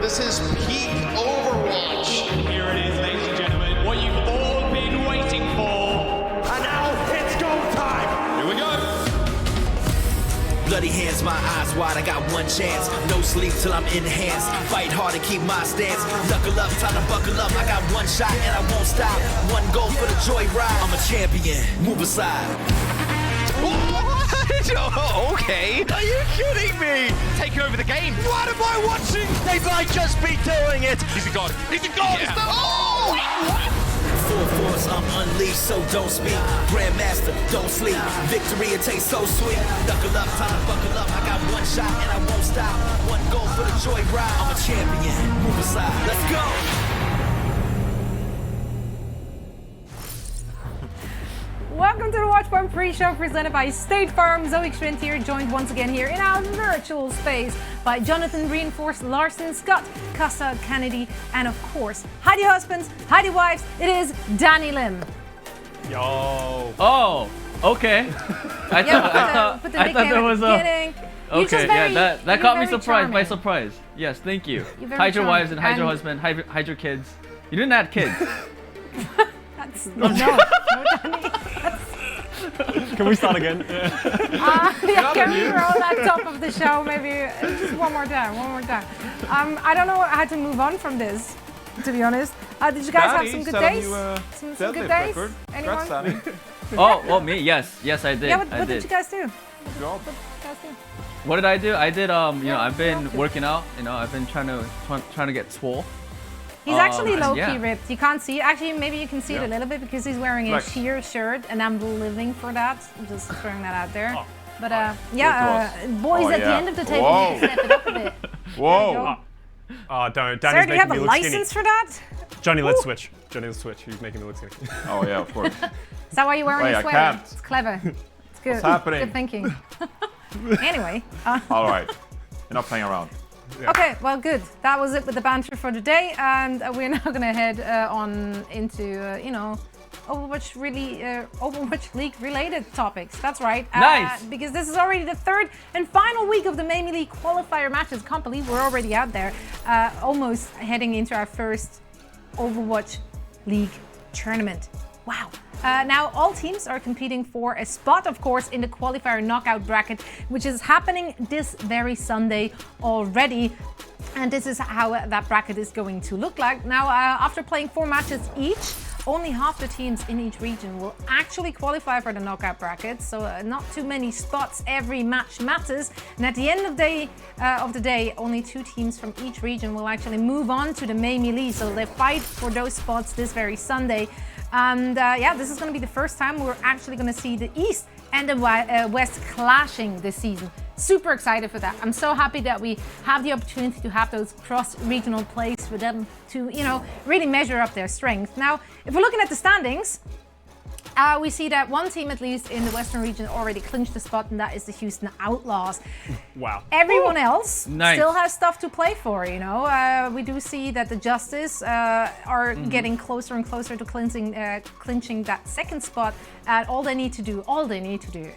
This is peak Overwatch. Here it is, ladies and gentlemen, what you've all been waiting for. And now it's go time. Here we go. Bloody hands, my eyes wide, I got one chance. No sleep till I'm enhanced. Fight hard to keep my stance. Knuckle up, time to buckle up. I got one shot and I won't stop. One goal for the joyride. I'm a champion, move aside. What? Okay. Are you kidding me? Taking over the game. What am I watching? They might just be doing it. He's a god. He's a god. Yeah. Oh! Full force, I'm unleashed, so don't speak. Grandmaster, don't sleep. Victory, it tastes so sweet. Knuckle up, time to buckle up. I got one shot and I won't stop. One goal for the joyride. I'm a champion, move aside. Let's go. Welcome to the Watchpoint pre-show presented by State Farm. Zoe Schwint here, joined once again here in our virtual space by Jonathan Reinforced, Larson, Scott, Casa, Kennedy, and of course, Heidi husbands, Heidi wives, it is Danny Lim. Yo. Oh, okay. I thought there was a... Okay, yeah, that caught me surprised by surprise. Yes, thank you. Hide your wives and hide your husband, hide your kids. You didn't add kids. That's, no, Danny. Can we start again? Yeah, can we roll that top of the show maybe just one more time. I don't know how to move on from this, to be honest. Did you guys have some good days? Some good days? Anyone? Oh, well, me, yes, I did. Yeah, what did you guys do? What did I do? I did, I've been working out. I've been trying to get swole. He's actually low-key ripped. You can't see it. Actually, maybe you can see it a little bit because he's wearing a sheer shirt, and I'm living for that. I'm just throwing that out there. Oh. But boys at the end of the table need to step it up a bit. Whoa! Oh, don't. Sir, do you have a license for that? Johnny, let's switch. He's making me look skinny. Oh yeah, of course. Is that why you're wearing a sweater? I can't. It's clever. It's good. What's happening? Good thinking. Anyway. All right. You're not playing around. Yeah. Okay, well, good. That was it with the banter for today, and we're now gonna head on into Overwatch League related topics. That's right. Nice. Because this is already the third and final week of the May Melee Qualifier matches. Can't believe we're already out there, almost heading into our first Overwatch League tournament. Wow. Now, all teams are competing for a spot, of course, in the qualifier knockout bracket, which is happening this very Sunday already. And this is how that bracket is going to look like. Now, after playing 4 matches each, only half the teams in each region will actually qualify for the knockout bracket. So not too many spots, every match matters. And at the end of the day, only 2 teams from each region will actually move on to the May Melee. So they fight for those spots this very Sunday. And this is going to be the first time we're actually going to see the East and the West clashing this season. Super excited for that. I'm so happy that we have the opportunity to have those cross-regional plays for them to, really measure up their strength. Now, if we're looking at the standings, we see that one team, at least in the Western region, already clinched the spot, and that is the Houston Outlaws. Wow. Everyone else still has stuff to play for, We do see that the Justice are getting closer and closer to clinching that second spot. All they need to do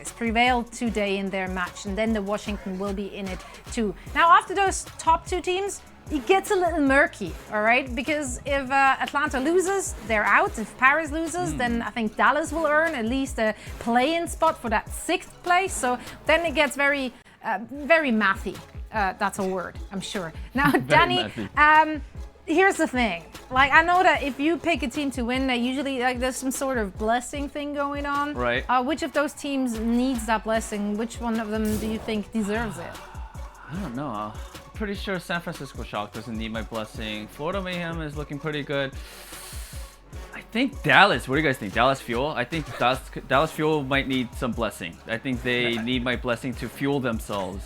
is prevail today in their match, and then the Washington will be in it too. Now, after those top 2 teams, it gets a little murky, all right? Because if Atlanta loses, they're out. If Paris loses, then I think Dallas will earn at least a play-in spot for that 6th place. So then it gets very mathy. That's a word, I'm sure. Now, Danny, here's the thing. I know that if you pick a team to win, usually there's some sort of blessing thing going on. Right. Which of those teams needs that blessing? Which one of them do you think deserves it? I don't know. Pretty sure San Francisco Shock doesn't need my blessing. Florida Mayhem is looking pretty good. I think Dallas. What do you guys think? Dallas Fuel? I think Dallas Fuel might need some blessing. I think they need my blessing to fuel themselves.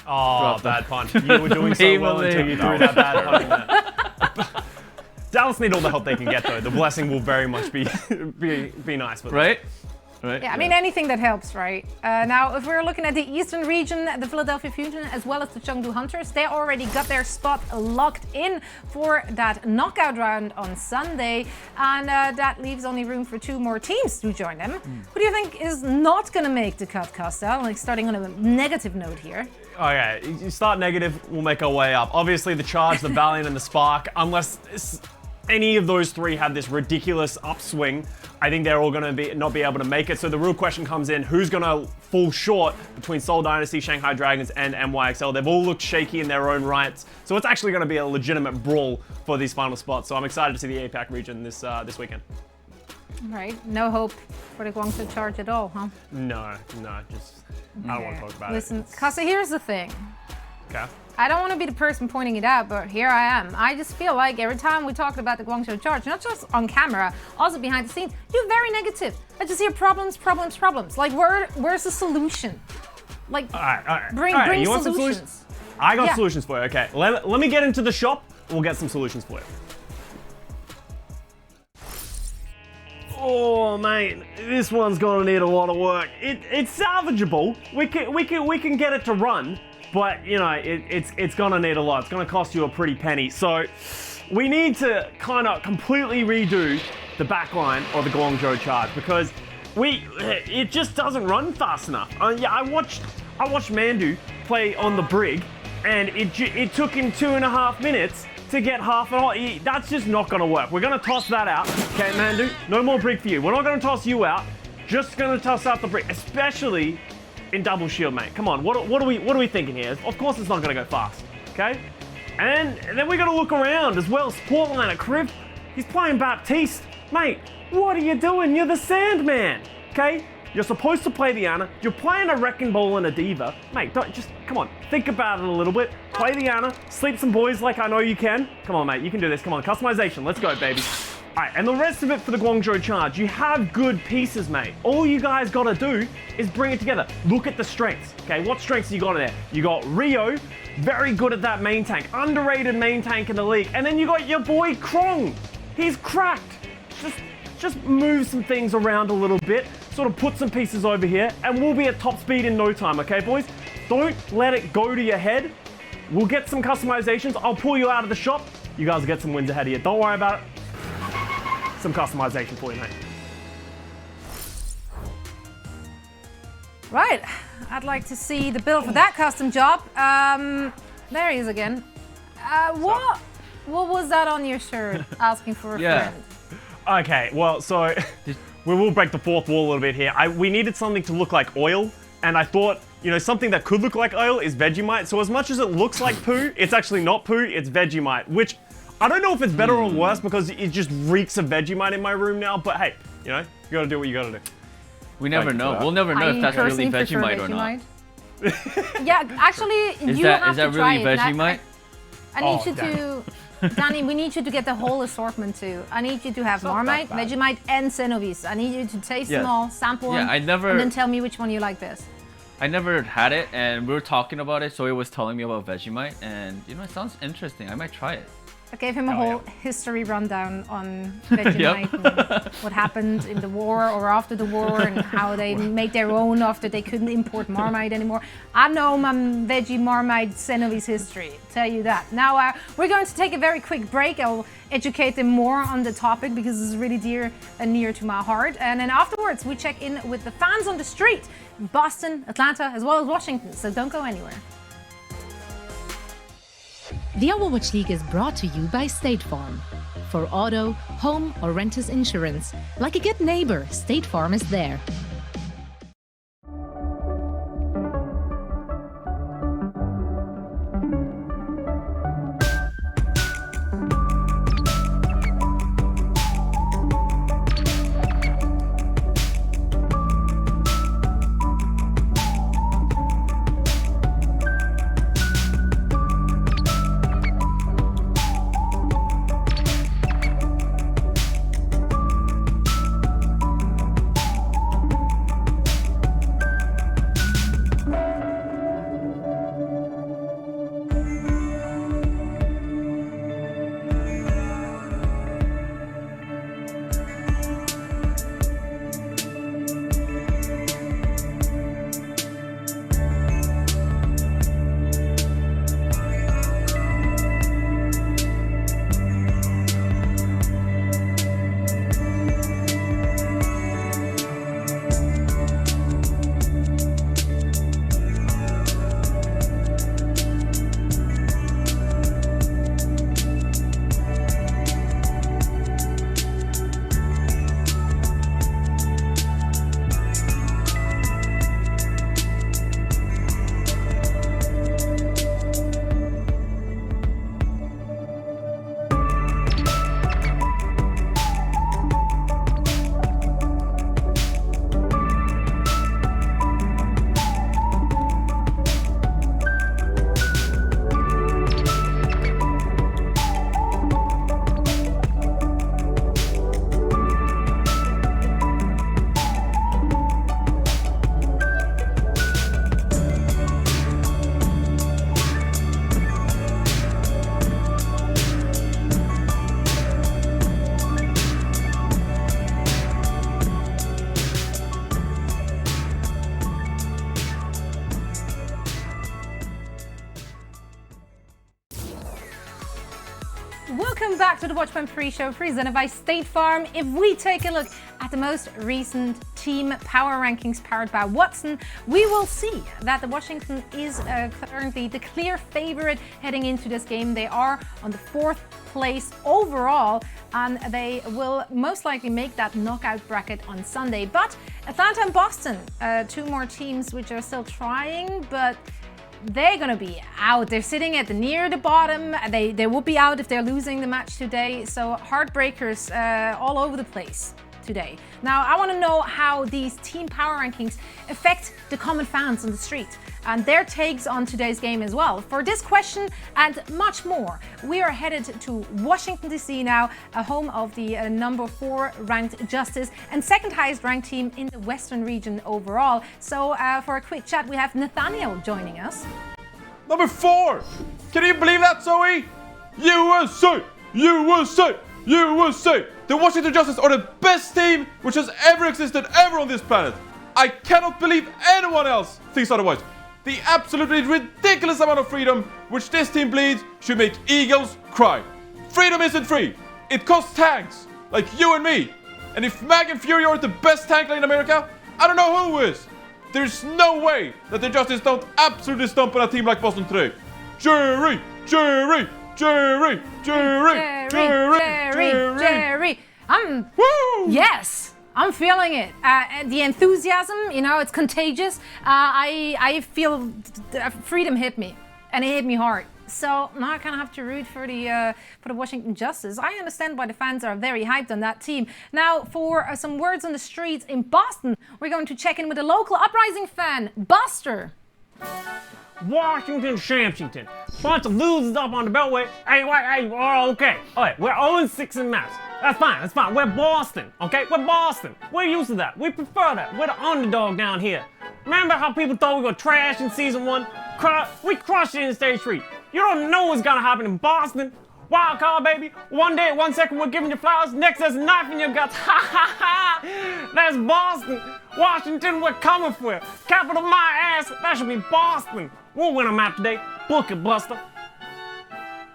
Oh, bad pun. You were doing so well until you threw that bad pun in there. Dallas need all the help they can get, though. The blessing will very much be nice for them. Right? Right. Yeah, I mean, anything that helps, right? Now, if we're looking at the Eastern region, the Philadelphia Fusion, as well as the Chengdu Hunters, they already got their spot locked in for that knockout round on Sunday. And that leaves only room for 2 more teams to join them. Who do you think is not going to make the cut, Costa? Starting on a negative note here. Okay, you start negative, we'll make our way up. Obviously, the Charge, the Valiant, and the Spark, unless any of those three have this ridiculous upswing, I think they're all going to not be able to make it. So the real question comes in, who's going to fall short between Seoul Dynasty, Shanghai Dragons, and MYXL? They've all looked shaky in their own rights. So it's actually going to be a legitimate brawl for these final spots. So I'm excited to see the APAC region this weekend. Right, no hope for the Guangzhou Charge at all, huh? No, just, I don't want to talk about Listen, it. Casa, here's the thing. Okay. I don't want to be the person pointing it out, but here I am. I just feel like every time we talk about the Guangzhou Charge, not just on camera, also behind the scenes, you're very negative. I just hear problems. Like, where's the solution? Like, All right. bring You want some solutions. I got solutions for you. Okay, let me get into the shop. We'll get some solutions for you. Oh man, this one's gonna need a lot of work. It's salvageable. We can get it to run, but you know it's gonna need a lot. It's gonna cost you a pretty penny. So we need to kind of completely redo the backline of the Guangzhou Charge because it just doesn't run fast enough. Yeah, I watched Mandu play on the brig, and it took him 2.5 minutes to get half an hour. That's just not going to work. We're going to toss that out. Okay, Mandu, no more brig for you. We're not going to toss you out. Just going to toss out the brig, especially in double shield, mate. Come on, what are we thinking here? Of course it's not going to go fast, okay? And then we got to look around as well. Sportline at Crib, he's playing Baptiste. Mate, what are you doing? You're the Sandman, okay? You're supposed to play the Ana. You're playing a Wrecking Ball and a Diva. Mate, come on, think about it a little bit. Play the Ana, sleep some boys like I know you can. Come on, mate, you can do this. Come on, customization, let's go, baby. All right, and the rest of it for the Guangzhou Charge, you have good pieces, mate. All you guys gotta do is bring it together. Look at the strengths, okay? What strengths you got in there? You got Rio, very good at that main tank, underrated main tank in the league. And then you got your boy Krong. He's cracked. Just move some things around a little bit, sort of put some pieces over here, and we'll be at top speed in no time, okay, boys? Don't let it go to your head. We'll get some customizations. I'll pull you out of the shop. You guys will get some wins ahead of you. Don't worry about it. Some customization for you, mate. Right, I'd like to see the bill for that custom job. There he is again. What was that on your shirt? Asking for a friend. Okay, well, so we will break the fourth wall a little bit here. We needed something to look like oil, and I thought, you know, something that could look like oil is Vegemite. So as much as it looks like poo, it's actually not poo, it's Vegemite, which I don't know if it's better or worse because it just reeks of Vegemite in my room now, but hey, you know, you gotta do what you gotta do. We never know. We'll never know if that's really Vegemite or not. Yeah, actually, you have to try it. Is that really Vegemite? I need you to... Danny, we need you to get the whole assortment too. I need you to have Marmite, Vegemite, and Cenovis. I need you to taste them all, sample them, and then tell me which one you like best. I never had it, and we were talking about it, so he was telling me about Vegemite, and you know, it sounds interesting. I might try it. I gave him a whole history rundown on Vegemite and what happened in the war or after the war and how they made their own after they couldn't import Marmite anymore. I know my Veggie Marmite Cenovis history, tell you that. Now we're going to take a very quick break. I'll educate them more on the topic because it's really dear and near to my heart. And then afterwards we check in with the fans on the street, Boston, Atlanta, as well as Washington. So don't go anywhere. The Overwatch League is brought to you by State Farm. For auto, home, or renters insurance, like a good neighbor, State Farm is there. Welcome back to the Watch Point pre-show presented by State Farm. If we take a look at the most recent team power rankings powered by Watson, we will see that the Washington is currently the clear favorite heading into this game. They are on the 4th place overall, and they will most likely make that knockout bracket on Sunday. But Atlanta and Boston, 2 more teams which are still trying, but they're gonna be out. They're sitting at near the bottom. They will be out if they're losing the match today. So heartbreakers all over the place today. Now, I want to know how these team power rankings affect the common fans on the street and their takes on today's game as well. For this question and much more, we are headed to Washington, D.C. now, a home of the number 4 ranked Justice and 2nd highest ranked team in the Western region overall. So for a quick chat, we have Nathaniel joining us. Number 4! Can you believe that, Zoe? USA! USA! USA! The Washington Justice are the best team which has ever existed ever on this planet. I cannot believe anyone else thinks otherwise. The absolutely ridiculous amount of freedom which this team bleeds should make eagles cry. Freedom isn't free. It costs tanks, like you and me. And if Mag and Fury are the best tank line in America, I don't know who is. There's no way that the Justice don't absolutely stomp on a team like Boston today. Jerry! Jerry! Jerry! Jerry! Jerry! Woo! Yes! I'm feeling it. The enthusiasm, you know, it's contagious. I feel freedom hit me, and it hit me hard. So now I kind of have to root for the Washington Justice. I understand why the fans are very hyped on that team. Now, for some words on the streets in Boston, we're going to check in with a local Uprising fan, Buster. Washington, Shamshington. Bunch of losers up on the beltway. Hey, okay. All right, we're 0-6 in maps. That's fine, that's fine. We're Boston, okay? We're Boston. We're used to that. We prefer that. We're the underdog down here. Remember how people thought we were trash in season 1? We crushed it in stage 3. You don't know what's gonna happen in Boston. Wild card, baby. One day, 1 second, we're giving you flowers. Next, there's a knife in your guts. Ha ha ha! That's Boston. Washington, we're coming for you. Capital my ass. That should be Boston. We'll win a map today. Book it, Buster.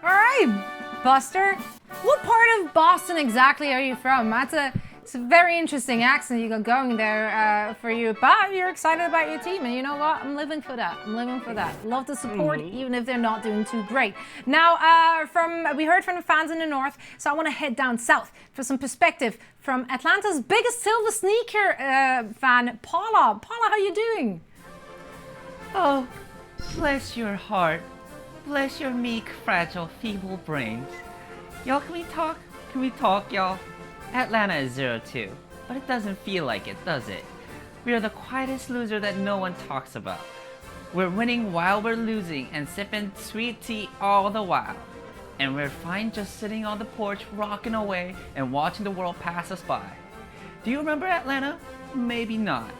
All right, Buster. What part of Boston exactly are you from? It's a very interesting accent you got going there for you, but you're excited about your team, and you know what? I'm living for that. I'm living for that. Love the support, even if they're not doing too great. Now, we heard from the fans in the north, so I want to head down south for some perspective from Atlanta's biggest silver sneaker fan, Paula. Paula, how you doing? Oh, bless your heart. Bless your meek, fragile, feeble brains. Y'all, can we talk? Can we talk, y'all? Atlanta is 0-2, but it doesn't feel like it, does it? We are the quietest loser that no one talks about. We're winning while we're losing and sipping sweet tea all the while. And we're fine just sitting on the porch, rocking away and watching the world pass us by. Do you remember Atlanta? Maybe not.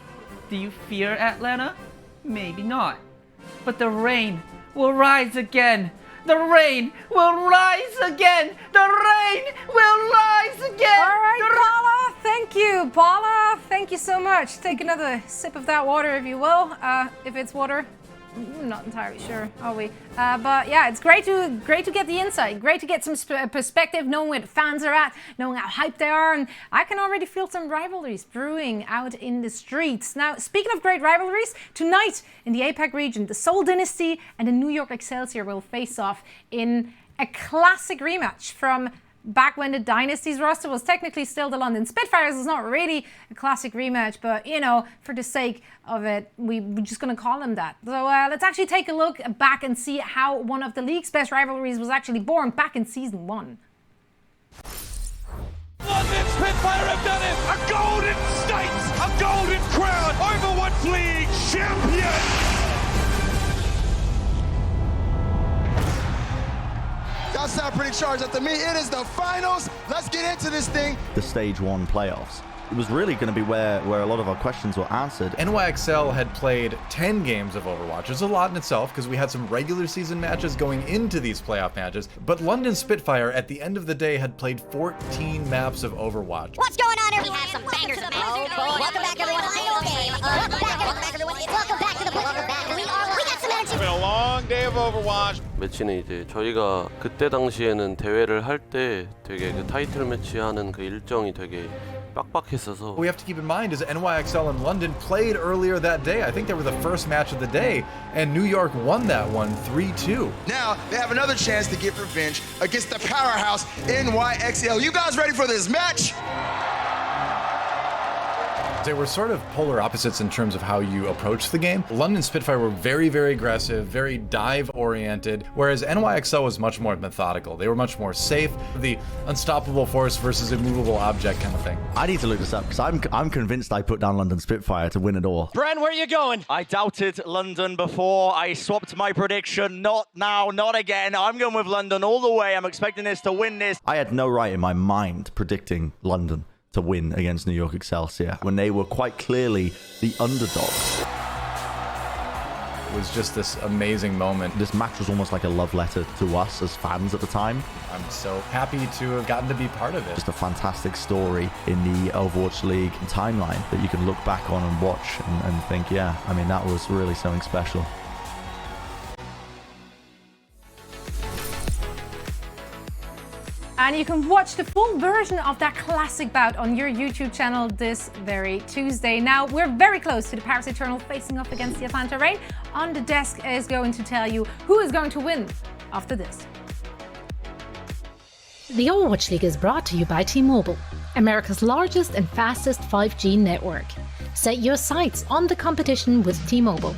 Do you fear Atlanta? Maybe not. But the rain will rise again. The rain will rise again. The rain will rise again. All right, Paula. Thank you, Paula. Thank you so much. Take another sip of that water, if you will. If it's water, I'm not entirely sure, are we? But yeah, it's great to get the insight. Great to get some perspective, knowing where the fans are at, knowing how hyped they are, and I can already feel some rivalries brewing out in the streets. Now, speaking of great rivalries, tonight in the APAC region, the Seoul Dynasty and the New York Excelsior will face off in a classic rematch from back when the Dynasty's roster was technically still the London Spitfires. It's not really a classic rematch, but you know, for the sake of it, we're just gonna call them that. So let's actually take a look back and see how one of the league's best rivalries was actually born back in season 1. London Spitfire have done it! A golden state! A golden crown! Overwatch League champion! Y'all sound pretty charged up to me. It is the finals. Let's get into this thing. The stage 1 playoffs. It was really going to be where a lot of our questions were answered. NYXL had played 10 games of Overwatch. It's a lot in itself because we had some regular season matches going into these playoff matches. But London Spitfire, at the end of the day, had played 14 maps of Overwatch. What's going on, everyone? We have some bangers. Oh, boy. Welcome back, everyone. Welcome back, everyone. Welcome back to the We got some energy been a long day of Overwatch. 매치는 이제 저희가 그때 당시에는 대회를 할 때 되게 그 타이틀 매치하는 그 일정이 되게 빡빡했어서. What we have to keep in mind is NYXL and London played earlier that day. I think they were the first match of the day, and New York won that one 3-2. Now they have another chance to get revenge against the powerhouse NYXL. You guys ready for this match? They were sort of polar opposites in terms of how you approach the game. London Spitfire were very, very aggressive, very dive-oriented, whereas NYXL was much more methodical. They were much more safe, the unstoppable force versus immovable object kind of thing. I need to look this up because I'm convinced I put down London Spitfire to win it all. Bren, where are you going? I doubted London before. I swapped my prediction. Not now, not again. I'm going with London all the way. I'm expecting this to win this. I had no right in my mind predicting London to win against New York Excelsior when they were quite clearly the underdogs. It was just this amazing moment. This match was almost like a love letter to us as fans at the time. I'm so happy to have gotten to be part of it. Just a fantastic story in the Overwatch League timeline that you can look back on and watch and think, yeah, I mean, that was really something special. And you can watch the full version of that classic bout on your YouTube channel this very Tuesday. Now, we're very close to the Paris Eternal facing off against Defiant. On the desk is going to tell you who is going to win after this. The Overwatch League is brought to you by T-Mobile, America's largest and fastest 5G network. Set your sights on the competition with T-Mobile.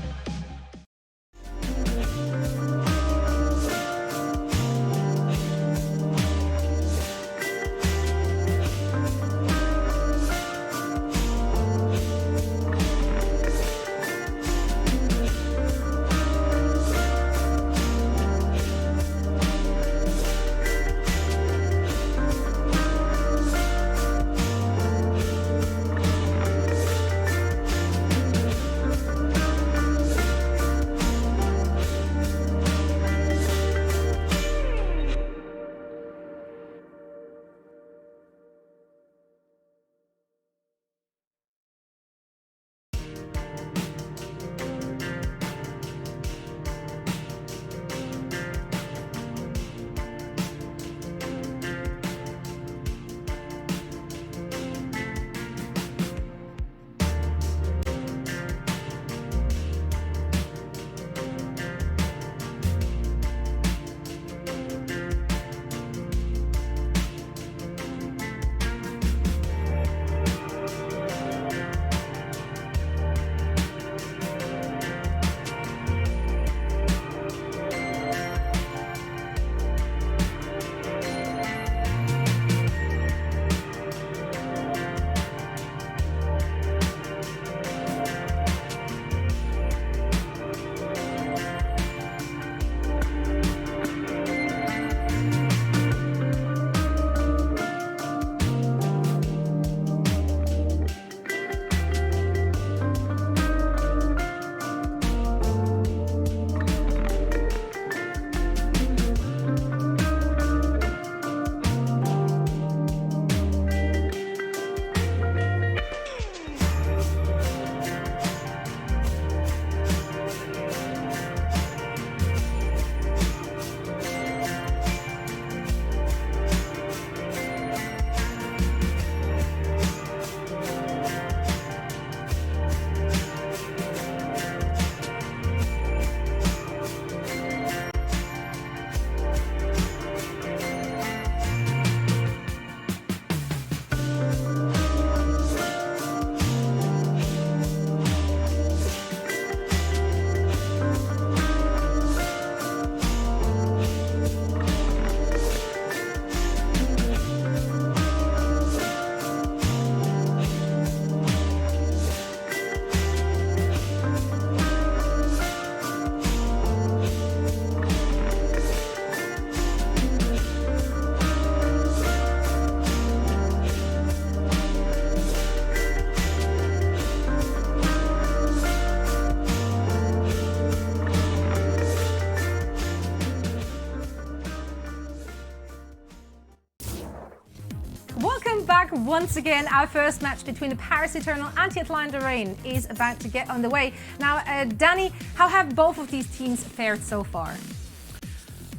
work once again. Our first match between the Paris Eternal and the Atlanta Reign is about to get underway. Now, Danny, how have both of these teams fared so far?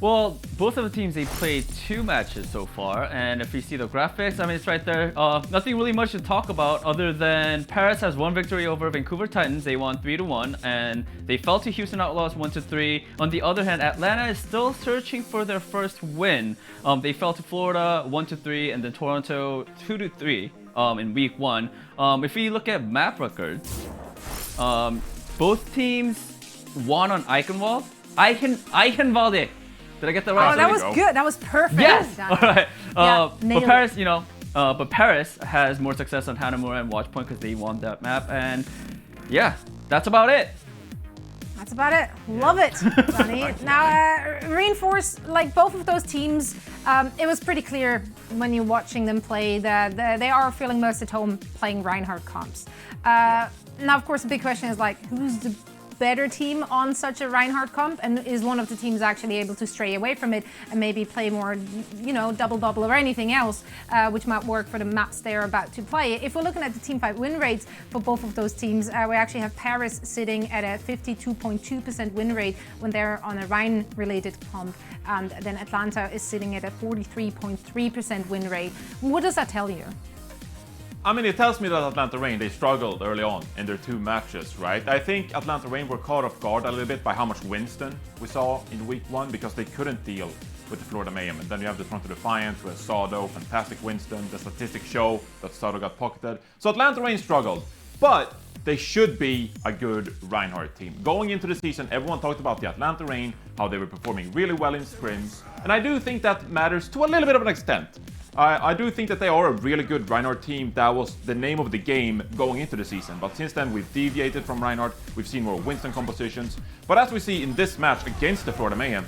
Well, both of the teams, they played 2 matches so far, and if you see the graphics, I mean, it's right there. Nothing really much to talk about other than Paris has 1 victory over Vancouver Titans. They won 3-1, and they fell to Houston Outlaws 1-3. On the other hand, Atlanta is still searching for their first win. They fell to Florida 1-3, and then Toronto 2-3 in week 1. If you look at map records, both teams won on Eichenwald. Eichenwalde. Did I get that right? Oh, that was good. That was perfect. Yes. All right. But Paris, it. But Paris has more success on Hanamura and Watchpoint because they won that map, and yeah, that's about it. That's about it. Love it, Danny. Now, Reinforce, like both of those teams, it was pretty clear when you're watching them play that they are feeling most at home playing Reinhardt comps. Now, of course, the big question is like, who's the better team on such a Reinhardt comp, and is one of the teams actually able to stray away from it and maybe play more, double bubble or anything else, which might work for the maps they're about to play. If we're looking at the teamfight win rates for both of those teams, we actually have Paris sitting at a 52.2% win rate when they're on a Rhine-related comp, and then Atlanta is sitting at a 43.3% win rate. What does that tell you? I mean, it tells me that Atlanta Reign, they struggled early on in their 2 matches, right? I think Atlanta Reign were caught off guard a little bit by how much Winston we saw in week 1 because they couldn't deal with the Florida Mayhem. And then you have the Toronto Defiant who has Sado, fantastic Winston. The statistics show that Sado got pocketed. So Atlanta Reign struggled, but they should be a good Reinhardt team. Going into the season, everyone talked about the Atlanta Reign, how they were performing really well in scrims. And I do think that matters to a little bit of an extent. I do think that they are a really good Reinhardt team. That was the name of the game going into the season. But since then, we've deviated from Reinhardt. We've seen more Winston compositions. But as we see in this match against the Florida Mayhem,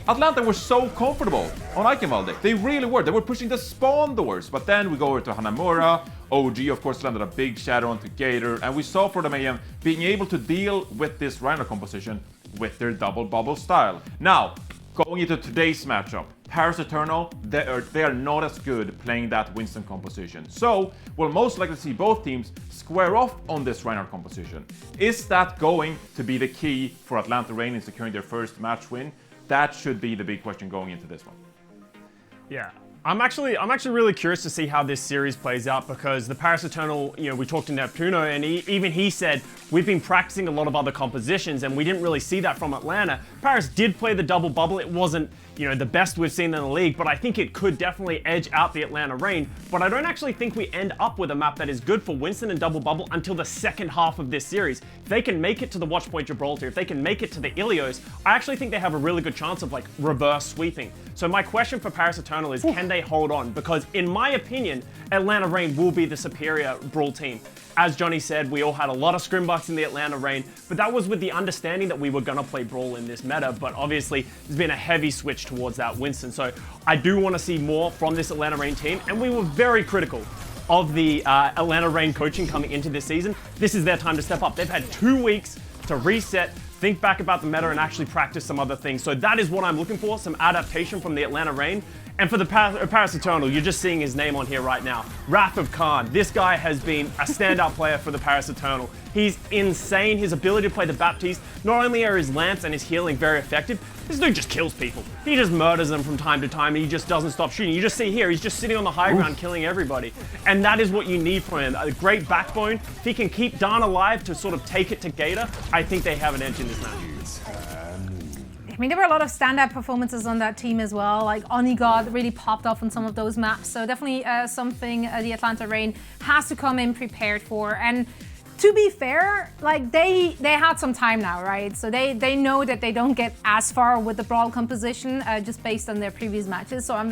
Atlanta were so comfortable on Eichenwalde. They really were. They were pushing the spawn doors. But then we go over to Hanamura. OG, of course, landed a big shadow onto Gator. And we saw Florida Mayhem being able to deal with this Reinhardt composition with their double bubble style. Now, going into today's matchup, Paris Eternal, they are not as good playing that Winston composition. So we'll most likely see both teams square off on this Reinhardt composition. Is that going to be the key for Atlanta Reign in securing their first match win? That should be the big question going into this one. Yeah. I'm actually really curious to see how this series plays out because the Paris Eternal, we talked to Neptuno and even he said, we've been practicing a lot of other compositions and we didn't really see that from Atlanta. Paris did play the double bubble. It wasn't, the best we've seen in the league, but I think it could definitely edge out the Atlanta Reign. But I don't actually think we end up with a map that is good for Winston and double bubble until the second half of this series. If they can make it to the Watchpoint Gibraltar, if they can make it to the Ilios, I actually think they have a really good chance of reverse sweeping. So my question for Paris Eternal is, can they hold on? Because in my opinion, Atlanta Reign will be the superior Brawl team. As Johnny said, we all had a lot of scrimbucks in the Atlanta Reign, but that was with the understanding that we were going to play Brawl in this meta, but obviously there's been a heavy switch towards that Winston. So I do want to see more from this Atlanta Reign team, and we were very critical of the Atlanta Reign coaching coming into this season. This is their time to step up. They've had 2 weeks to reset, think back about the meta, and actually practice some other things. So that is what I'm looking for, some adaptation from the Atlanta Reign. And for the Paris Eternal, you're just seeing his name on here right now. Wrath of Khan. This guy has been a standout player for the Paris Eternal. He's insane. His ability to play the Baptiste, not only are his lamps and his healing very effective, this dude just kills people. He just murders them from time to time and he just doesn't stop shooting. You just see here, he's just sitting on the high ground killing everybody. And that is what you need from him. A great backbone. If he can keep Dan alive to sort of take it to Gator, I think they have an edge in this match. I mean, there were a lot of standout performances on that team as well. Like Onigod really popped off on some of those maps. So definitely something the Atlanta Reign has to come in prepared for. And to be fair, like they had some time now, right? So they know that they don't get as far with the Brawl composition just based on their previous matches. So I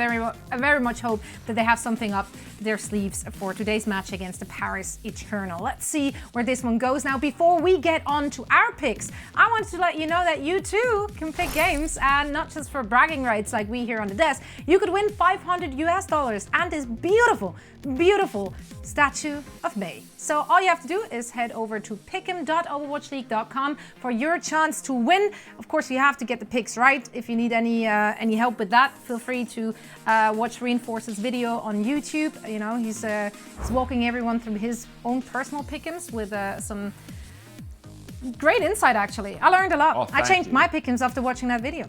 very much hope that they have something up their sleeves for today's match against the Paris Eternal. Let's see where this one goes. Now, before we get on to our picks, I wanted to let you know that you too can pick games, and not just for bragging rights like we here on the desk. You could win $500 and this beautiful, beautiful statue of May. So all you have to do is head head over to pick'em.overwatchleague.com for your chance to win. Of course, you have to get the picks right. If you need any help with that, feel free to watch Reinforce's video on YouTube. You know, he's walking everyone through his own personal pick'ems with some great insight, actually. I learned a lot. Oh, I changed you. my pick'ems after watching that video.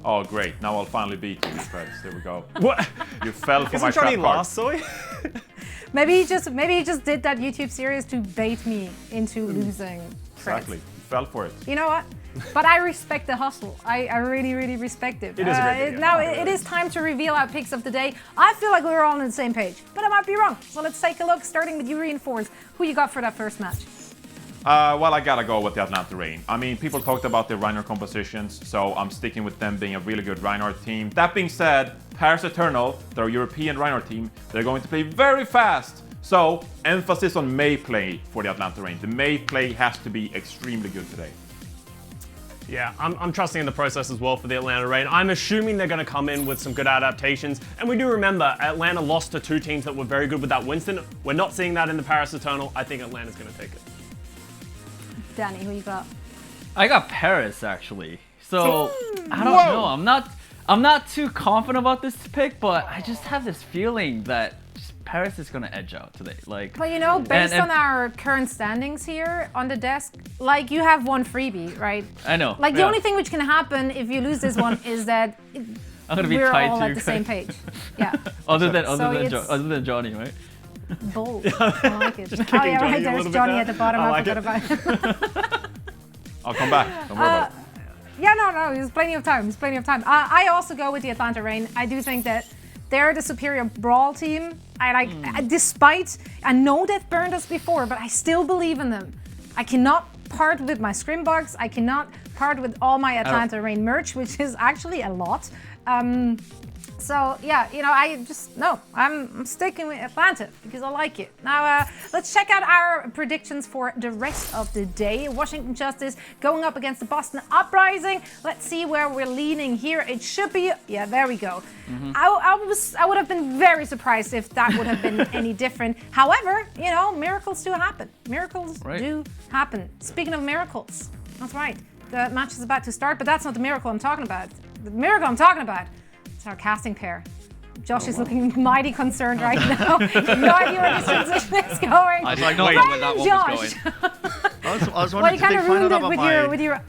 Oh, great. Now I'll finally beat you, Freds. There we go. What? You fell for my Isn't Johnny trap card. last, Soy? Maybe he just did that YouTube series to bait me into losing. Exactly. You fell for it. You know what? But I respect the hustle. I really, really respect it. It is a great video. Now it is time to reveal our picks of the day. I feel like we're all on the same page, but I might be wrong. So let's take a look, starting with you, Reinforce. Who you got for that first match? Well, I gotta go with the Atlanta Reign. I mean, people talked about their Reinhardt compositions, so I'm sticking with them being a really good Reinhardt team. That being said, Paris Eternal, their European Reinhardt team, they're going to play very fast. So, emphasis on May play for the Atlanta Reign. The May play has to be extremely good today. Yeah, I'm trusting in the process as well for the Atlanta Reign. I'm assuming they're going to come in with some good adaptations. And we do remember, Atlanta lost to two teams that were very good without Winston. We're not seeing that in the Paris Eternal. I think Atlanta's going to take it. Danny, who you got? I got Paris, actually. So, I don't know. I'm not too confident about this pick, but I just have this feeling that Paris is going to edge out today. Like, well, you know, based on our current standings here on the desk, like, you have one freebie, right? I know. Like, the only thing which can happen if you lose this one is that we're all at the same page. Yeah. other than Johnny, right? Bold. I like it. Oh, yeah, right. There's Johnny at the bottom. I forgot about it. I'll come back. Don't worry about it. Yeah, no. There's plenty of time. I also go with the Atlanta Reign. I do think that they're the superior brawl team. Despite, I know they've burned us before, but I still believe in them. I cannot part with my Scrimbox. I cannot part with all my Atlanta Reign merch, which is actually a lot. So yeah, you know, I'm sticking with Atlanta because I like it. Now let's check out our predictions for the rest of the day. Washington Justice going up against the Boston Uprising. Let's see where we're leaning here. It should be, yeah, there we go. I would have been very surprised if that would have been any different. However, you know, miracles do happen. Miracles do happen. Speaking of miracles, that's right. The match is about to start, but that's not the miracle I'm talking about. The miracle I'm talking about, it's our casting pair. Josh is looking mighty concerned right now. No idea where this transition is going. I don't know where that one was going. I was wondering, well, you kind of ruined it with your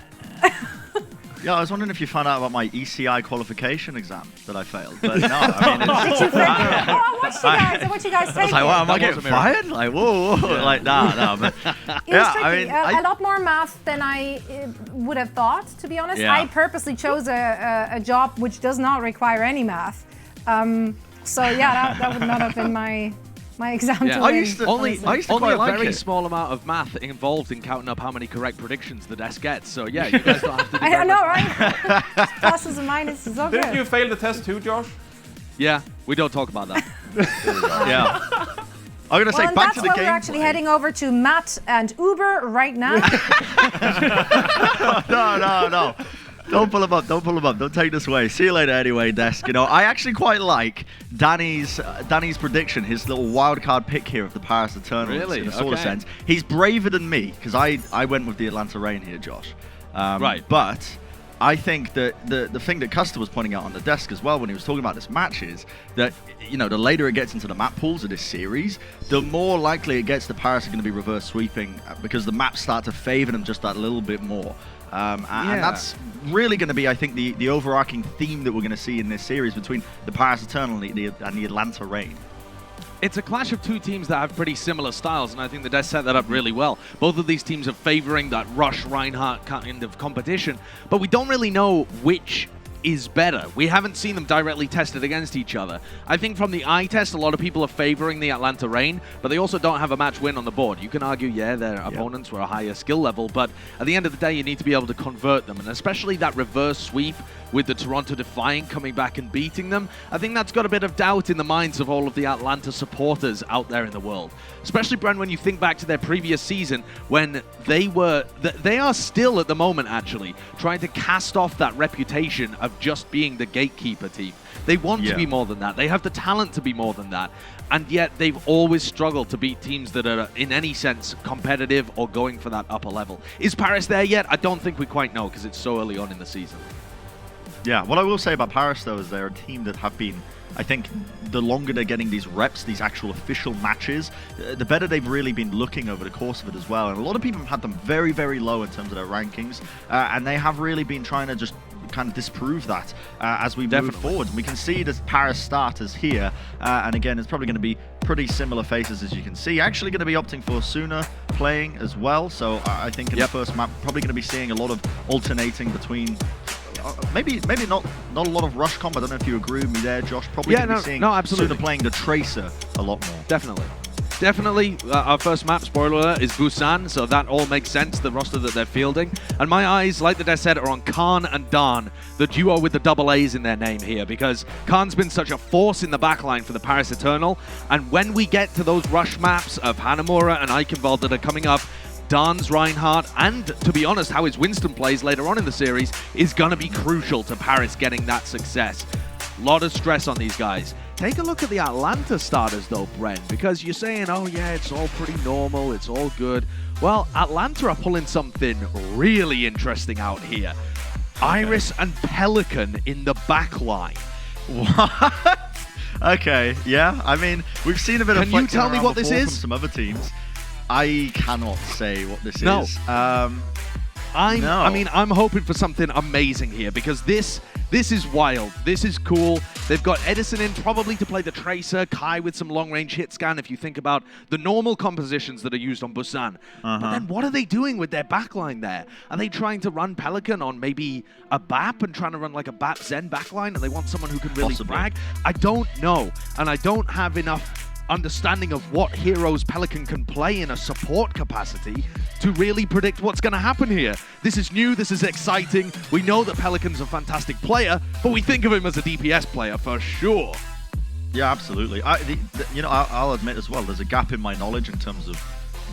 Yeah, I was wondering if you found out about my ECI qualification exam that I failed. But no, I mean, did you fail? I watched you guys take I was like, wow, am I getting fired? Like, whoa. Yeah. Like, no. But, it was tricky. A lot more math than I would have thought, to be honest. Yeah. I purposely chose a job which does not require any math. So yeah, that would not have been my exam to win. I used to only quite a like very it. small amount of math involved in counting up how many correct predictions the desk gets. So yeah, you guys don't have to do I know, right? Pluses and minuses. Okay. Didn't you fail the test too, Josh? Yeah, we don't talk about that. Yeah. I'm going to say back to the game. We're actually heading over to Matt and Uber right now. No. Don't pull him up. Don't take this away. See you later anyway, desk. You know, I actually quite like Danny's prediction, his little wildcard pick here of the Paris Eternal. Really? In a sort of sense. He's braver than me, because I went with the Atlanta Reign here, Josh. Right. But I think that the thing that Custer was pointing out on the desk as well when he was talking about this match is that, you know, the later it gets into the map pools of this series, the more likely it gets the Paris are going to be reverse sweeping because the maps start to favor them just that little bit more. And that's really going to be, I think, the overarching theme that we're going to see in this series between the Paris Eternal and the Atlanta Reign. It's a clash of two teams that have pretty similar styles, and I think the desk set that up really well. Both of these teams are favoring that Rush Reinhardt kind of competition, but we don't really know which is better. We haven't seen them directly tested against each other. I think from the eye test, a lot of people are favoring the Atlanta Reign, but they also don't have a match win on the board. You can argue, yeah, their opponents were a higher skill level, but at the end of the day, you need to be able to convert them, and especially that reverse sweep with the Toronto Defiant coming back and beating them, I think that's got a bit of doubt in the minds of all of the Atlanta supporters out there in the world. Especially, Bren, when you think back to their previous season when they are still at the moment, actually, trying to cast off that reputation of of just being the gatekeeper team. They want to be more than that. They have the talent to be more than that. And yet they've always struggled to beat teams that are, in any sense, competitive or going for that upper level. Is Paris there yet? I don't think we quite know because it's so early on in the season. Yeah, what I will say about Paris, though, is they're a team that have been, I think, the longer they're getting these reps, these actual official matches, the better they've really been looking over the course of it as well. And a lot of people have had them very, very low in terms of their rankings, and they have really been trying to just kind of disprove that as we move forward. And we can see the Paris starters here, and again, it's probably going to be pretty similar faces as you can see. Actually going to be opting for Suna playing as well, so I think in the first map, probably going to be seeing a lot of alternating between maybe not a lot of rush comp. I don't know if you agree with me there, Josh. Probably going to be seeing Suna playing the Tracer a lot more. Definitely, our first map, spoiler alert, is Busan, so that all makes sense, the roster that they're fielding. And my eyes, like the Death said, are on Khan and Dan, the duo with the double A's in their name here, because Khan's been such a force in the backline for the Paris Eternal, and when we get to those rush maps of Hanamura and Eichenwald that are coming up, Dan's Reinhardt, and to be honest, how his Winston plays later on in the series is going to be crucial to Paris getting that success. A lot of stress on these guys. Take a look at the Atlanta starters though, Bren, because you're saying, oh yeah, it's all pretty normal, it's all good. Well, Atlanta are pulling something really interesting out here. Iris and Pelican in the back line. What? Okay, yeah, I mean, we've seen a bit of Can you tell me what this is? From some other teams. I cannot say what this is. I mean, I'm hoping for something amazing here because this is wild. This is cool. They've got Edison in probably to play the Tracer, Kai with some long-range hit scan if you think about the normal compositions that are used on Busan. But then what are they doing with their backline there? Are they trying to run Pelican on maybe a BAP and trying to run like a BAP Zen backline and they want someone who can really frag? I don't know. And I don't have enough understanding of what heroes Pelican can play in a support capacity to really predict what's going to happen here. This is new, this is exciting. We know that Pelican's a fantastic player, but we think of him as a DPS player for sure. Yeah, absolutely. I'll admit as well, there's a gap in my knowledge in terms of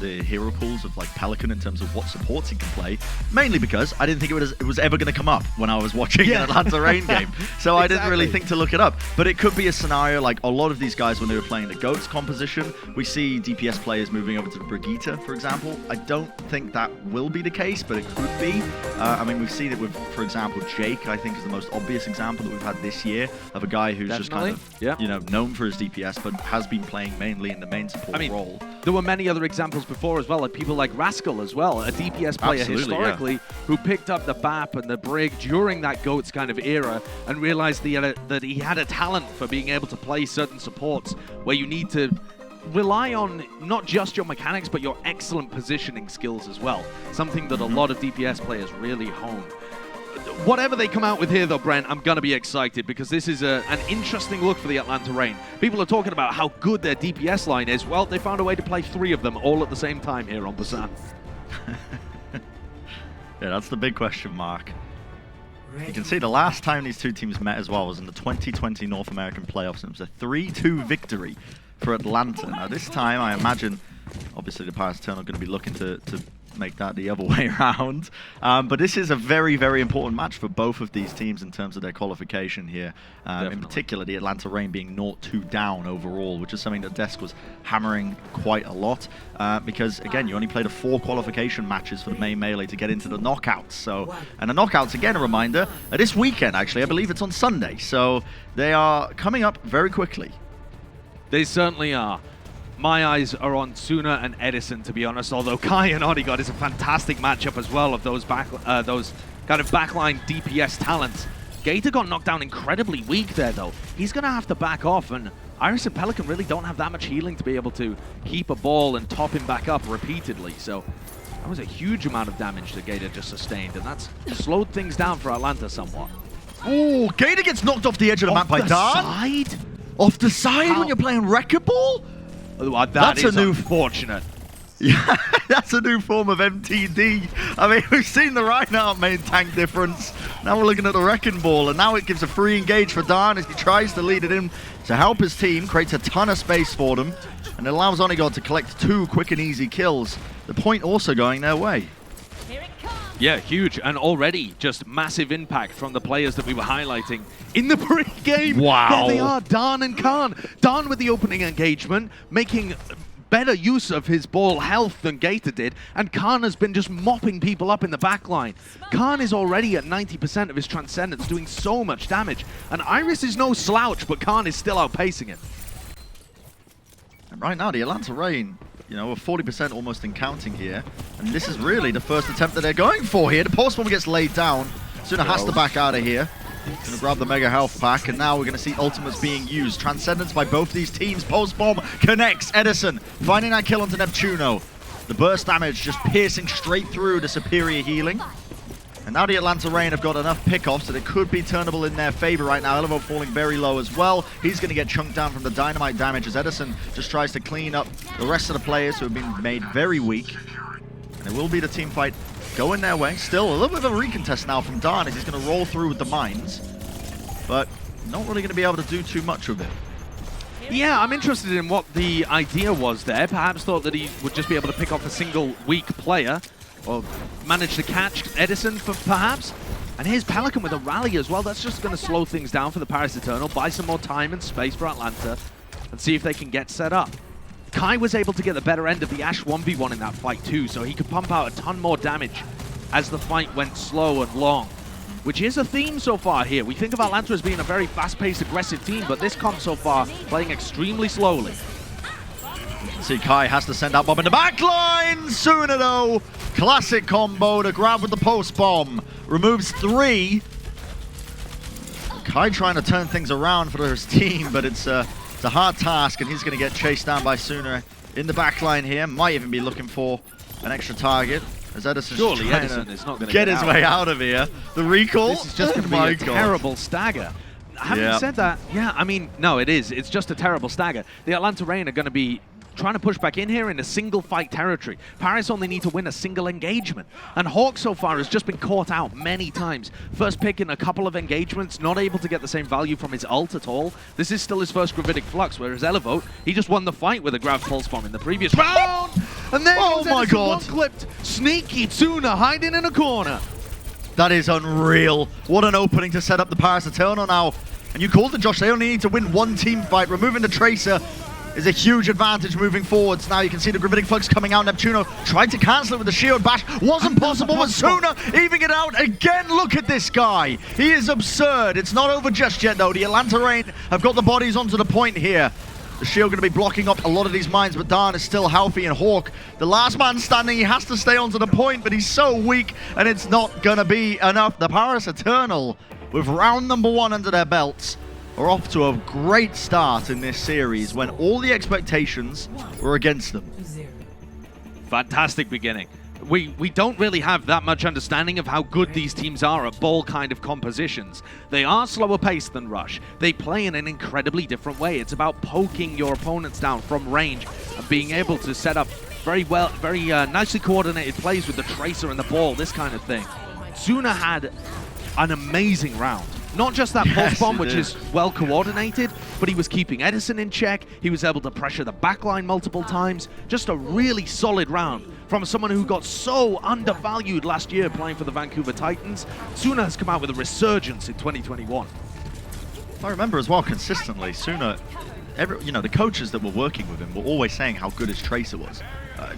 the hero pools of like Pelican in terms of what supports he can play, mainly because I didn't think it was ever going to come up when I was watching an Atlanta Reign game, so I didn't really think to look it up. But it could be a scenario like a lot of these guys when they were playing the GOATS composition, we see DPS players moving over to Brigitte, for example. I don't think that will be the case, but it could be. I mean, we've seen it with, for example, Jake, I think is the most obvious example that we've had this year of a guy who's just kind of known for his DPS, but has been playing mainly in the main support role. There were many other examples before as well, like people like Rascal as well, a DPS player historically who picked up the BAP and the Brig during that GOATS kind of era and realized that he had a talent for being able to play certain supports where you need to rely on not just your mechanics but your excellent positioning skills as well, something that a lot of DPS players really hone. Whatever they come out with here, though, Brent, I'm going to be excited because this is an interesting look for the Atlanta Reign. People are talking about how good their DPS line is. Well, they found a way to play 3 of them all at the same time here on Busan. Yeah, that's the big question mark. You can see the last time these two teams met as well was in the 2020 North American playoffs, and it was a 3-2 victory for Atlanta. Now, this time, I imagine, obviously, the Paris Eternal are going to be looking to make that the other way around. But this is a very, very important match for both of these teams in terms of their qualification here. In particular, the Atlanta Reign being 0-2 down overall, which is something that Desk was hammering quite a lot. Because, again, you only played 4 qualification matches for the May Melee to get into the knockouts. So, and the knockouts, again, a reminder, this weekend, actually. I believe it's on Sunday. So they are coming up very quickly. They certainly are. My eyes are on Suna and Edison, to be honest, although Kai and Odegaard is a fantastic matchup as well of those kind of backline DPS talents. Gator got knocked down incredibly weak there, though. He's going to have to back off, and Iris and Pelican really don't have that much healing to be able to keep a ball and top him back up repeatedly, so that was a huge amount of damage that Gator just sustained, and that's slowed things down for Atlanta somewhat. Oh, Gator gets knocked off the edge of the map by Dan. Off the side when you're playing Wrecking Ball? That's unfortunate. Yeah, that's a new form of MTD. I mean, we've seen the Reinhardt main tank difference. Now we're looking at the Wrecking Ball, and now it gives a free engage for Dan as he tries to lead it in to help his team, creates a ton of space for them, and it allows Odegaard to collect 2 quick and easy kills. The point also going their way. Here it comes. Yeah, huge, and already just massive impact from the players that we were highlighting in the pre-game. Wow. There they are, Dan and Khan. Dan with the opening engagement, making better use of his ball health than Gator did, and Khan has been just mopping people up in the backline. Khan is already at 90% of his Transcendence, doing so much damage, and Iris is no slouch, but Khan is still outpacing him. And right now, the Atlanta Reign, you know, 40% almost in counting here. And this is really the first attempt that they're going for here. The pulse bomb gets laid down. Suna has to back out of here. Gonna grab the Mega Health Pack, and now we're gonna see ultimates being used. Transcendence by both these teams. Pulse bomb connects Edison, finding that kill onto Neptuno. The burst damage just piercing straight through the superior healing. And now the Atlanta Reign have got enough pickoffs that it could be turnable in their favor right now. Elevo falling very low as well. He's going to get chunked down from the dynamite damage as Edison just tries to clean up the rest of the players who have been made very weak. And it will be the team fight going their way. Still a little bit of a recontest now from Dan as he's going to roll through with the mines. But not really going to be able to do too much with it. Yeah, I'm interested in what the idea was there. Perhaps thought that he would just be able to pick off a single weak player, or manage to catch Edison perhaps. And here's Pelican with a rally as well. That's just going to slow things down for the Paris Eternal, buy some more time and space for Atlanta, and see if they can get set up. Kai was able to get the better end of the Ashe 1v1 in that fight too, so he could pump out a ton more damage as the fight went slow and long, which is a theme so far here. We think of Atlanta as being a very fast-paced, aggressive team, but this comp so far playing extremely slowly. See, Kai has to send that bomb in the back line. Suna though, classic combo to grab with the post bomb. Removes 3. Kai trying to turn things around for his team, but it's a hard task, and he's going to get chased down by Suna in the back line here. Might even be looking for an extra target, as Edison's Surely trying Edison to is not going to get his way out of here. The recall. This is just going to be a terrible stagger. Having said that, yeah, I mean, no, it is. It's just a terrible stagger. The Atlanta Reign are going to be trying to push back in here in a single fight territory. Paris only need to win a single engagement. And Hawk so far has just been caught out many times. First pick in a couple of engagements, not able to get the same value from his ult at all. This is still his first Gravitic Flux, whereas Elevo, he just won the fight with a Grav Pulse Bomb in the previous round. And then oh my god, clipped. Sneaky Tsuna hiding in a corner. That is unreal. What an opening to set up the Paris Eternal now. And you called it, Josh. They only need to win one team fight. Removing the Tracer is a huge advantage moving forwards. Now you can see the Gravitic Flux coming out. Neptuno tried to cancel it with the Shield Bash. Wasn't possible, but Suna even it out again. Look at this guy. He is absurd. It's not over just yet, though. The Atlanta Reign have got the bodies onto the point here. The Shield going to be blocking up a lot of these mines, but Dan is still healthy, and Hawk, the last man standing, he has to stay onto the point, but he's so weak, and it's not going to be enough. The Paris Eternal, with round number 1 under their belts, are off to a great start in this series when all the expectations were against them. Fantastic beginning. We don't really have that much understanding of how good these teams are at ball kind of compositions. They are slower paced than Rush. They play in an incredibly different way. It's about poking your opponents down from range and being able to set up very nicely coordinated plays with the Tracer and the ball, this kind of thing. Suna had an amazing round. Not just that pulse bomb, which is well coordinated, but he was keeping Edison in check. He was able to pressure the backline multiple times. Just a really solid round from someone who got so undervalued last year playing for the Vancouver Titans. Suna has come out with a resurgence in 2021. I remember as well consistently, Suna, the coaches that were working with him were always saying how good his Tracer was.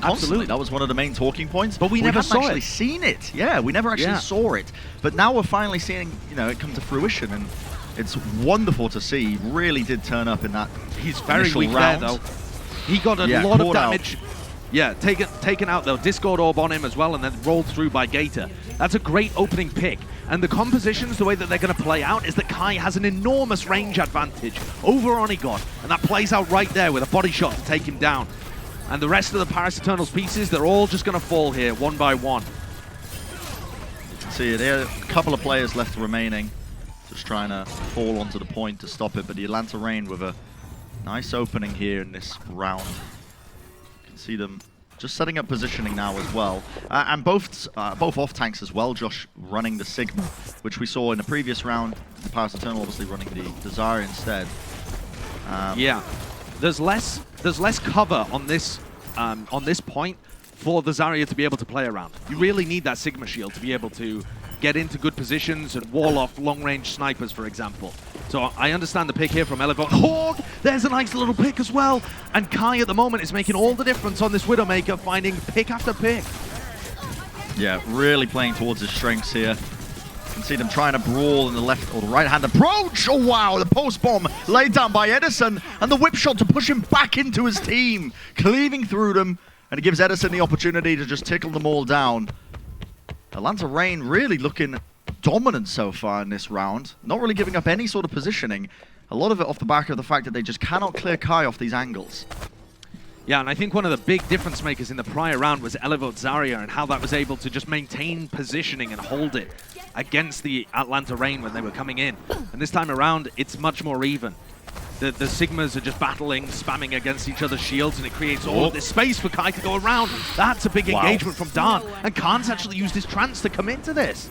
Absolutely, that was one of the main talking points. But we never saw actually seen it. Yeah, we never actually saw it. But now we're finally seeing, it come to fruition, and it's wonderful to see. He really did turn up in that. He's very weak there, though. He got a lot of damage. Yeah, taken out though. Discord Orb on him as well, and then rolled through by Gator. That's a great opening pick. And the compositions, the way that they're going to play out, is that Kai has an enormous range advantage over Onigon, and that plays out right there with a body shot to take him down. And the rest of the Paris Eternals pieces, they're all just going to fall here, one by one. See, there are a couple of players left remaining, just trying to fall onto the point to stop it. But the Atlanta Reign with a nice opening here in this round. You can see them just setting up positioning now as well. And both off tanks as well, Josh running the Sigma, which we saw in the previous round. The Paris Eternal obviously running the Desire instead. Yeah. There's less cover on this point for the Zarya to be able to play around. You really need that Sigma shield to be able to get into good positions and wall off long-range snipers, for example. So I understand the pick here from Elevote. Hawk! There's a nice little pick as well. And Kai at the moment is making all the difference on this Widowmaker, finding pick after pick. Yeah, really playing towards his strengths here. You can see them trying to brawl in the left or the right-hand approach. Oh, wow, the post-bomb laid down by Edison, and the whip shot to push him back into his team, cleaving through them, and it gives Edison the opportunity to just tickle them all down. Atlanta Reign really looking dominant so far in this round, not really giving up any sort of positioning. A lot of it off the back of the fact that they just cannot clear Kai off these angles. Yeah, and I think one of the big difference makers in the prior round was Elevote Zarya and how that was able to just maintain positioning and hold it against the Atlanta Reign when they were coming in. And this time around, it's much more even. The Sigmas are just battling, spamming against each other's shields, and it creates all of this space for Kai to go around. That's a big engagement from Dan, and Khan's actually used his trance to come into this.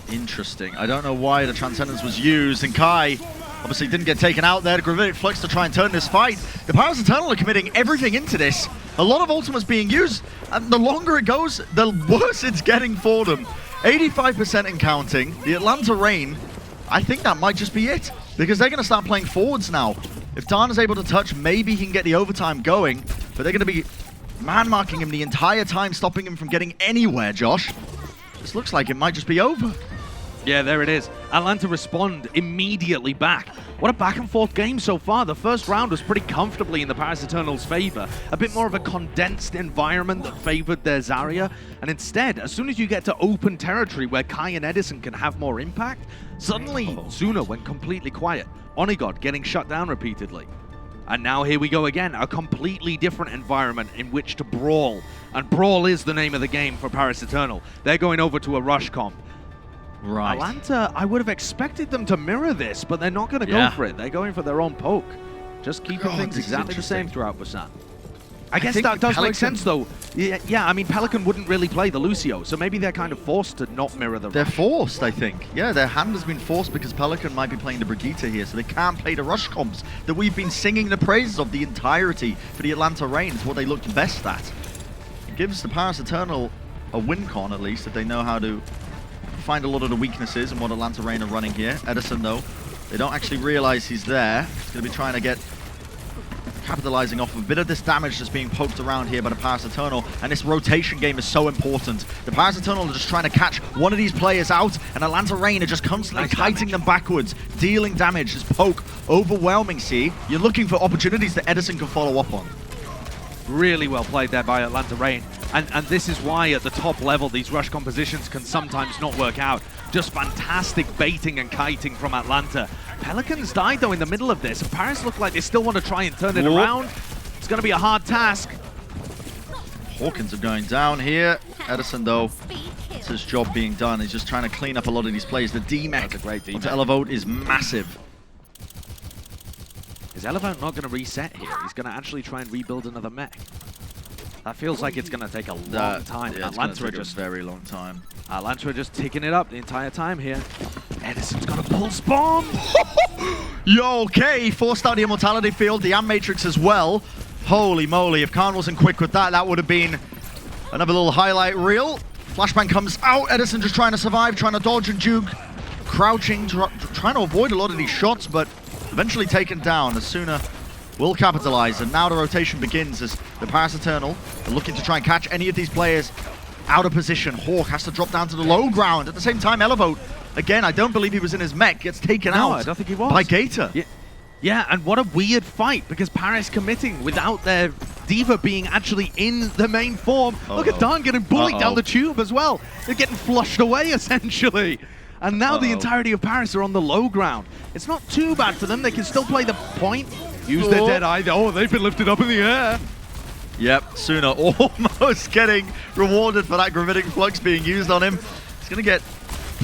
Interesting. I don't know why the Transcendence was used, and Kai obviously didn't get taken out there. The Gravitic Flux to try and turn this fight. The Powers Eternal are committing everything into this. A lot of ultimates being used, and the longer it goes, the worse it's getting for them. 85% in counting. The Atlanta Reign, I think that might just be it, because they're going to start playing forwards now. If Dan is able to touch, maybe he can get the overtime going, but they're going to be man-marking him the entire time, stopping him from getting anywhere, Josh. This looks like it might just be over. Yeah, there it is. Atlanta respond immediately back. What a back-and-forth game so far. The first round was pretty comfortably in the Paris Eternals' favor. A bit more of a condensed environment that favored their Zarya. And instead, as soon as you get to open territory where Kai and Edison can have more impact, suddenly Zuna went completely quiet. Onigod getting shut down repeatedly. And now here we go again, a completely different environment in which to brawl. And brawl is the name of the game for Paris Eternal. They're going over to a rush comp. Right. Atlanta, I would have expected them to mirror this, but they're not going to go for it. They're going for their own poke. Just keeping things exactly the same throughout Busan. I guess that does make sense, though. Yeah, I mean, Pelican wouldn't really play the Lucio, so maybe they're kind of forced to not mirror the rush. They're forced, I think. Yeah, their hand has been forced because Pelican might be playing the Brigitte here, so they can't play the rush comps that we've been singing the praises of the entirety for the Atlanta Reign. It's what they looked best at. It gives the Paris Eternal a win con, at least, if they know how to find a lot of the weaknesses in what Atlanta Reign are running here. Edison, though, they don't actually realize he's there. He's going to be trying to get capitalizing off of a bit of this damage that's being poked around here by the Paris Eternal, and this rotation game is so important. The Paris Eternal are just trying to catch one of these players out, and Atlanta Reign are just constantly kiting them backwards, dealing damage. This poke overwhelming, see? You're looking for opportunities that Edison can follow up on. Really well played there by Atlanta Reign. And this is why at the top level these rush compositions can sometimes not work out. Just fantastic baiting and kiting from Atlanta. Pelicans died though in the middle of this, and Paris look like they still want to try and turn it around. It's going to be a hard task. Hawkins are going down here. Edison, though, it's his job being done. He's just trying to clean up a lot of these plays. The D-Mech to Elevote is massive. Is Elevote not going to reset here? He's going to actually try and rebuild another mech. That feels like it's going to take a long time. Yeah, Atlanta just a very long time. Atlanta are just ticking it up the entire time here. Edison's got a pulse bomb. Yo, okay, forced out the Immortality Field, the Amp Matrix as well. Holy moly, if Khan wasn't quick with that, that would have been another little highlight reel. Flashbang comes out, Edison just trying to survive, trying to dodge and juke. Crouching, trying to avoid a lot of these shots, but eventually taken down. Asuna will capitalize, and now the rotation begins as the Paris Eternal are looking to try and catch any of these players out of position. Hawk has to drop down to the low ground. At the same time, Elevote, again, I don't believe he was in his mech, gets taken out I don't think he was. by Gator. Yeah, and what a weird fight, because Paris committing without their Diva being actually in the main form. Look at Dan getting bullied down the tube as well. They're getting flushed away, essentially. And now the entirety of Paris are on the low ground. It's not too bad for them. They can still play the point. Use their dead eye. Oh, they've been lifted up in the air. Yep, Suna almost getting rewarded for that Gravitic Flux being used on him. He's going to get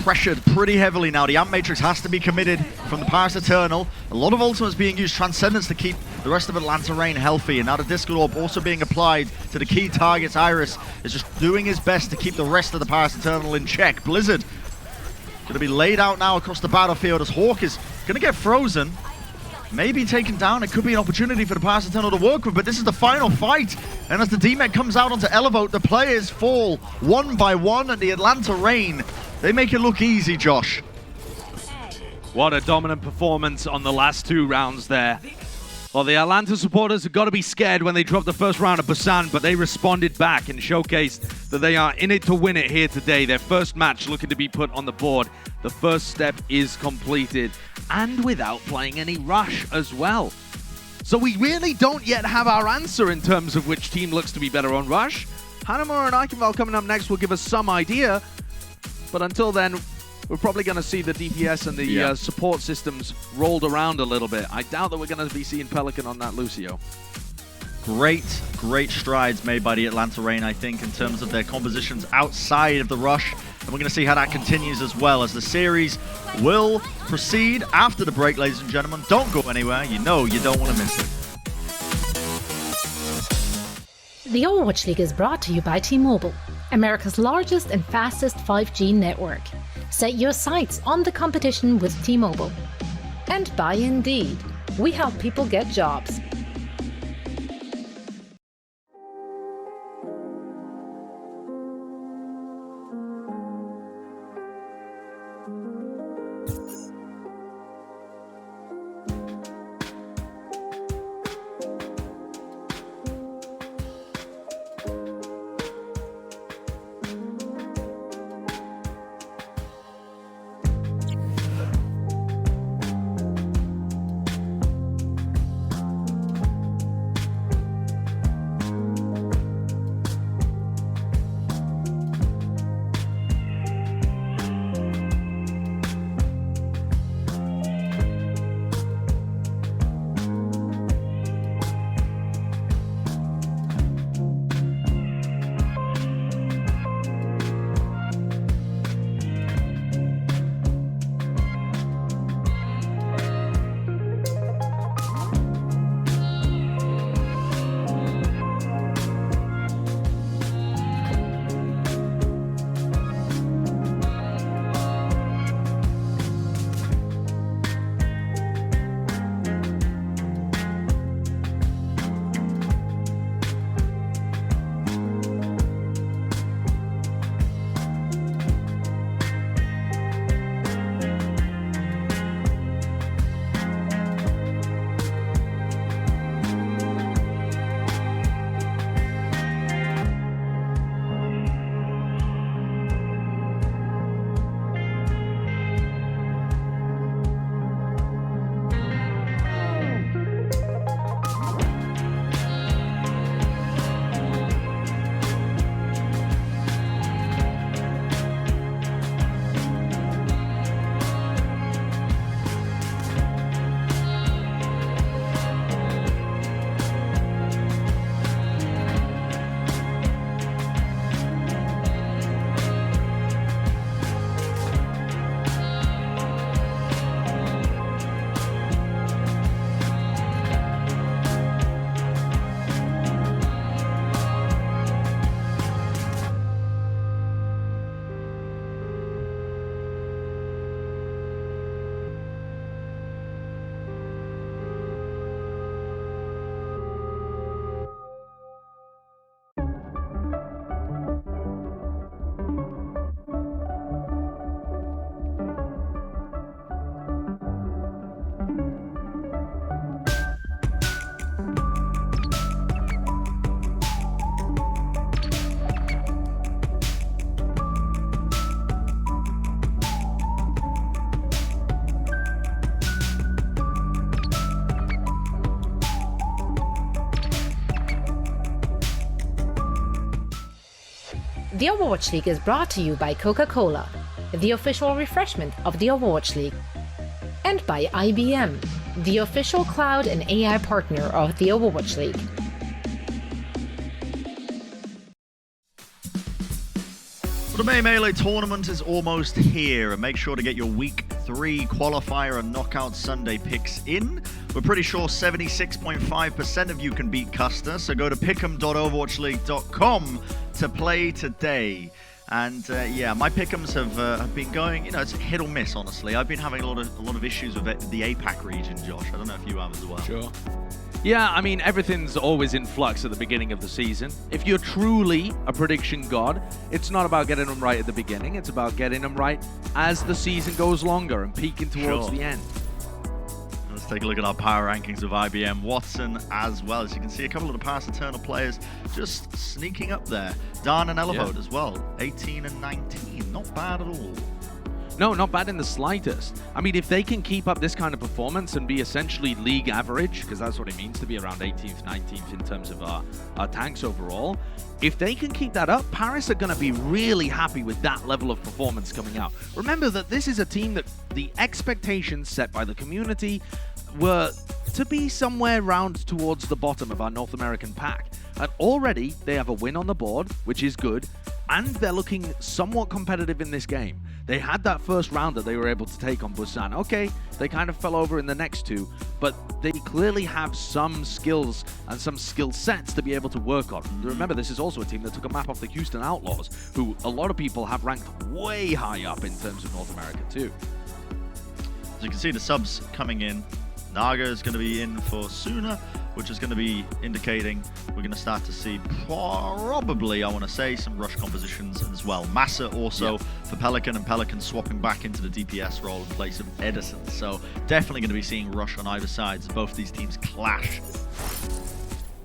pressured pretty heavily now. The Amp Matrix has to be committed from the Paris Eternal. A lot of ultimates being used, Transcendence to keep the rest of Atlanta Reign healthy, and now the Disco Orb also being applied to the key targets. Iris is just doing his best to keep the rest of the Paris Eternal in check. Blizzard going to be laid out now across the battlefield as Hawk is going to get frozen. may be taken down. It could be an opportunity for the Paris Eternal to work with, but this is the final fight. And as the DMEC comes out onto Elevote, the players fall one by one, and the Atlanta Reign, they make it look easy, Josh. What a dominant performance on the last 2 rounds there. Well, the Atlanta supporters have got to be scared when they dropped the first round of Busan, but they responded back and showcased that they are in it to win it here today. Their first match looking to be put on the board. The first step is completed, and without playing any rush as well. So we really don't yet have our answer in terms of which team looks to be better on rush. Hanamura and Eichenwald coming up next will give us some idea, but until then, we're probably going to see the DPS and the support systems rolled around a little bit. I doubt that we're going to be seeing Pelican on that Lucio. Great strides made by the Atlanta Reign, I think, in terms of their compositions outside of the rush. And we're going to see how that continues as well, as the series will proceed after the break, ladies and gentlemen. Don't go anywhere. You know you don't want to miss it. The Overwatch League is brought to you by T-Mobile, America's largest and fastest 5G network. Set your sights on the competition with T-Mobile. And by Indeed, we help people get jobs. The Overwatch League is brought to you by Coca-Cola, the official refreshment of the Overwatch League, and by IBM, the official cloud and AI partner of the Overwatch League. Well, the May Melee tournament is almost here, and make sure to get your Week 3 qualifier and Knockout Sunday picks in. We're pretty sure 76.5% of you can beat Custer, so go to pick'em.overwatchleague.com to play today. And yeah, my pick'ems have been going, you know, it's hit or miss, honestly. I've been having a lot of issues with the APAC region, Josh. I don't know if you have as well. Sure. Yeah, I mean, everything's always in flux at the beginning of the season. If you're truly a prediction god, it's not about getting them right at the beginning. It's about getting them right as the season goes longer and peaking towards the end. Let's take a look at our power rankings of IBM. Watson as well. As you can see, a couple of the past Eternal players just sneaking up there. Dan and Elevote as well. 18 and 19. Not bad at all. No, not bad in the slightest. I mean, if they can keep up this kind of performance and be essentially league average, because that's what it means to be around 18th, 19th in terms of our tanks overall, if they can keep that up, Paris are going to be really happy with that level of performance coming out. Remember that this is a team that the expectations set by the community were to be somewhere round towards the bottom of our North American pack. And already they have a win on the board, which is good, and they're looking somewhat competitive in this game. They had that first round that they were able to take on Busan. Okay, they kind of fell over in the next two, but they clearly have some skills and some skill sets to be able to work on. Remember, this is also a team that took a map off the Houston Outlaws, who a lot of people have ranked way high up in terms of North America too. As you can see, the subs coming in. Naga is going to be in for Suna, which is going to be indicating we're going to start to see probably, I want to say, some rush compositions as well. Massa also for Pelican, and Pelican swapping back into the DPS role in place of Edison. So definitely going to be seeing rush on either side as both these teams clash.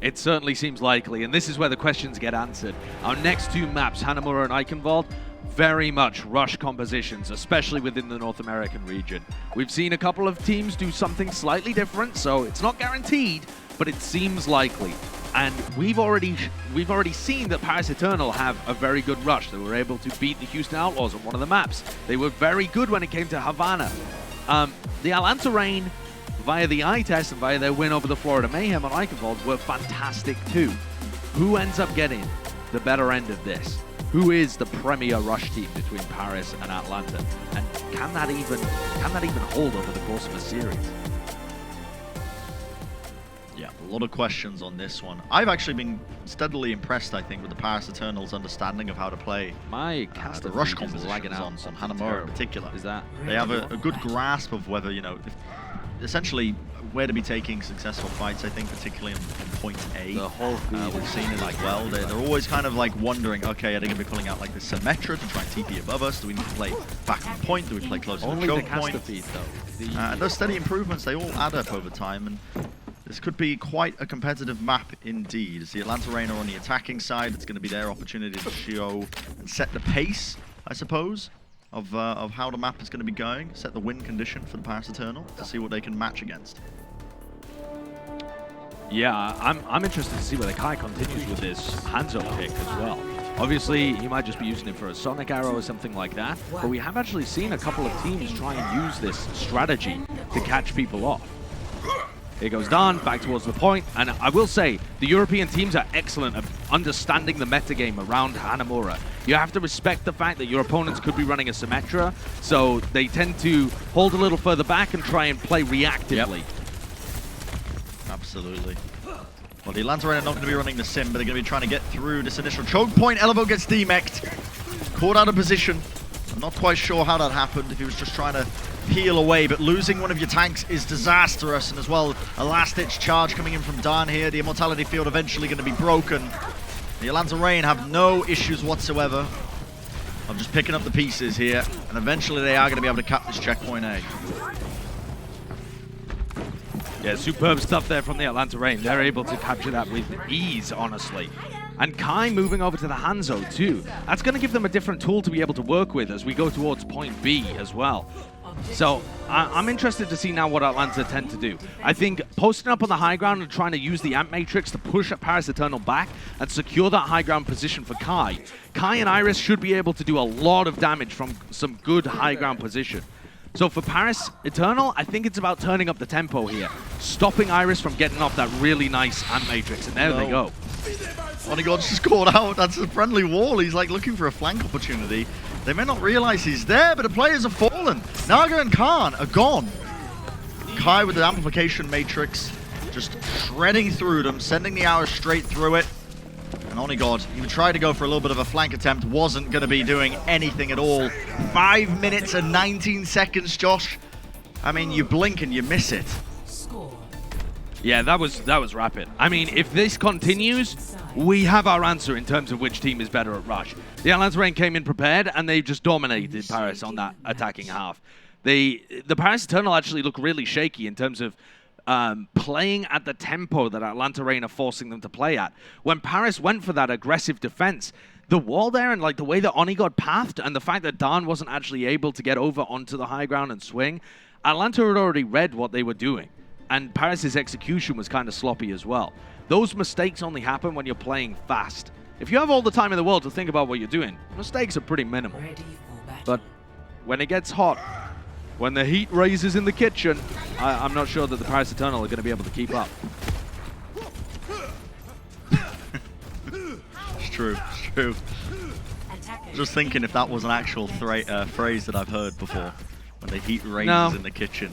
It certainly seems likely, and this is where the questions get answered. Our next two maps, Hanamura and Eichenwald, very much rush compositions, especially within the North American region. We've seen a couple of teams do something slightly different, so it's not guaranteed, but it seems likely. And we've already seen that Paris Eternal have a very good rush. They were able to beat the Houston Outlaws on one of the maps. They were very good when it came to Havana. The Atlanta Reign, via the eye test and via their win over the Florida Mayhem on Eichenwald, were fantastic too. Who ends up getting the better end of this? Who is the premier rush team between Paris and Atlanta? And can that even hold over the course of a series? Yeah, a lot of questions on this one. I've actually been steadily impressed, I think, with the Paris Eternals' understanding of how to play the rush compositions on Hanamura in particular. Is that? They have a good grasp of whether, you know, essentially where to be taking successful fights, I think, particularly on point A. The whole field. We've seen it like well. They're always kind of like wondering, okay, are they going to be pulling out like the Symmetra to try and TP above us? Do we need to play back on point? Do we play closer to the choke point? Feed, though. And those steady improvements, they all add up over time, and this could be quite a competitive map indeed. As the Atlanta Reign are on the attacking side, it's going to be their opportunity to show and set the pace, I suppose, of how the map is going to be going, set the win condition for the Paris Eternal to see what they can match against. Yeah, I'm interested to see whether Kai continues with this Hangzhou pick as well. Obviously, he might just be using it for a Sonic Arrow or something like that, but we have actually seen a couple of teams try and use this strategy to catch people off. Here goes Dan, back towards the point, and I will say, the European teams are excellent at understanding the metagame around Hanamura. You have to respect the fact that your opponents could be running a Symmetra, so they tend to hold a little further back and try and play reactively. Yep. Absolutely. Well, the Atlanta Reign are not going to be running the sim, but they're going to be trying to get through this initial choke point. Elevo gets demeched. Caught out of position. I'm not quite sure how that happened, if he was just trying to peel away, but losing one of your tanks is disastrous, and as well, a last-ditch charge coming in from Dan here. The Immortality Field eventually going to be broken. The Atlanta Reign have no issues whatsoever. I'm just picking up the pieces here, and eventually they are going to be able to cap this checkpoint A. Yeah, superb stuff there from the Atlanta Reign. They're able to capture that with ease, honestly. And Kai moving over to the Hangzhou too. That's going to give them a different tool to be able to work with as we go towards point B as well. So I'm interested to see now what Atlanta tend to do. I think posting up on the high ground and trying to use the Amp Matrix to push up Paris Eternal back and secure that high ground position for Kai. Kai and Iris should be able to do a lot of damage from some good high ground position. So for Paris Eternal, I think it's about turning up the tempo here. Stopping Iris from getting off that really nice Amp Matrix, and there they go. Onigod's just caught out. That's a friendly wall. He's like looking for a flank opportunity. They may not realize he's there, but the players have fallen. Naga and Khan are gone. Kai with the amplification matrix, just shredding through them, sending the arrows straight through it. And And Onigod, he would try to go for a little bit of a flank attempt, wasn't going to be doing anything at all. 5 minutes and 19 seconds, Josh. I mean, you blink and you miss it. Yeah, that was rapid. I mean, if this continues, we have our answer in terms of which team is better at Rush. The Atlanta Reign came in prepared, and they just dominated Paris on that attacking half. The Paris Eternal actually look really shaky in terms of playing at the tempo that Atlanta Reign are forcing them to play at. When Paris went for that aggressive defense, the wall there and like the way that Onigod pathed and the fact that Dan wasn't actually able to get over onto the high ground and swing, Atlanta had already read what they were doing. And Paris' execution was kind of sloppy as well. Those mistakes only happen when you're playing fast. If you have all the time in the world to think about what you're doing, mistakes are pretty minimal. But when it gets hot, when the heat raises in the kitchen, I'm not sure that the Paris Eternal are going to be able to keep up. It's true, it's true. Just thinking if that was an actual phrase that I've heard before. When the heat raises in the kitchen.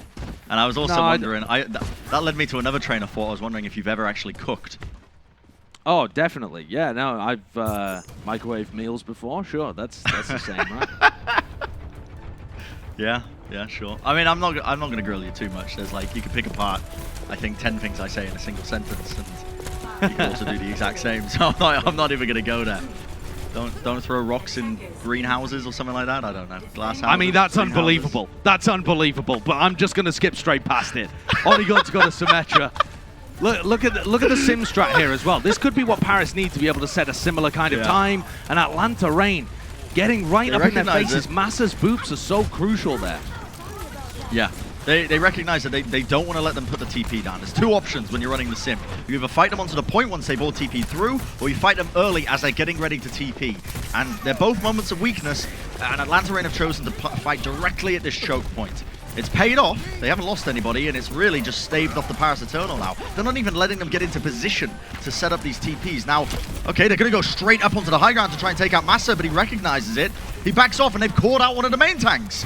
And I was also wondering, that led me to another train of thought. I was wondering if you've ever actually cooked. Oh, definitely. Yeah, no, I've microwaved meals before. Sure, that's the same, right? Yeah, sure. I mean, I'm not going to grill you too much. There's like, you can pick apart, I think, 10 things I say in a single sentence, and you can also do the exact same. So I'm not even going to go there. Don't throw rocks in greenhouses or something like that. I don't know. Glass houses. I mean, that's unbelievable. That's unbelievable. But I'm just going to skip straight past it. Onigod's got a Symmetra. Look at the sim strat here as well. This could be what Paris need to be able to set a similar kind of time. And Atlanta Reign getting right up in their faces. Massa's boops are so crucial there. Yeah. They recognize that they don't want to let them put the TP down. There's two options when you're running the sim. You either fight them onto the point once they've all TP'd through, or you fight them early as they're getting ready to TP. And they're both moments of weakness, and Atlanta Reign have chosen to fight directly at this choke point. It's paid off, they haven't lost anybody, and it's really just staved off the Paris Eternal now. They're not even letting them get into position to set up these TPs. Now, okay, they're going to go straight up onto the high ground to try and take out Massa, but he recognizes it. He backs off, and they've caught out one of the main tanks.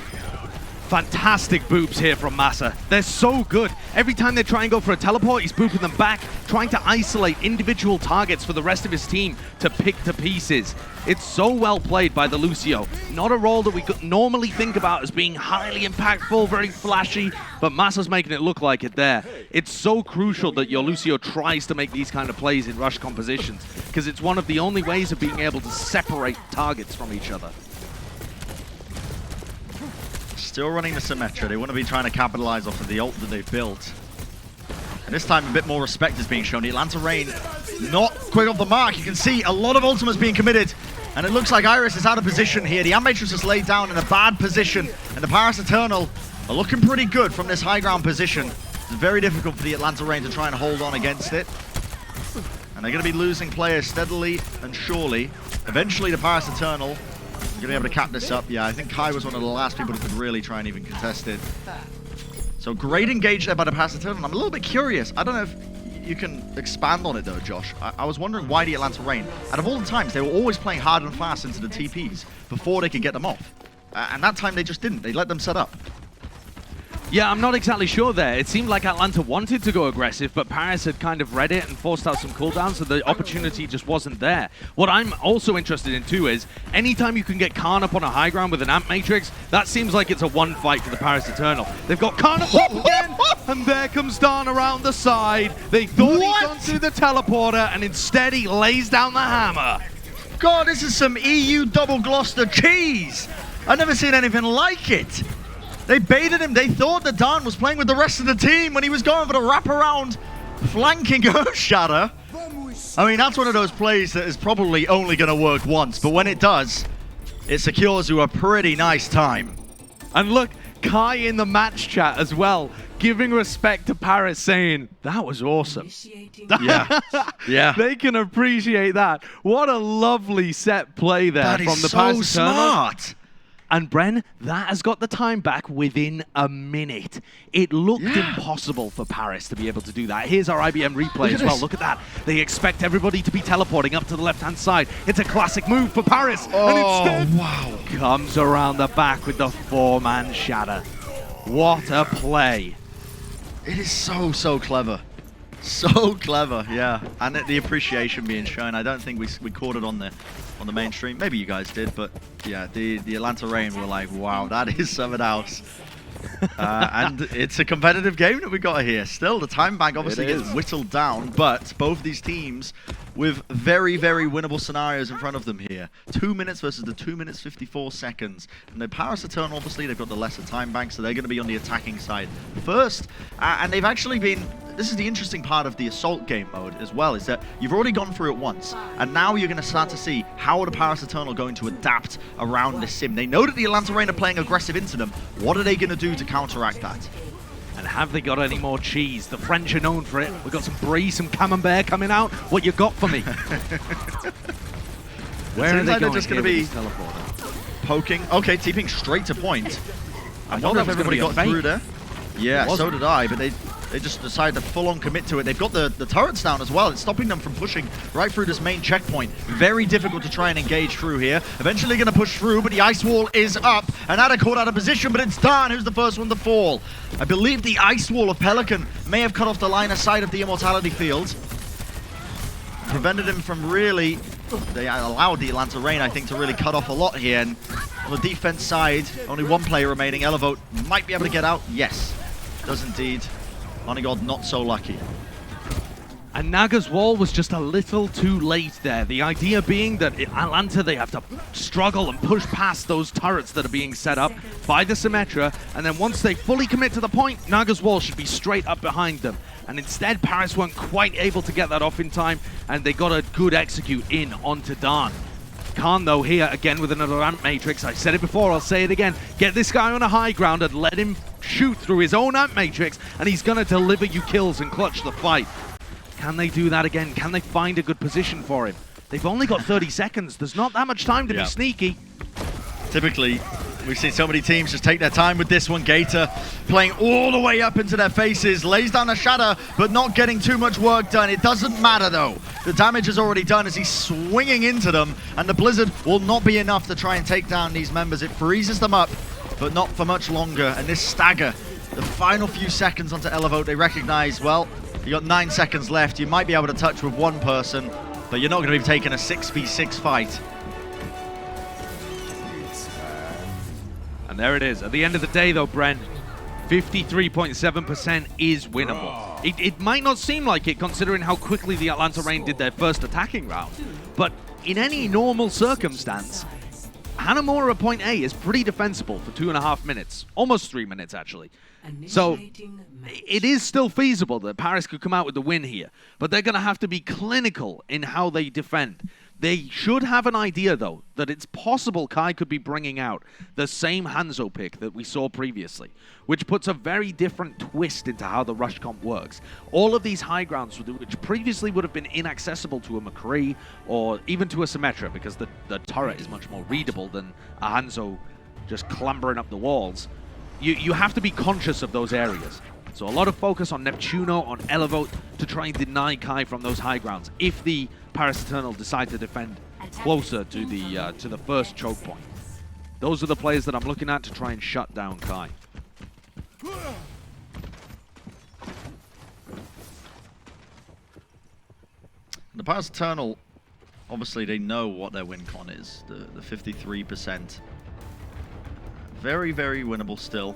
Fantastic boops here from Massa. They're so good. Every time they try and go for a teleport, he's booping them back, trying to isolate individual targets for the rest of his team to pick to pieces. It's so well played by the Lucio. Not a role that we could normally think about as being highly impactful, very flashy, but Massa's making it look like it there. It's so crucial that your Lucio tries to make these kind of plays in rush compositions, because it's one of the only ways of being able to separate targets from each other. Still running the Symmetra. They want to be trying to capitalize off of the ult that they've built. And this time a bit more respect is being shown. The Atlanta Reign not quick off the mark. You can see a lot of ultimates being committed. And it looks like Iris is out of position here. The Matrix is laid down in a bad position. And the Paris Eternal are looking pretty good from this high ground position. It's very difficult for the Atlanta Reign to try and hold on against it. And they're going to be losing players steadily and surely. Eventually the Paris Eternal going to be able to cap this up. Yeah, I think Kai was one of the last people who could really try and even contest it. So great engage there by the Paris Eternal. I'm a little bit curious. I don't know if you can expand on it though, Josh. I was wondering why the Atlanta Reign, out of all the times, they were always playing hard and fast into the TPs before they could get them off. And that time they just didn't. They let them set up. Yeah, I'm not exactly sure there. It seemed like Atlanta wanted to go aggressive, but Paris had kind of read it and forced out some cooldowns, so the opportunity just wasn't there. What I'm also interested in too is, anytime you can get Khan up on a high ground with an Amp Matrix, that seems like it's a one fight for the Paris Eternal. They've got Khan up again, and there comes Dan around the side. They thought he'd gone through the teleporter, and instead he lays down the hammer. God, this is some EU double Gloucester cheese. I've never seen anything like it. They baited him. They thought that Dan was playing with the rest of the team when he was going for the wraparound flanking Earth Shatter. I mean, that's one of those plays that is probably only going to work once, but when it does, it secures you a pretty nice time. And look, Kai in the match chat as well, giving respect to Paris, saying, that was awesome. Yeah. Yeah. They can appreciate that. What a lovely set play there that from the so Paris smart. And Bren, that has got the time back within a minute. It looked impossible for Paris to be able to do that. Here's our IBM replay as well. Look at that. They expect everybody to be teleporting up to the left-hand side. It's a classic move for Paris. And instead, comes around the back with the 4-man shatter. What a play. It is so, so clever. So clever, yeah. And the appreciation being shown. I don't think we caught it on the mainstream. Maybe you guys did, but yeah, the Atlanta Reign were like, wow, that is something else. And it's a competitive game that we got here. Still, the time bank obviously gets whittled down, but both these teams with very, very winnable scenarios in front of them here. 2 minutes versus the 2 minutes 54 seconds. And the Paris Eternal, obviously, they've got the lesser time bank, so they're going to be on the attacking side first. And they've actually been... This is the interesting part of the Assault game mode as well, is that you've already gone through it once, and now you're going to start to see how are the Paris Eternal going to adapt around this sim. They know that the Atlanta Reign are playing aggressive into them. What are they going to do to counteract that? And have they got any more cheese? The French are known for it. We've got some brie, some camembert coming out. What you got for me? Where are they going? Just going to be poking. Okay, TPing straight to point. I wonder if everybody got through there. Yeah, so did I, but they just decided to full-on commit to it. They've got the turrets down as well. It's stopping them from pushing right through this main checkpoint. Very difficult to try and engage through here. Eventually going to push through, but the ice wall is up. And Ada caught out of position, but it's Dan who's the first one to fall. I believe the ice wall of Pelican may have cut off the line of sight of the Immortality field. Prevented him from really... They allowed the Atlanta Reign, I think, to really cut off a lot here. And on the defense side, only one player remaining. Elevote might be able to get out. Yes, does indeed. Onigod not so lucky. And Naga's wall was just a little too late there. The idea being that in Atlanta, they have to struggle and push past those turrets that are being set up by the Symmetra. And then once they fully commit to the point, Naga's wall should be straight up behind them. And instead, Paris weren't quite able to get that off in time, and they got a good execute in onto Dan. Khan, though, here again with another Amp Matrix. I said it before, I'll say it again. Get this guy on a high ground and let him shoot through his own Amp Matrix, and he's going to deliver you kills and clutch the fight. Can they do that again? Can they find a good position for him? They've only got 30 seconds. There's not that much time to be sneaky. Typically, we've seen so many teams just take their time with this one. Gator playing all the way up into their faces, lays down a shatter, but not getting too much work done. It doesn't matter, though. The damage is already done as he's swinging into them, and the Blizzard will not be enough to try and take down these members. It freezes them up, but not for much longer. And this stagger, the final few seconds onto Elevote, they recognize, well, you got 9 seconds left. You might be able to touch with one person, but you're not going to be taking a 6v6 fight. And there it is. At the end of the day, though, Brent, 53.7% is winnable. It might not seem like it, considering how quickly the Atlanta Reign did their first attacking round. But in any normal circumstance, Hanamura at point A is pretty defensible for 2.5 minutes. Almost 3 minutes, actually. So it is still feasible that Paris could come out with the win here. But they're going to have to be clinical in how they defend. They should have an idea, though, that it's possible Kai could be bringing out the same Hangzhou pick that we saw previously, which puts a very different twist into how the rush comp works. All of these high grounds, which previously would have been inaccessible to a McCree or even to a Symmetra, because the turret is much more readable than a Hangzhou just clambering up the walls, you have to be conscious of those areas. So a lot of focus on Neptuno, on Elevote, to try and deny Kai from those high grounds if the Paris Eternal decide to defend closer to the first choke point. Those are the players that I'm looking at to try and shut down Kai. The Paris Eternal, obviously they know what their win con is, the 53%. Very, very winnable still.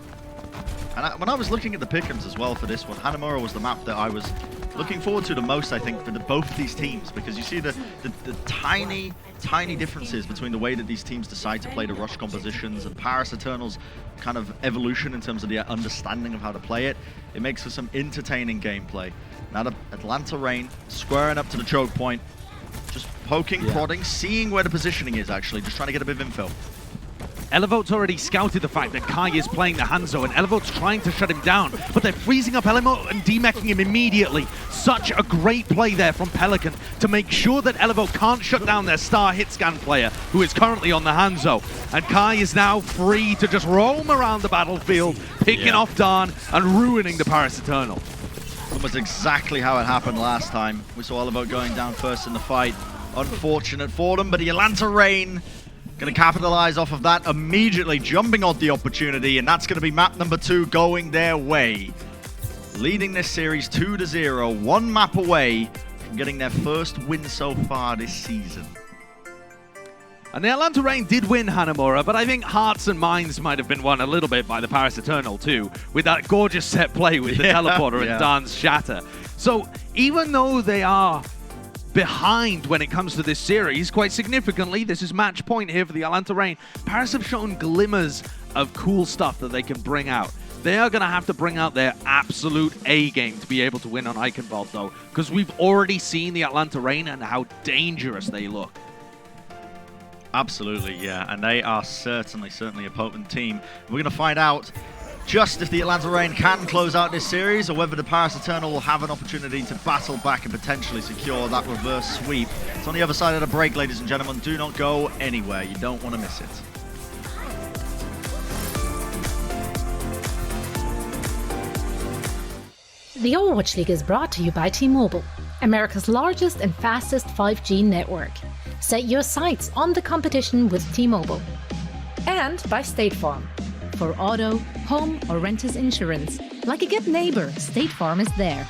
And when I was looking at the pick'ems as well for this one, Hanamura was the map that I was looking forward to the most, I think, for both of these teams, because you see the tiny, tiny differences between the way that these teams decide to play the rush compositions and Paris Eternal's kind of evolution in terms of the understanding of how to play it. It makes for some entertaining gameplay. Now the Atlanta Reign squaring up to the choke point, just poking, prodding, seeing where the positioning is actually, just trying to get a bit of info. Elevote's already scouted the fact that Kai is playing the Hangzhou, and Elevote's trying to shut him down, but they're freezing up Elevote and demeching him immediately. Such a great play there from Pelican to make sure that Elevote can't shut down their star hit scan player, who is currently on the Hangzhou. And Kai is now free to just roam around the battlefield, picking off Dan and ruining the Paris Eternal. Almost exactly how it happened last time. We saw Elevote going down first in the fight. Unfortunate for them, but the Atlanta Reign going to capitalize off of that immediately, jumping on the opportunity, and that's going to be map number 2 going their way. leading this series 2-0, one map away from getting their first win so far this season. And the Atlanta Reign did win Hanamura, but I think hearts and minds might have been won a little bit by the Paris Eternal too, with that gorgeous set play with the teleporter and Dan's Shatter. So even though they are behind when it comes to this series, quite significantly, this is match point here for the Atlanta Reign, Paris have shown glimmers of cool stuff that they can bring out. They are going to have to bring out their absolute A game to be able to win on Eichenwald though, because we've already seen the Atlanta Reign and how dangerous they look. Absolutely, yeah, and they are certainly a potent team. We're going to find out just if the Atlanta Reign can close out this series, or whether the Paris Eternal will have an opportunity to battle back and potentially secure that reverse sweep. It's on the other side of the break, ladies and gentlemen. Do not go anywhere. You don't want to miss it. The Overwatch League is brought to you by T-Mobile, America's largest and fastest 5G network. Set your sights on the competition with T-Mobile. And by State Farm. For auto, home or renters insurance, like a good neighbor, State Farm is there.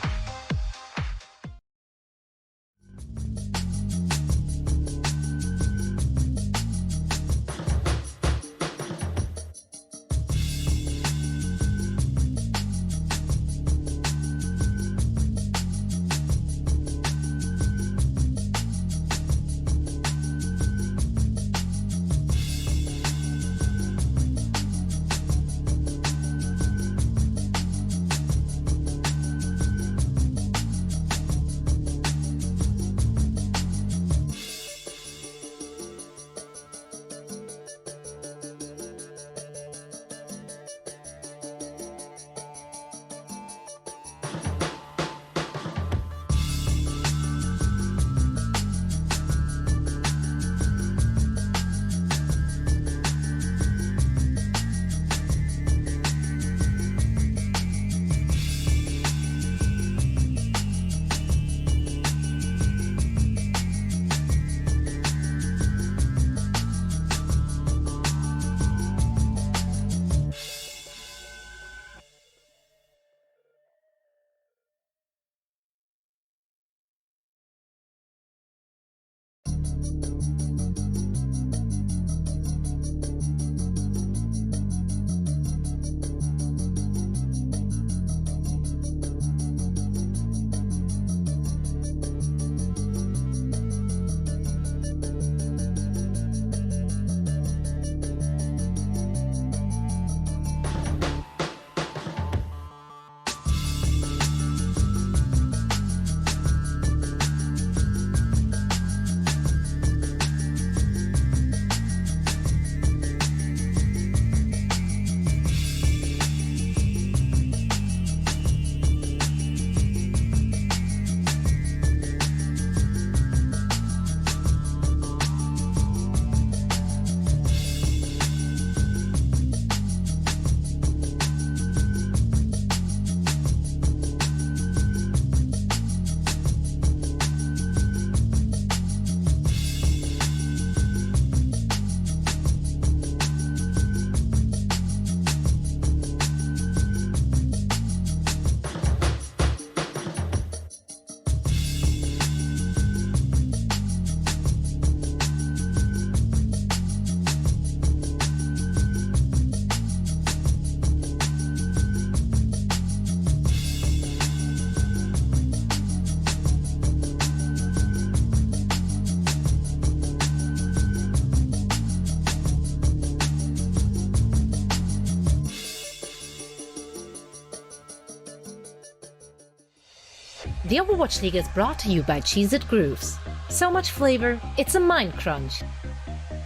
The Overwatch League is brought to you by Cheez-It Grooves. So much flavor, it's a mind crunch.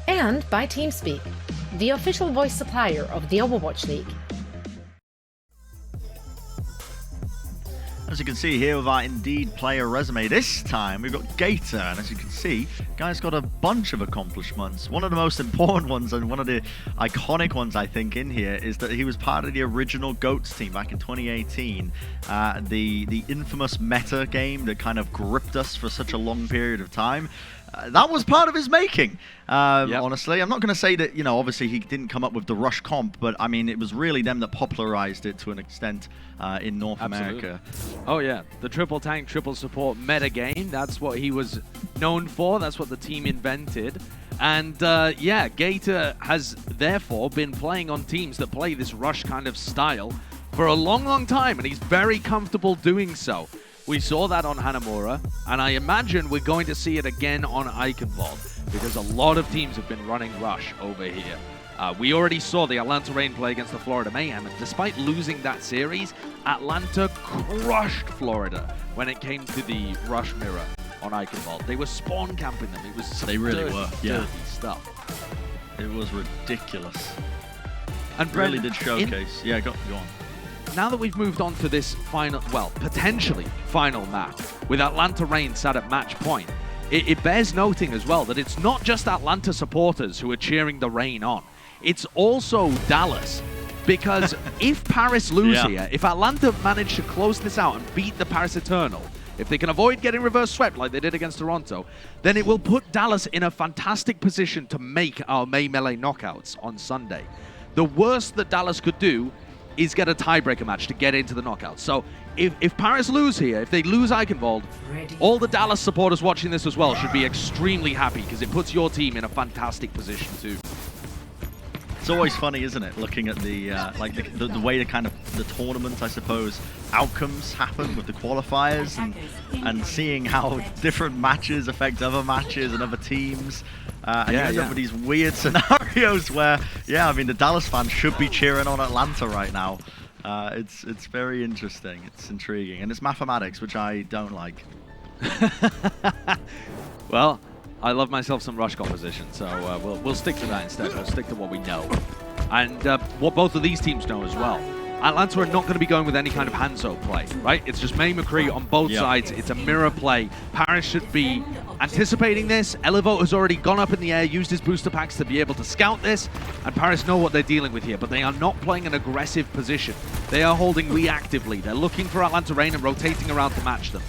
And by TeamSpeak, the official voice supplier of the Overwatch League. As you can see here with our Indeed player resume, this time we've got Gator, and as you can see, guy's got a bunch of accomplishments. One of the most important ones and one of the iconic ones I think in here is that he was part of the original GOATS team back in 2018. The infamous meta game that kind of gripped us for such a long period of time. that was part of his making. Honestly, I'm not going to say that, obviously he didn't come up with the Rush comp, but I mean, it was really them that popularized it to an extent in North America. Oh yeah, the triple tank, triple support meta game. That's what he was known for. That's what the team invented. And yeah, Gator has therefore been playing on teams that play this Rush kind of style for a long time, and he's very comfortable doing so. We saw that on Hanamura, and I imagine we're going to see it again on Eichenwald, because a lot of teams have been running Rush over here. We already saw the Atlanta Reign play against the Florida Mayhem, and despite losing that series, Atlanta crushed Florida when it came to the Rush mirror on Eichenwald. They were spawn camping them. It was some dirty stuff. It was ridiculous. And really did showcase. Yeah, go on. Now that we've moved on to this final, well, potentially final match, with Atlanta Reign sat at match point, it bears noting as well that it's not just Atlanta supporters who are cheering the Reign on. It's also Dallas. Because if Paris lose here, if Atlanta manage to close this out and beat the Paris Eternal, if they can avoid getting reverse swept like they did against Toronto, then it will put Dallas in a fantastic position to make our May Melee knockouts on Sunday. The worst that Dallas could do is get a tiebreaker match to get into the knockouts. So if Paris lose here, if they lose Eichenwald, all the Dallas supporters watching this as well should be extremely happy, because it puts your team in a fantastic position too. It's always funny, isn't it, looking at the the way the kind of the tournament, I suppose, outcomes happen with the qualifiers, and seeing how different matches affect other matches and other teams. And you end up with these weird scenarios where, I mean, the Dallas fans should be cheering on Atlanta right now. It's very interesting. It's intriguing, and it's mathematics, which I don't like. Well, I love myself some Rush composition, so we'll stick to that instead. We'll stick to what we know, and what both of these teams know as well. Atlanta are not going to be going with any kind of Hangzhou play, right? It's just May McCree on both sides. It's a mirror play. Paris should be anticipating this. Elevote has already gone up in the air, used his booster packs to be able to scout this, and Paris know what they're dealing with here, but they are not playing an aggressive position. They are holding reactively. They're looking for Atlanta Reign and rotating around to match them.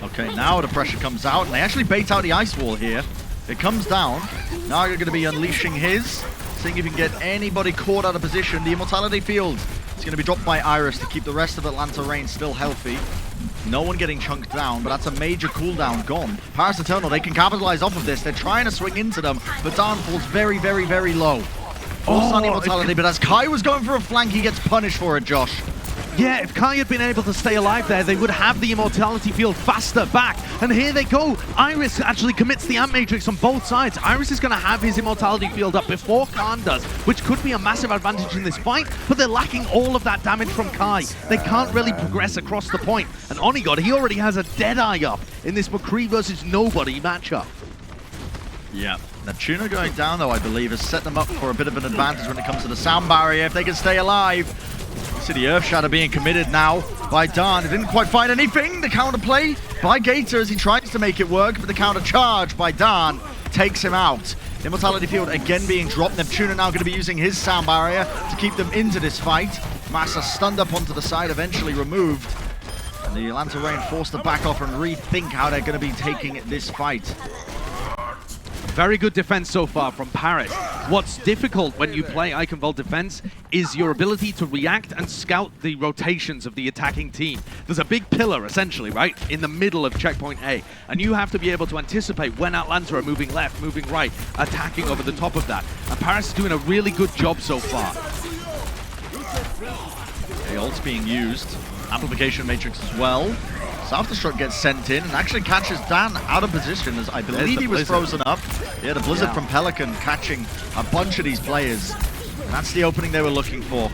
Okay, now the pressure comes out, and they actually bait out the ice wall here. It comes down. Now you're going to be unleashing his, seeing if you can get anybody caught out of position. The Immortality Field is going to be dropped by Iris to keep the rest of Atlanta Reign still healthy. No one getting chunked down, but that's a major cooldown gone. Paris Eternal, they can capitalize off of this. They're trying to swing into them, but Dan falls very, very, very low. Forced on Immortality, but as Kai was going for a flank, he gets punished for it, Josh. Yeah, if Kai had been able to stay alive there, they would have the Immortality Field faster back. And here they go. Iris actually commits the Amp Matrix on both sides. Iris is going to have his Immortality Field up before Khan does, which could be a massive advantage in this fight, but they're lacking all of that damage from Kai. They can't really progress across the point. And Onigod, he already has a Deadeye up in this McCree versus nobody matchup. Yeah. Neptuna going down, though, I believe, has set them up for a bit of an advantage when it comes to the sound barrier, if they can stay alive. You see the Earth Shatter being committed now by Dan. It didn't quite find anything. The counterplay by Gator as he tries to make it work, but the counter charge by Dan takes him out. Immortality Field again being dropped. Neptuna now going to be using his sound barrier to keep them into this fight. Massa stunned up onto the side, eventually removed. And the Atlanta Reign forced to back off and rethink how they're going to be taking this fight. Very good defense so far from Paris. What's difficult when you play Eichenwald defense is your ability to react and scout the rotations of the attacking team. There's a big pillar, essentially, right, in the middle of checkpoint A, and you have to be able to anticipate when Atlanta are moving left, moving right, attacking over the top of that. And Paris is doing a really good job so far. The ult's being used. Amplification Matrix as well. Self-destruct gets sent in and actually catches Dan out of position, as I believe he was frozen up. Yeah, the Blizzard from Pelican catching a bunch of these players. And that's the opening they were looking for.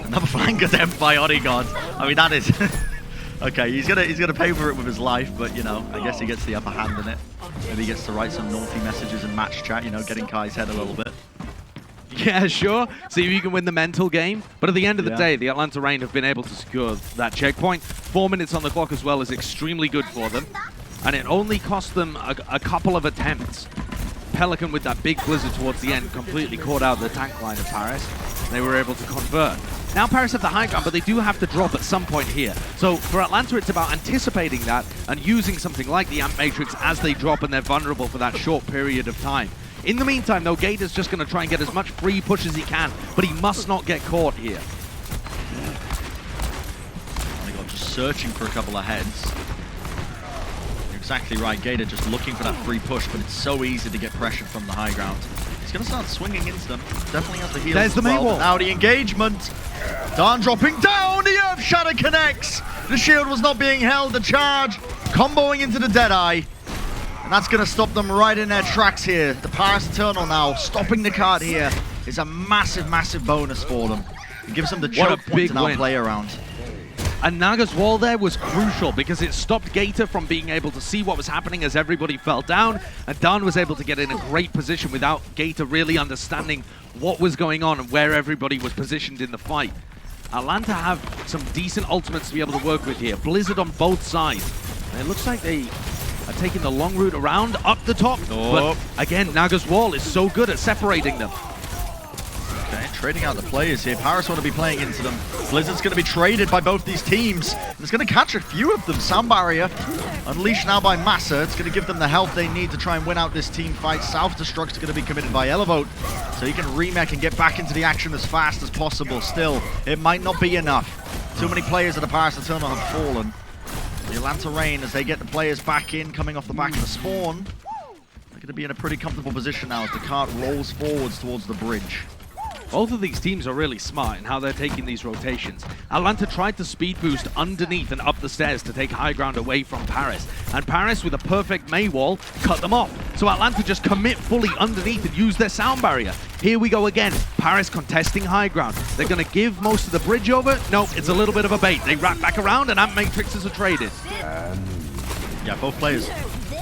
Another flank attempt by Onigod. I mean, that is... Okay, he's gonna pay for it with his life, but, you know, I guess he gets the upper hand in it. Maybe he gets to write some naughty messages in match chat, you know, getting Kai's head a little bit. Yeah, sure. See if you can win the mental game. But at the end of the day, the Atlanta Reign have been able to secure that checkpoint. 4 minutes on the clock as well is extremely good for them. And it only cost them a couple of attempts. Pelican with that big blizzard towards the end completely caught out the tank line of Paris. They were able to convert. Now Paris have the high ground, but they do have to drop at some point here. So for Atlanta, it's about anticipating that and using something like the Amp Matrix as they drop and they're vulnerable for that short period of time. In the meantime, though, Gator's just going to try and get as much free push as he can, but he must not get caught here. Just searching for a couple of heads. You're exactly right, Gator just looking for that free push, but it's so easy to get pressure from the high ground. He's going to start swinging into them. Definitely has the heals. There's the main wall. Now the engagement. Darn dropping down. The Earth Shatter connects. The shield was not being held. The charge comboing into the Deadeye. And that's going to stop them right in their tracks here. The Paris Eternal now stopping the card here is a massive, massive bonus for them. It gives them the choke point to now play around. And Naga's wall there was crucial because it stopped Gator from being able to see what was happening as everybody fell down, and Dan was able to get in a great position without Gator really understanding what was going on and where everybody was positioned in the fight. Atlanta have some decent ultimates to be able to work with here. Blizzard on both sides. And it looks like they are taking the long route around up the top. But again, Naga's wall is so good at separating them. Okay, trading out the players here. Paris want to be playing into them. Blizzard's going to be traded by both these teams. It's going to catch a few of them. Sound Barrier unleashed now by Massa. It's going to give them the health they need to try and win out this team fight. Self-destruct's going to be committed by Elevote, so he can remake and get back into the action as fast as possible. Still, it might not be enough. Too many players of the Paris Eternal have fallen. The Atlanta Reign, as they get the players back in, coming off the back of the spawn, they're going to be in a pretty comfortable position now as the cart rolls forwards towards the bridge. Both of these teams are really smart in how they're taking these rotations. Atlanta tried to speed boost underneath and up the stairs to take high ground away from Paris. And Paris, with a perfect May wall, cut them off. So Atlanta just commit fully underneath and use their sound barrier. Here we go again. Paris contesting high ground. They're going to give most of the bridge over. Nope, it's a little bit of a bait. They wrap back around and Amp Matrixes are traded. Yeah, both players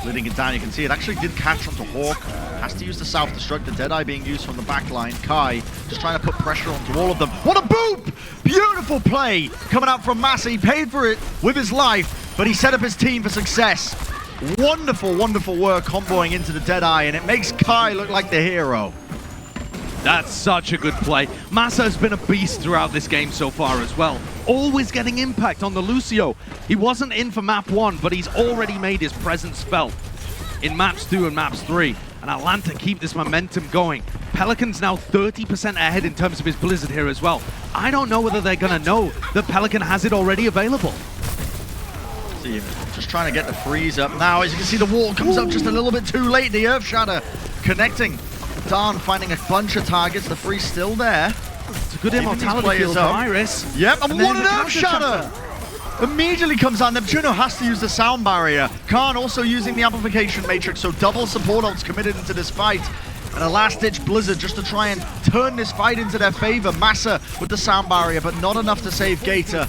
leading it down. You can see it actually did catch onto Hawk. Has to use the self-destruct. The Deadeye being used from the back line. Kai just trying to put pressure onto all of them. What a boop! Beautiful play coming out from Massa. He paid for it with his life, but he set up his team for success. Wonderful, wonderful work comboing into the Deadeye, and it makes Kai look like the hero. That's such a good play. Massa has been a beast throughout this game so far as well. Always getting impact on the Lucio. He wasn't in for map 1, but he's already made his presence felt in maps 2 and maps 3. And Atlanta keep this momentum going. Pelican's now 30% ahead in terms of his Blizzard here as well. I don't know whether they're going to know that Pelican has it already available. See him just trying to get the freeze up now. As you can see, the wall comes up just a little bit too late. The Earth Shatter connecting. Darn finding a bunch of targets. The freeze still there. It's a good immortality kill for Iris. Yep, and what an Earth Shatter! Immediately comes out. Neptuno has to use the sound barrier. Khan also using the amplification matrix, so double support ults committed into this fight. And a last-ditch Blizzard just to try and turn this fight into their favor. Massa with the sound barrier, but not enough to save Gator.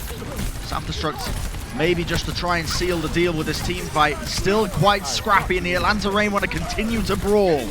Self-destruct, maybe just to try and seal the deal with this team fight. Still quite scrappy, and the Atlanta Reign want to continue to brawl.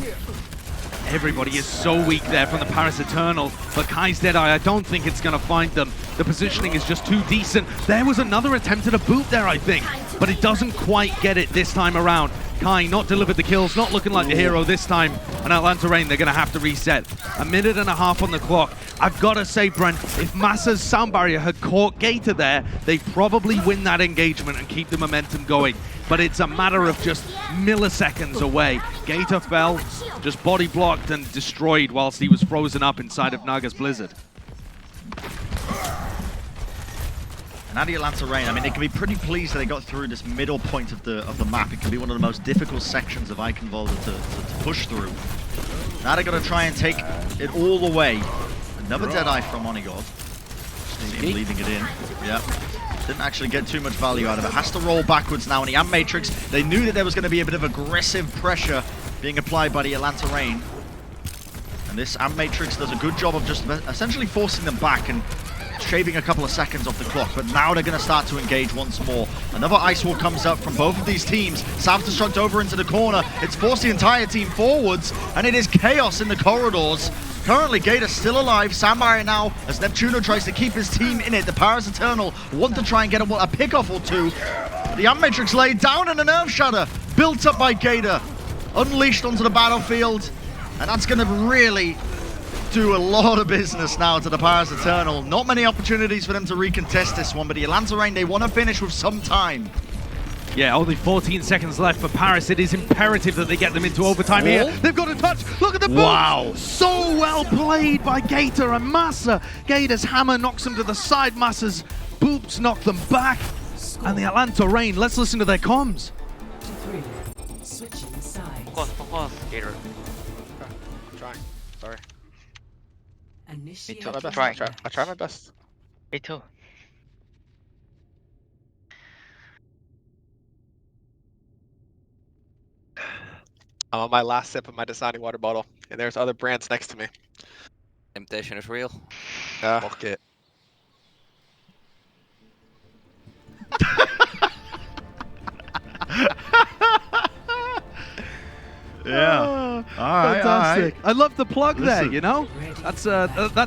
Everybody is so weak there from the Paris Eternal, but Kai's Deadeye, I don't think it's going to find them. The positioning is just too decent. There was another attempt at a boot there, I think, but it doesn't quite get it this time around. Kai not delivered the kills, not looking like the hero this time, and Atlanta Reign, they're going to have to reset. 1.5 minutes on the clock. I've got to say, Brent, if Massa's sound barrier had caught Gator there, they probably win that engagement and keep the momentum going. But it's a matter of just milliseconds away. Gator fell, just body blocked and destroyed whilst he was frozen up inside of Naga's Blizzard. And now the Atlanta Reign, I mean, they can be pretty pleased that they got through this middle point of the map. It can be one of the most difficult sections of Eichenwalde to push through. Now they're going to try and take it all the way. Another Deadeye from Onigod. See him leaving it in. Yep. Didn't actually get too much value out of it. Has to roll backwards now in the Amp Matrix. They knew that there was going to be a bit of aggressive pressure being applied by the Atlanta Reign. And this Amp Matrix does a good job of just essentially forcing them back and shaving a couple of seconds off the clock. But now they're going to start to engage once more. Another Ice Wall comes up from both of these teams. Self-destruct over into the corner. It's forced the entire team forwards, and it is chaos in the corridors. Currently, Gator still alive. Sound barrier now as Neptuno tries to keep his team in it. The Paris Eternal want to try and get a pick-off or two. The Amp Matrix laid down and an Earth Shatter built up by Gator. Unleashed onto the battlefield. And that's going to really do a lot of business now to the Paris Eternal. Not many opportunities for them to recontest this one, but the Atlanta Reign, they want to finish with some time. Yeah, only 14 seconds left for Paris. It is imperative that they get them into overtime here. They've got a touch. Look at the boots. Wow. So well played by Gator and Massa. Gator's hammer knocks them to the side. Massa's boots knock them back. And the Atlanta Reign, let's listen to their comms. Switching sides. Focus, Gator. Trying. Sorry. Initiate. I try my best. Me too. I'm on my last sip of my Dasani water bottle, and there's other brands next to me. Temptation is real. Okay. Yeah. All right, fantastic. all right. I love the plug there, Listen. you know? That's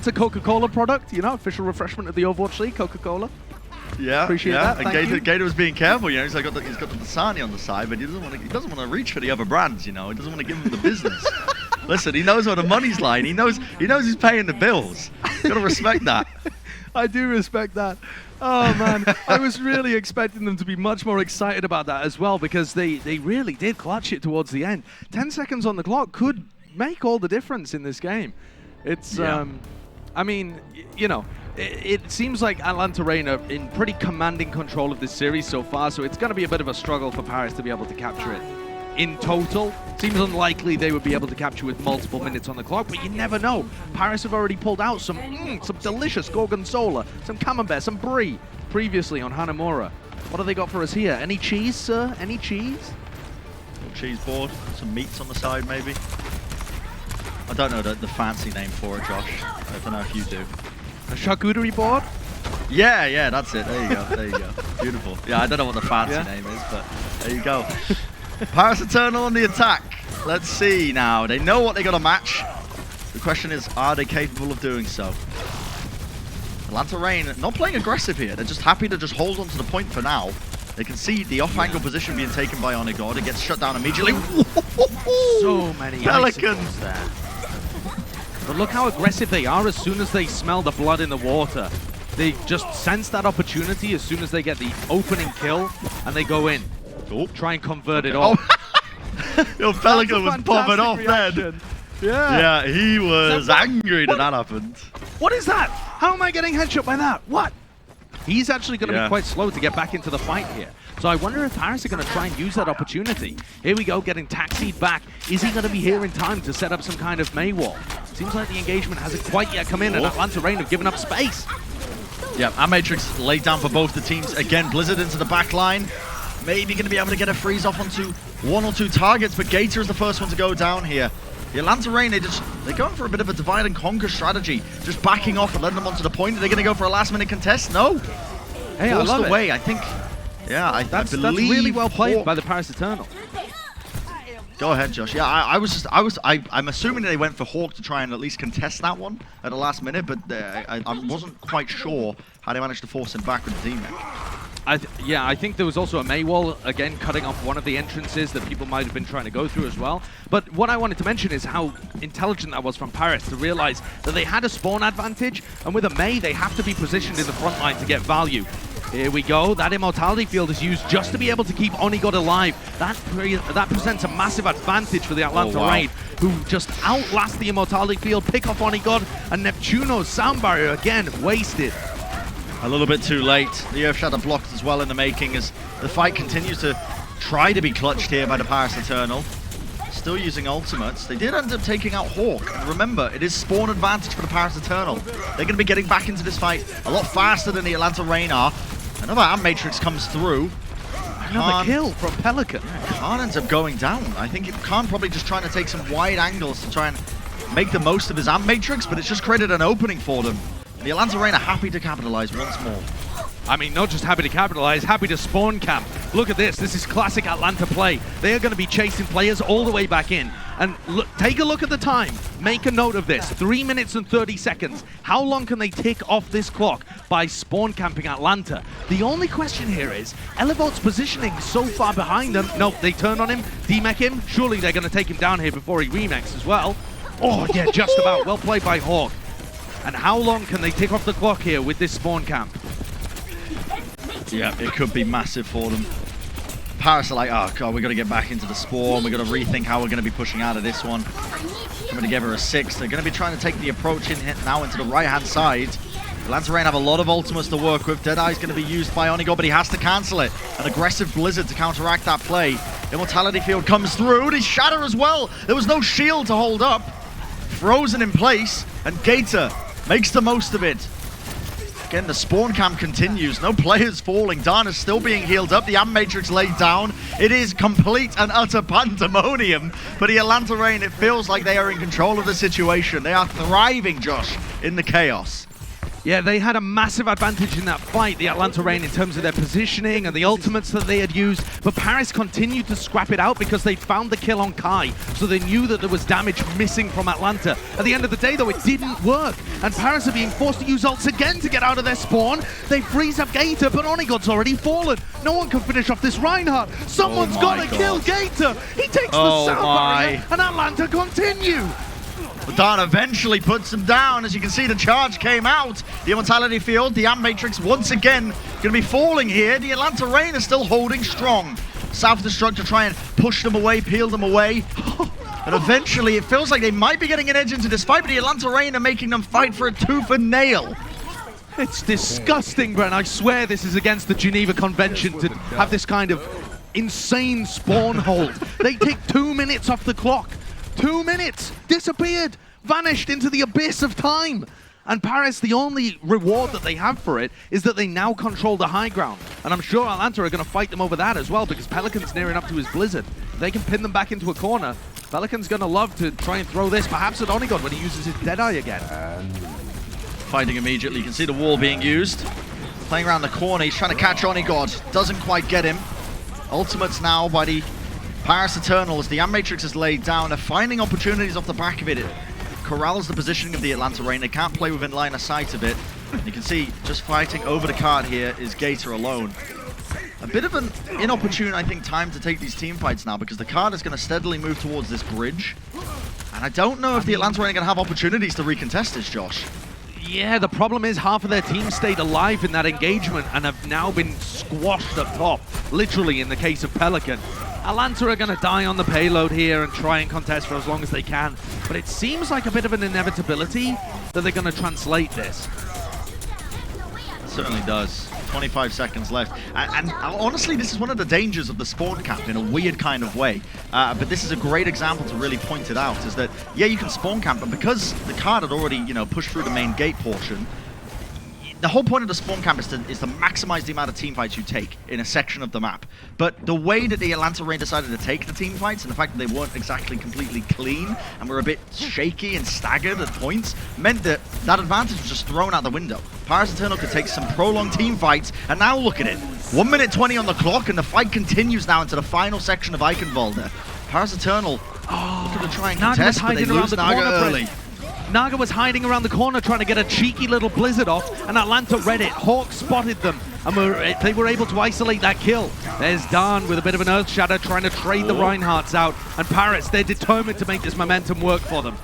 a Coca-Cola product, you know? Official refreshment of the Overwatch League, Coca-Cola. Yeah, Appreciate yeah. that. And Gator was being careful, you know. He's got the Dasani on the side, but he doesn't want to reach for the other brands, you know. He doesn't want to give them the business. Listen, he knows where the money's lying. He knows he's paying the bills. You gotta respect that. I do respect that. Oh man, I was really expecting them to be much more excited about that as well, because they really did clutch it towards the end. 10 seconds on the clock could make all the difference in this game. It's I mean, you know, it seems like Atlanta Reign are in pretty commanding control of this series so far, so it's going to be a bit of a struggle for Paris to be able to capture it. In total, seems unlikely they would be able to capture with multiple minutes on the clock, but you never know. Paris have already pulled out some delicious Gorgonzola, some Camembert, some Brie previously on Hanamura. What have they got for us here? Any cheese, sir? Any cheese? Little cheese board, some meats on the side maybe. I don't know the fancy name for it, Josh. I don't know if you do. A charcuterie board? Yeah, that's it. There you go. There you go. Beautiful. Yeah, I don't know what the fancy name is, but there you go. Paris Eternal on the attack. Let's see now. They know what they got to match. The question is, are they capable of doing so? Atlanta Reign not playing aggressive here. They're just happy to just hold on to the point for now. They can see the off-angle position being taken by Onigod. It gets shut down immediately. So many Pelicans there. But look how aggressive they are as soon as they smell the blood in the water. They just sense that opportunity as soon as they get the opening kill, and they go in. Try and convert it all. Your Pelican was popping off then. Yeah. Yeah, he was angry that happened. What is that? How am I getting headshot by that? What? He's actually going to be quite slow to get back into the fight here. So I wonder if Paris are going to try and use that opportunity. Here we go, getting taxied back. Is he going to be here in time to set up some kind of May wall? Seems like the engagement hasn't quite yet come in, and Atlanta Reign have given up space. Yeah, and Matrix laid down for both the teams. Again, Blizzard into the back line. Maybe going to be able to get a freeze off onto one or two targets, but Gator is the first one to go down here. The Atlanta Reign, they're going for a bit of a divide and conquer strategy, just backing off and letting them onto the point. Are they going to go for a last-minute contest? No. Hey, I love away. it. I think. Yeah, I believe that's really well played by the Paris Eternal. Go ahead, Josh. Yeah, I'm assuming they went for Hawk to try and at least contest that one at the last minute, but I wasn't quite sure how they managed to force him back with the D-Mech. I think there was also a May wall, again, cutting off one of the entrances that people might have been trying to go through as well. But what I wanted to mention is how intelligent that was from Paris to realize that they had a spawn advantage, and with a May, they have to be positioned in the front line to get value. Here we go. That immortality field is used just to be able to keep Onigod alive. That presents a massive advantage for the Atlanta Reign, who just outlast the immortality field, pick off Onigod, and Neptuno's sound barrier again wasted. A little bit too late. The Earth Shatter blocked as well in the making as the fight continues to try to be clutched here by the Paris Eternal. Still using ultimates. They did end up taking out Hawk. And remember, it is spawn advantage for the Paris Eternal. They're going to be getting back into this fight a lot faster than the Atlanta Reign are. Another Amp Matrix comes through. Another kill from Pelican. Khan ends up going down. I think Khan probably just trying to take some wide angles to try and make the most of his Amp Matrix, but it's just created an opening for them. And the Atlanta Reign are happy to capitalize once more. I mean, not just happy to capitalize, happy to spawn camp. Look at this. This is classic Atlanta play. They are going to be chasing players all the way back in. And look, take a look at the time. Make a note of this. 3 minutes and 30 seconds. How long can they tick off this clock by spawn camping Atlanta? The only question here is, Elevote's positioning so far behind them. No, they turn on him, D-mech him. Surely they're going to take him down here before he remechs as well. Oh, yeah, just about. Well played by Hawk. And how long can they tick off the clock here with this spawn camp? Yeah, it could be massive for them. Paris are like, oh god, we got to get back into the spawn. We got to rethink how we're going to be pushing out of this one. Coming together a 6. They're going to be trying to take the approach in now into the right-hand side. Atlanta Reign have a lot of ultimates to work with. Deadeye is going to be used by Onigo, but he has to cancel it. An aggressive Blizzard to counteract that play. Immortality Field comes through. They shatter as well. There was no shield to hold up. Frozen in place, and Gator makes the most of it. Again, the spawn camp continues. No players falling. Dan is still being healed up. The Amp Matrix laid down. It is complete and utter pandemonium. But the Atlanta Reign, it feels like they are in control of the situation. They are thriving, Josh, in the chaos. Yeah, they had a massive advantage in that fight, the Atlanta Reign, in terms of their positioning and the ultimates that they had used. But Paris continued to scrap it out because they found the kill on Kai. So they knew that there was damage missing from Atlanta. At the end of the day, though, it didn't work. And Paris are being forced to use ults again to get out of their spawn. They freeze up Gator, but Onigod's already fallen. No one can finish off this Reinhardt. Someone's got to kill Gator. He takes the sound barrier, and Atlanta continue. Dan eventually puts him down. As you can see, the charge came out. The Immortality Field, the Amp Matrix once again going to be falling here. The Atlanta Reign is still holding strong. Self-destruct to try and push them away, peel them away. And eventually, it feels like they might be getting an edge into this fight, but the Atlanta Reign are making them fight for a tooth and nail. It's disgusting, Brent. I swear this is against the Geneva Convention to have this kind of insane spawn hold. They take 2 minutes off the clock. 2 minutes, disappeared, vanished into the abyss of time. And Paris, the only reward that they have for it is that they now control the high ground. And I'm sure Atlanta are going to fight them over that as well, because Pelican's near enough to his Blizzard. They can pin them back into a corner. Pelican's going to love to try and throw this, perhaps at Onigon when he uses his Deadeye again. Fighting immediately, you can see the wall being used. Playing around the corner, he's trying to catch Onigod. Doesn't quite get him. Ultimates now by the Paris Eternals. The Amp Matrix is laid down. They're finding opportunities off the back of it. It corrals the positioning of the Atlanta Reign. They can't play within line of sight of it. You can see just fighting over the card here is Gator alone. A bit of an inopportune, I think, time to take these team fights now, because the card is going to steadily move towards this bridge. And I don't know if the Atlanta Reign are going to have opportunities to recontest this, Josh. Yeah, the problem is half of their team stayed alive in that engagement and have now been squashed up top, literally in the case of Pelican. Atlanta are going to die on the payload here and try and contest for as long as they can, but it seems like a bit of an inevitability that they're going to translate this. It certainly does. 25 seconds left. And honestly, this is one of the dangers of the spawn camp in a weird kind of way. But this is a great example to really point it out, is that, yeah, you can spawn camp, but because the card had already, pushed through the main gate portion, the whole point of the spawn camp is to maximize the amount of team fights you take in a section of the map. But the way that the Atlanta Reign decided to take the team fights, and the fact that they weren't exactly completely clean and were a bit shaky and staggered at points, meant that that advantage was just thrown out the window. Paris Eternal could take some prolonged team fights, and now look at it. 1 minute 20 on the clock, and the fight continues now into the final section of Eichenwalde. Paris Eternal looking to try and contest, but they lose Naga early. Naga was hiding around the corner trying to get a cheeky little Blizzard off, and Atlanta read it. Hawk spotted them, and they were able to isolate that kill. There's Dan with a bit of an Earth Shatter trying to trade the Reinhardts out, and Paris, they're determined to make this momentum work for them.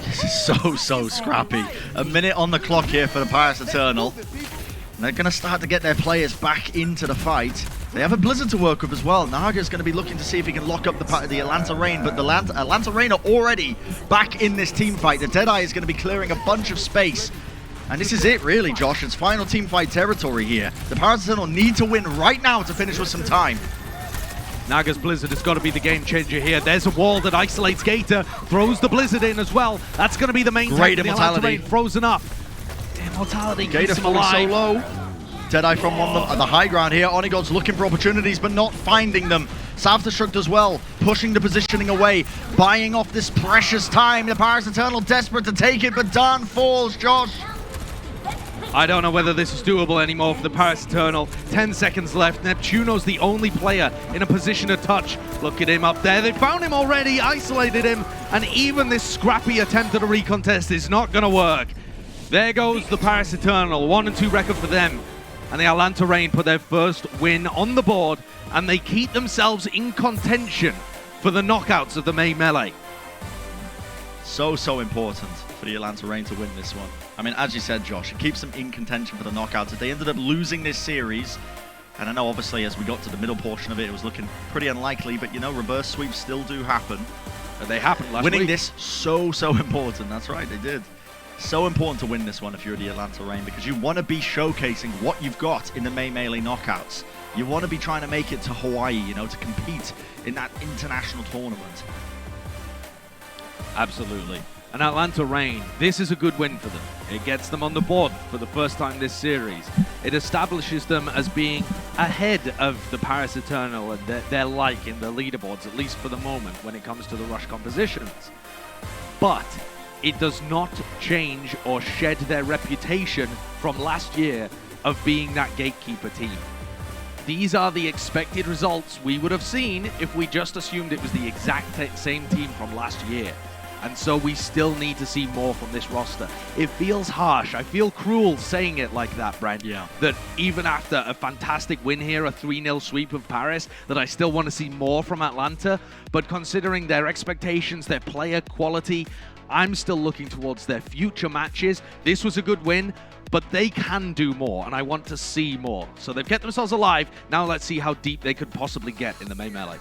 This is so scrappy. A minute on the clock here for the Paris Eternal. And they're going to start to get their players back into the fight. They have a Blizzard to work with as well. Naga's going to be looking to see if he can lock up the Atlanta Reign, but the Atlanta Reign are already back in this team fight. The Deadeye is going to be clearing a bunch of space. And this is it, really, Josh. It's final team fight territory here. The Paris Eternal need to win right now to finish with some time. Naga's Blizzard has got to be the game changer here. There's a wall that isolates Gator, throws the Blizzard in as well. That's going to be the main great tank. Immortality. Frozen up. Immortality Gator keeps him falling alive. so low. Deadeye from the high ground here. Onigod's looking for opportunities, but not finding them. Self-destruct as well, pushing the positioning away, buying off this precious time. The Paris Eternal desperate to take it, but Dan falls, Josh. I don't know whether this is doable anymore for the Paris Eternal. 10 seconds left. Neptuno's the only player in a position to touch. Look at him up there. They found him already, isolated him, and even this scrappy attempt at a recontest is not going to work. There goes the Paris Eternal, 1-2 record for them. And the Atlanta Reign put their first win on the board, and they keep themselves in contention for the knockouts of the May Melee. So important for the Atlanta Reign to win this one. I mean, as you said, Josh, it keeps them in contention for the knockouts. If they ended up losing this series, and I know obviously as we got to the middle portion of it, it was looking pretty unlikely, but you know, reverse sweeps still do happen. And they happened last week. Winning this, so important. That's right, they did. So important to win this one if you're the Atlanta Reign, because you want to be showcasing what you've got in the May Melee knockouts. You want to be trying to make it to Hawaii, you know, to compete in that international tournament. Absolutely. And Atlanta Reign, this is a good win for them. It gets them on the board for the first time this series. It establishes them as being ahead of the Paris Eternal and their like in the leaderboards, at least for the moment, when it comes to the Rush compositions. But it does not change or shed their reputation from last year of being that gatekeeper team. These are the expected results we would have seen if we just assumed it was the exact same team from last year. And so we still need to see more from this roster. It feels harsh. I feel cruel saying it like that, Brent. Yeah. That even after a fantastic win here, a 3-0 sweep of Paris, that I still want to see more from Atlanta. But considering their expectations, their player quality, I'm still looking towards their future matches. This was a good win, but they can do more, and I want to see more. So they've kept themselves alive. Now let's see how deep they could possibly get in the May Melee.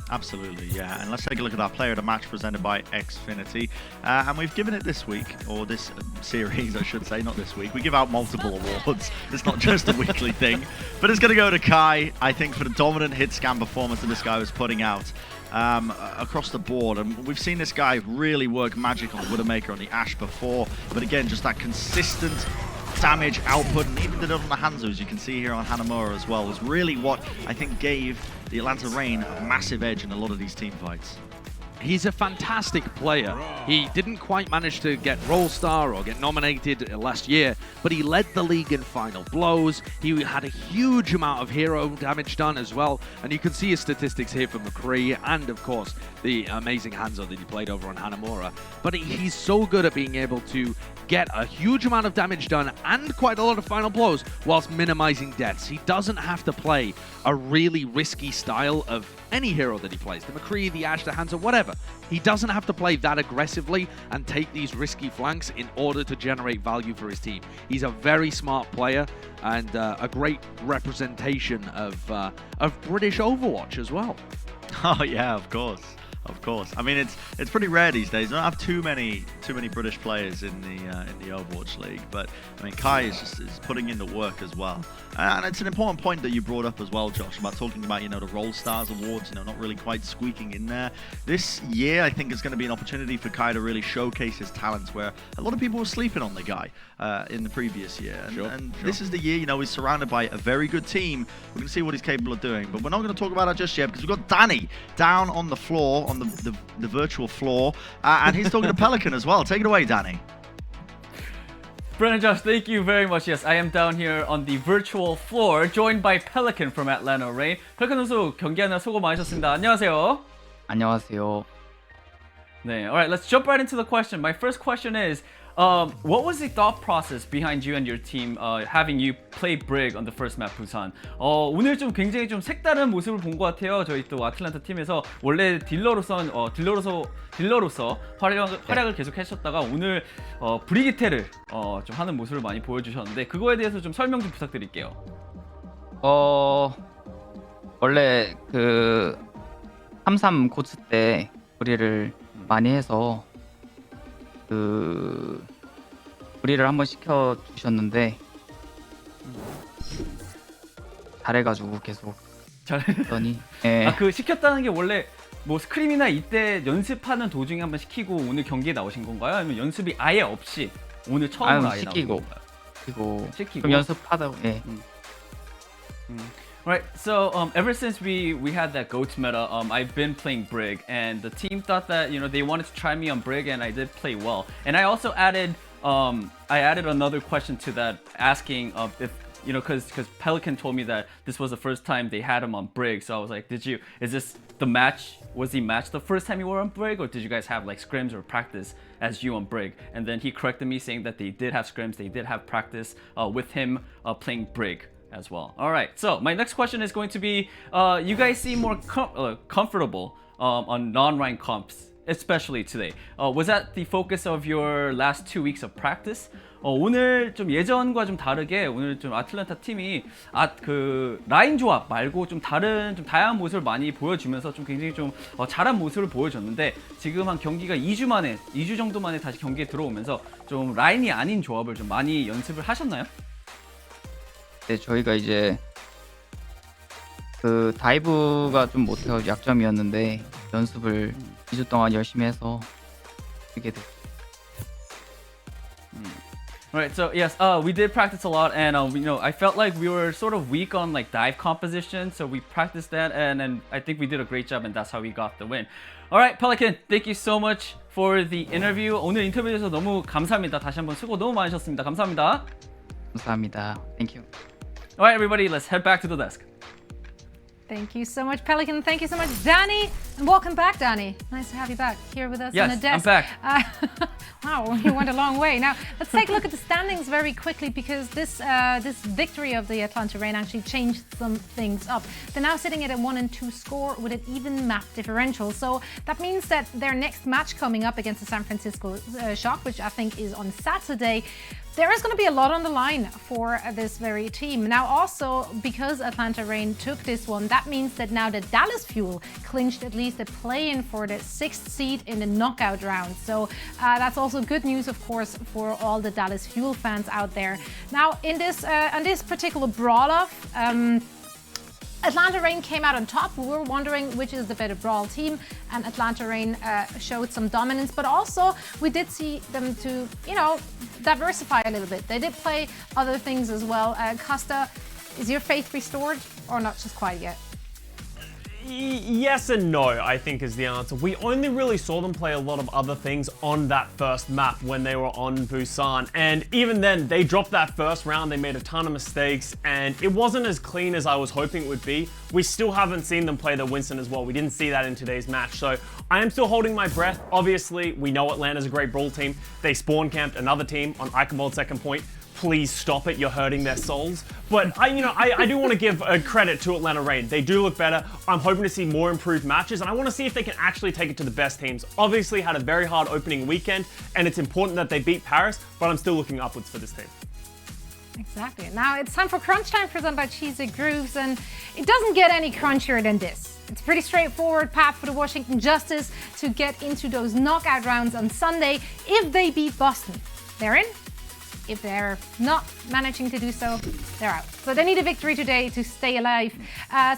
Absolutely, yeah. And let's take a look at our player of the match presented by Xfinity. And we've given it this week, or this series, I should say, not this week. We give out multiple awards. It's not just a weekly thing. But it's going to go to Kai, I think, for the dominant hit scan performance that this guy was putting out across the board. And we've seen this guy really work magic on Widowmaker on the Ashe before. But again, just that consistent damage output, and even did it on the Hangzhou, as you can see here on Hanamura as well, was really what I think gave the Atlanta Reign a massive edge in a lot of these team fights. He's a fantastic player. He didn't quite manage to get Roll Star or get nominated last year, but he led the league in final blows. He had a huge amount of hero damage done as well, and you can see his statistics here for McCree and, of course, the amazing Hanzo that he played over on Hanamura. But he's so good at being able to get a huge amount of damage done and quite a lot of final blows whilst minimizing deaths. He doesn't have to play a really risky style of any hero that he plays, the McCree, the Ashe, the Hanzo, whatever. He doesn't have to play that aggressively and take these risky flanks in order to generate value for his team. He's a very smart player and a great representation of British Overwatch as well. Oh yeah, of course. Of course. I mean, it's pretty rare these days. I don't have too many British players in the Overwatch League, but I mean, Kai is putting in the work as well. And it's an important point that you brought up as well, Josh, about talking about, you know, the Roll Stars Awards, you know, not really quite squeaking in there. This year, I think, is going to be an opportunity for Kai to really showcase his talents, where a lot of people were sleeping on the guy in the previous year. And this is the year, you know, he's surrounded by a very good team. We're going to see what he's capable of doing, but we're not going to talk about that just yet, because we've got Danny down on the floor, on the virtual floor, and he's talking to Pelican as well. Take it away, Danny. Brandon, Josh, thank you very much. Yes, I am down here on the virtual floor, joined by Pelican from Atlanta Reign. Pelican 선수 경기하느라 수고 많으셨습니다. 안녕하세요. 안녕하세요. 네, all right, let's jump right into the question. My first question is, what was the thought process behind you and your team having you play Brig on the first map Busan? 오늘 좀 굉장히 좀 색다른 모습을 본 것 같아요. 저희 또 아틀란타 팀에서 원래 딜러로서 활약을 계속 하셨다가 오늘 브리기테를 좀 하는 모습을 많이 보여주셨는데 그거에 대해서 좀 설명 좀 부탁드릴게요. 원래 그 33 고츠 때 브리를 많이 해서 그 브리를 한번 시켜 주셨는데 잘해가지고 계속 했더니 아, 그 시켰다는 게 원래 뭐 스크림이나 이때 연습하는 도중에 한번 시키고 오늘 경기에 나오신 건가요? 아니면 연습이 아예 없이 오늘 처음으로 아예 나오신 건가요? 시키고 좀 연습하다가 예. Right, so ever since we had that GOATS meta, I've been playing Brig, and the team thought that, you know, they wanted to try me on Brig, and I did play well. And I also added another question to that, asking if, you know, because Pelican told me that this was the first time they had him on Brig, so I was like, is this the match? Was the match the first time you were on Brig, or did you guys have like scrims or practice as you on Brig? And then he corrected me saying that they did have scrims, they did have practice with him playing Brig as well. All right, so my next question is going to be, you guys seem more comfortable on non-ranked comps especially today. Was that the focus of your last 2 weeks of practice? 오늘 좀 예전과 좀 다르게 오늘 좀 아틀란타 팀이 그 라인 조합 말고 좀 다른 좀 다양한 모습을 많이 보여주면서 좀 굉장히 좀 잘한 모습을 보여줬는데 지금 한 경기가 2주 정도 만에 다시 경기에 들어오면서 좀 라인이 아닌 조합을 좀 많이 연습을 하셨나요? 네, 저희가 이제 그 다이브가 좀 못해서 약점이었는데 연습을 2주 동안 열심히 해서 이게 됐어요. Alright, so yes, we did practice a lot, and I felt like we were sort of weak on like dive composition, so we practiced that, and I think we did a great job, and that's how we got the win. Alright, Pelican, thank you so much for the interview. 오늘 인터뷰 해주셔서 너무 감사합니다. 다시 한번 수고 너무 많으셨습니다. 감사합니다. 감사합니다. Thank you. Alright, everybody, let's head back to the desk. Thank you so much, Pelican. Thank you so much, Danny. And welcome back, Danny. Nice to have you back here with us on the desk. Yes, I'm back. Wow, you went a long way. Now, let's take a look at the standings very quickly because this victory of the Atlanta Reign actually changed some things up. They're now sitting at a 1-2 score with an even map differential. So that means that their next match coming up against the San Francisco Shock, which I think is on Saturday, there is going to be a lot on the line for this very team. Now also, because Atlanta Reign took this one, that means that now the Dallas Fuel clinched at least a play-in for the 6th seed in the knockout round. So that's also good news, of course, for all the Dallas Fuel fans out there. Now, in this particular brawl-off, Atlanta Reign came out on top. We were wondering which is the better brawl team, and Atlanta Reign showed some dominance, but also we did see them to, diversify a little bit. They did play other things as well. Costa, is your faith restored or not just quite yet? Yes and no, I think is the answer. We only really saw them play a lot of other things on that first map when they were on Busan. And even then, they dropped that first round, they made a ton of mistakes, and it wasn't as clean as I was hoping it would be. We still haven't seen them play the Winston as well. We didn't see that in today's match. So I am still holding my breath. Obviously, we know Atlanta's a great brawl team. They spawn camped another team on Eichenwald's second point. Please stop it, you're hurting their souls. But I do want to give credit to Atlanta Reign. They do look better. I'm hoping to see more improved matches, and I want to see if they can actually take it to the best teams. Obviously had a very hard opening weekend, and it's important that they beat Paris, but I'm still looking upwards for this team. Exactly. Now it's time for Crunch Time presented by Cheesy Grooves, and it doesn't get any crunchier than this. It's a pretty straightforward path for the Washington Justice to get into those knockout rounds on Sunday if they beat Boston. They're in. If they're not managing to do so, they're out. So they need a victory today to stay alive.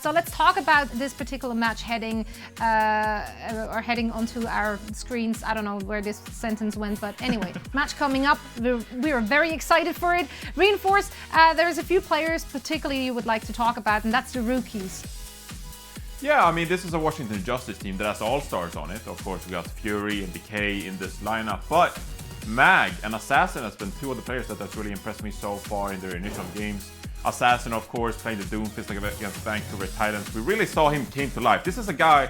So let's talk about this particular match heading onto our screens. I don't know where this sentence went, but anyway, match coming up. We are very excited for it. Reinforce, there's a few players particularly you would like to talk about, and that's the rookies. Yeah, I mean, this is a Washington Justice team that has all-stars on it. Of course, we got Fury and Decay in this lineup, but Mag and Assassin has been two of the players that has really impressed me so far in their initial games. Assassin, of course, playing the Doomfist against Vancouver Titans. We really saw him came to life. This is a guy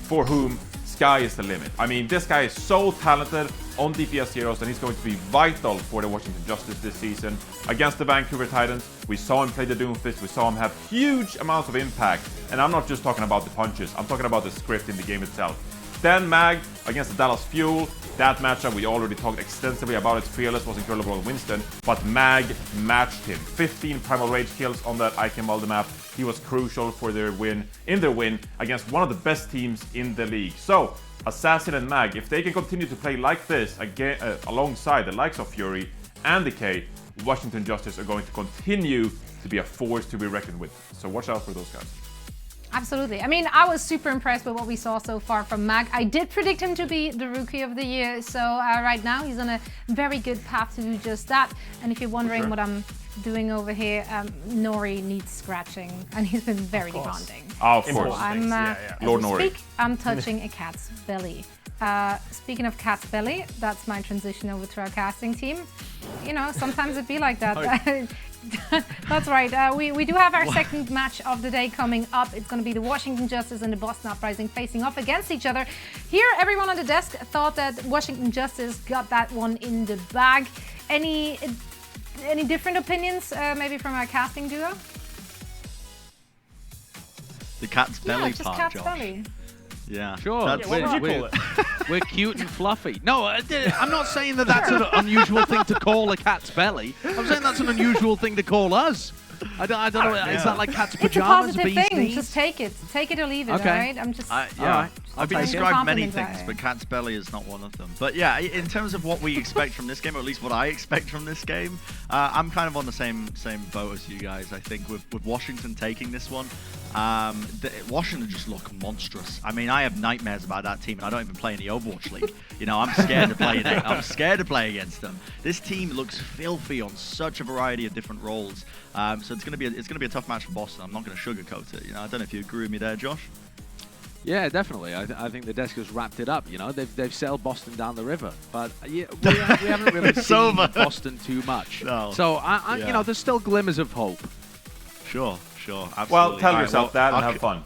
for whom sky is the limit. I mean, this guy is so talented on DPS heroes, and he's going to be vital for the Washington Justice this season. Against the Vancouver Titans, we saw him play the Doomfist, we saw him have huge amounts of impact. And I'm not just talking about the punches, I'm talking about the script in the game itself. Then Mag against the Dallas Fuel. That matchup, we already talked extensively about it. Fearless was incredible on Winston, but Mag matched him. 15 Primal Rage kills on that Eichenwald map. He was crucial for their win against one of the best teams in the league. So, Assassin and Mag, if they can continue to play like this again, alongside the likes of Fury and Decay, Washington Justice are going to continue to be a force to be reckoned with. So watch out for those guys. Absolutely. I mean, I was super impressed with what we saw so far from Mag. I did predict him to be the Rookie of the Year, so right now he's on a very good path to do just that. And if you're wondering what I'm doing over here, Nori needs scratching, and he's been very demanding. Oh, of so course. I'm, Lord Nori. I'm touching a cat's belly. Speaking of cat's belly, that's my transition over to our casting team. Sometimes it be like that. That's right. We do have our second match of the day coming up. It's going to be the Washington Justice and the Boston Uprising facing off against each other. Here, everyone on the desk thought that Washington Justice got that one in the bag. Any different opinions, maybe from our casting duo? The cat's belly just part, cat's Josh. belly. Yeah. Sure. Yeah, what would you call it? We're cute and fluffy. No, I'm not saying that that's an unusual thing to call a cat's belly. I'm saying that's an unusual thing to call us. I don't know. Yeah. Is that like cat's It's a pajamas, positive bees thing. knees? Just take it. Take it or leave it, Okay. all right? I'm just... Yeah, I've been take it. described many Compliment things, that. but cat's belly is not one of them. But yeah, in terms of what we expect from this game, or at least what I expect from this game, I'm kind of on the same boat as you guys. I think with Washington taking this one, Washington just look monstrous. I mean, I have nightmares about that team, and I don't even play in the Overwatch League. You know, I'm scared to play in it. I'm scared to play against them. This team looks filthy on such a variety of different roles. So it's gonna be a tough match for Boston. I'm not gonna sugarcoat it. You know, I don't know if you agree with me there, Josh. Yeah, definitely. I think the desk has wrapped it up. You know, they've sailed Boston down the river, but yeah, we haven't really seen Boston too much. No. So you know, there's still glimmers of hope. Sure, absolutely. Well, tell All right, yourself well, that and have fun.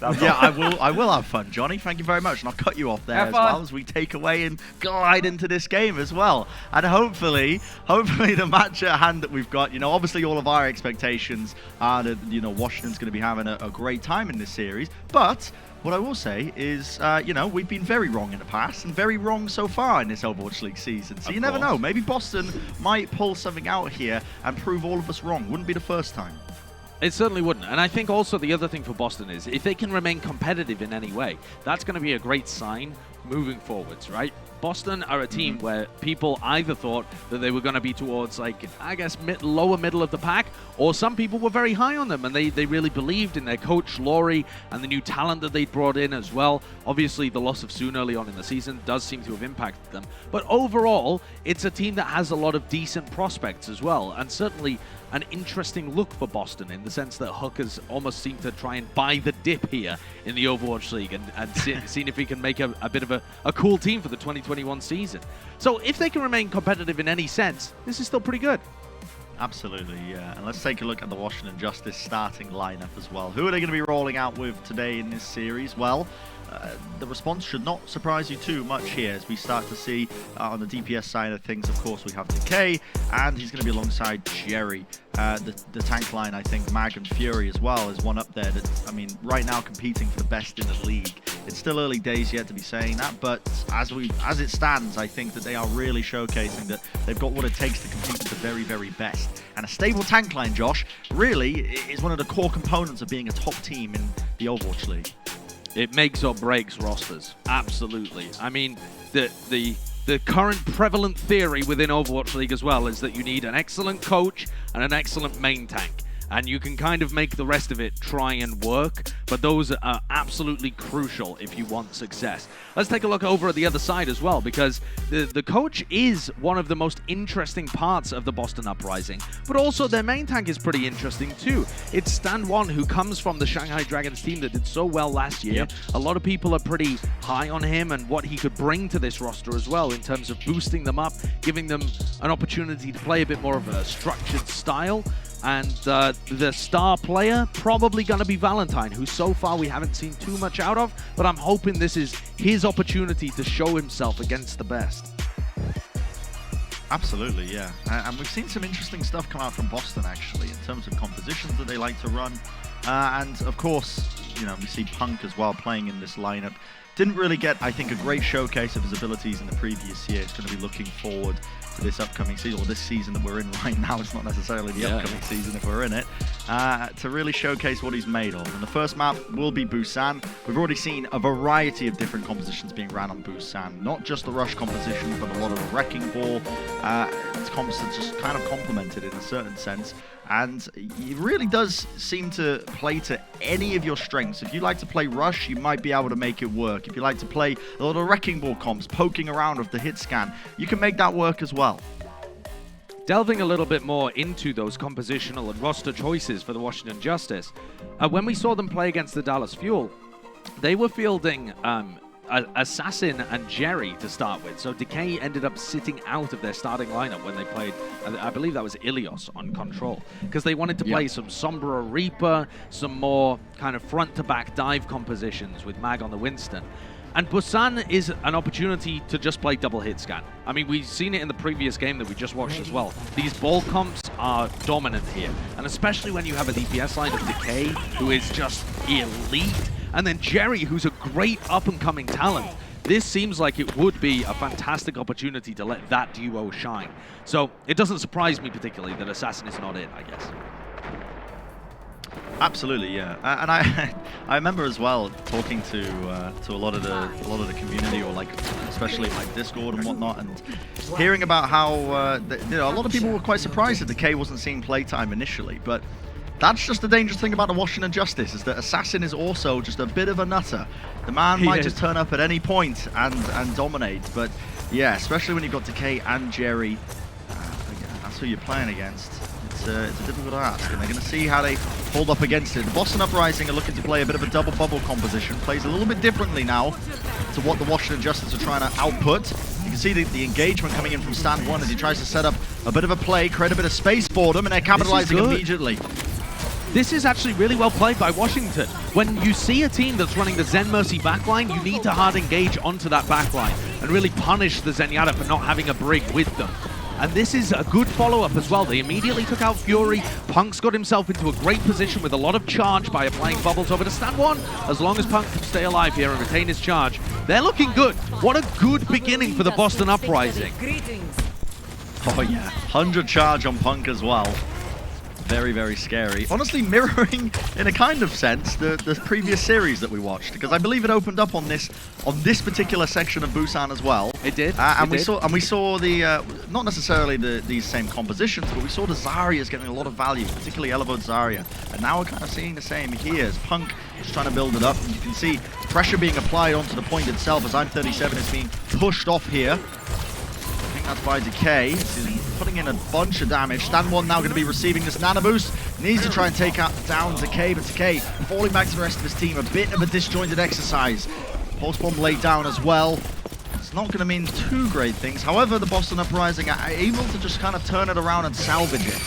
Yeah, I will have fun, Johnny. Thank you very much, and I'll cut you off there Have as fun. well as we take away and glide into this game as well. And hopefully the match at hand that we've got, you know, obviously all of our expectations are that, you know, Washington's going to be having a great time in this series. But what I will say is, you know, we've been very wrong in the past and very wrong so far in this Overwatch League season. So you never know. Maybe Boston might pull something out here and prove all of us wrong. Wouldn't be the first time. It certainly wouldn't. And I think also the other thing for Boston is if they can remain competitive in any way, that's going to be a great sign moving forwards, right? Boston are a team where people either thought that they were going to be towards, like, I guess, lower middle of the pack, or some people were very high on them, and they really believed in their coach, Laurie, and the new talent that they'd brought in as well. Obviously, the loss of Soon early on in the season does seem to have impacted them. But overall, it's a team that has a lot of decent prospects as well, and certainly an interesting look for Boston in the sense that Hookers almost seem to try and buy the dip here in the Overwatch League and seeing if he can make a bit of a cool team for the 2021 season. So if they can remain competitive in any sense, this is still pretty good. Absolutely, yeah. And let's take a look at the Washington Justice starting lineup as well. Who are they going to be rolling out with today in this series? Well, the response should not surprise you too much here as we start to see on the DPS side of things. Of course, we have Decay, and he's going to be alongside Jerry. The tank line, I think, Mag and Fury as well is one up there that, I mean, right now competing for the best in the league. It's still early days yet to be saying that, but as it stands, I think that they are really showcasing that they've got what it takes to compete with the very, very best. And a stable tank line, Josh, really is one of the core components of being a top team in the Overwatch League. It makes or breaks rosters. Absolutely. I mean, the current prevalent theory within Overwatch League as well is that you need an excellent coach and an excellent main tank. And you can kind of make the rest of it try and work, but those are absolutely crucial if you want success. Let's take a look over at the other side as well, because the coach is one of the most interesting parts of the Boston Uprising, but also their main tank is pretty interesting too. It's Stan One, who comes from the Shanghai Dragons team that did so well last year. Yep. A lot of people are pretty high on him and what he could bring to this roster as well in terms of boosting them up, giving them an opportunity to play a bit more of a structured style. And the star player, probably going to be Valentine, who so far we haven't seen too much out of, but I'm hoping this is his opportunity to show himself against the best. Absolutely, yeah. And we've seen some interesting stuff come out from Boston, actually, in terms of compositions that they like to run. And, of course, you know, we see Punk as well playing in this lineup. Didn't really get, I think, a great showcase of his abilities in the previous year. It's going to be looking forward to this upcoming season, or this season that we're in right now. It's not necessarily the upcoming season if we're in it, to really showcase what he's made of. And the first map will be Busan. We've already seen a variety of different compositions being ran on Busan, not just the rush composition, but a lot of the wrecking ball. It's compositions just kind of complemented in a certain sense. And it really does seem to play to any of your strengths. If you like to play rush, you might be able to make it work. If you like to play a lot of wrecking ball comps, poking around with the hit scan, you can make that work as well. Delving a little bit more into those compositional and roster choices for the Washington Justice, when we saw them play against the Dallas Fuel, they were fielding Assassin and Jerry to start with. So Decay ended up sitting out of their starting lineup when they played, I believe that was Ilios on Control, because they wanted to play some Sombra Reaper, some more kind of front-to-back dive compositions with Mag on the Winston. And Busan is an opportunity to just play double hit scan. I mean, we've seen it in the previous game that we just watched as well. These ball comps are dominant here. And especially when you have a DPS line of Decay, who is just elite. And then Jerry, who's a great up-and-coming talent. This seems like it would be a fantastic opportunity to let that duo shine. So it doesn't surprise me particularly that Assassin is not in, I guess. Absolutely, yeah. And I remember as well talking to a lot of the community, or like especially like Discord and whatnot, and hearing about how a lot of people were quite surprised that Decay wasn't seeing playtime initially, but that's just the dangerous thing about the Washington Justice, is that Assassin is also just a bit of a nutter. The man might just turn up at any point and dominate, but yeah, especially when you've got Decay and Jerry, that's who you're playing against. It's a difficult ask, and they're going to see how they hold up against it. The Boston Uprising are looking to play a bit of a double bubble composition. Plays a little bit differently now to what the Washington Justice are trying to output. You can see the engagement coming in from stand one as he tries to set up a bit of a play, create a bit of space for them, and they're capitalizing immediately. This is actually really well played by Washington. When you see a team that's running the Zen Mercy backline, you need to hard engage onto that backline and really punish the Zenyatta for not having a brig with them. And this is a good follow-up as well. They immediately took out Fury. Punk's got himself into a great position with a lot of charge by applying bubbles over to stand one. As long as Punk can stay alive here and retain his charge, they're looking good. What a good beginning for the Boston Uprising. Oh yeah, 100 charge on Punk as well. Very, very scary. Honestly, mirroring, in a kind of sense, the previous series that we watched, because I believe it opened up on this particular section of Busan as well. It did. We saw the not necessarily these same compositions, but we saw the Zaryas getting a lot of value, particularly Elevoed Zarya. And now we're kind of seeing the same here as Punk is trying to build it up. And you can see pressure being applied onto the point itself as I'm37 is being pushed off here. That's by Decay. He's putting in a bunch of damage. Stand one now going to be receiving this nano boost. Needs to try and take down Decay, but Decay falling back to the rest of his team. A bit of a disjointed exercise. Pulse bomb laid down as well. It's not going to mean too great things. However, the Boston Uprising are able to just kind of turn it around and salvage it.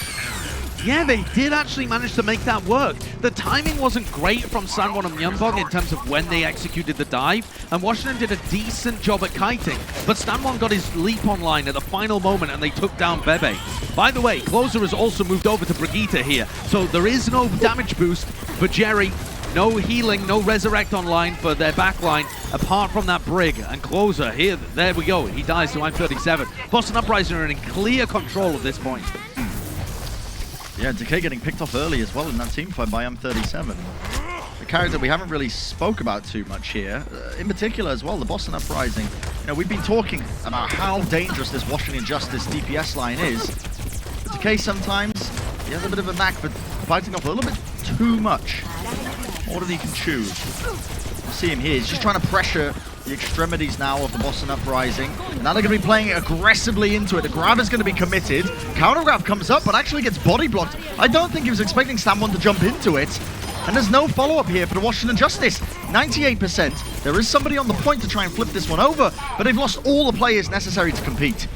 Yeah, they did actually manage to make that work. The timing wasn't great from Sanwon and Myeonbong in terms of when they executed the dive, and Washington did a decent job at kiting, but Stanwon got his leap online at the final moment and they took down Bebe. By the way, Closer has also moved over to Brigitte here, so there is no damage boost for Jerry. No healing, no resurrect online for their backline, apart from that brig. And Closer here, there we go, he dies to I'm37. Boston Uprising are in clear control at this point. Yeah, Decay getting picked off early as well in that team fight by M37. The character we haven't really spoke about too much here. In particular as well, the Boston Uprising. You know, we've been talking about how dangerous this Washington Justice DPS line is. But Decay sometimes, he has a bit of a knack for fighting off a little bit too much. More than he can chew. You see him here, he's just trying to pressure the extremities now of the Boston Uprising. And now they're going to be playing it aggressively into it. The grab is going to be committed. Counter grab comes up, but actually gets body blocked. I don't think he was expecting Stanwon to jump into it. And there's no follow-up here for the Washington Justice. 98%. There is somebody on the point to try and flip this one over, but they've lost all the players necessary to compete.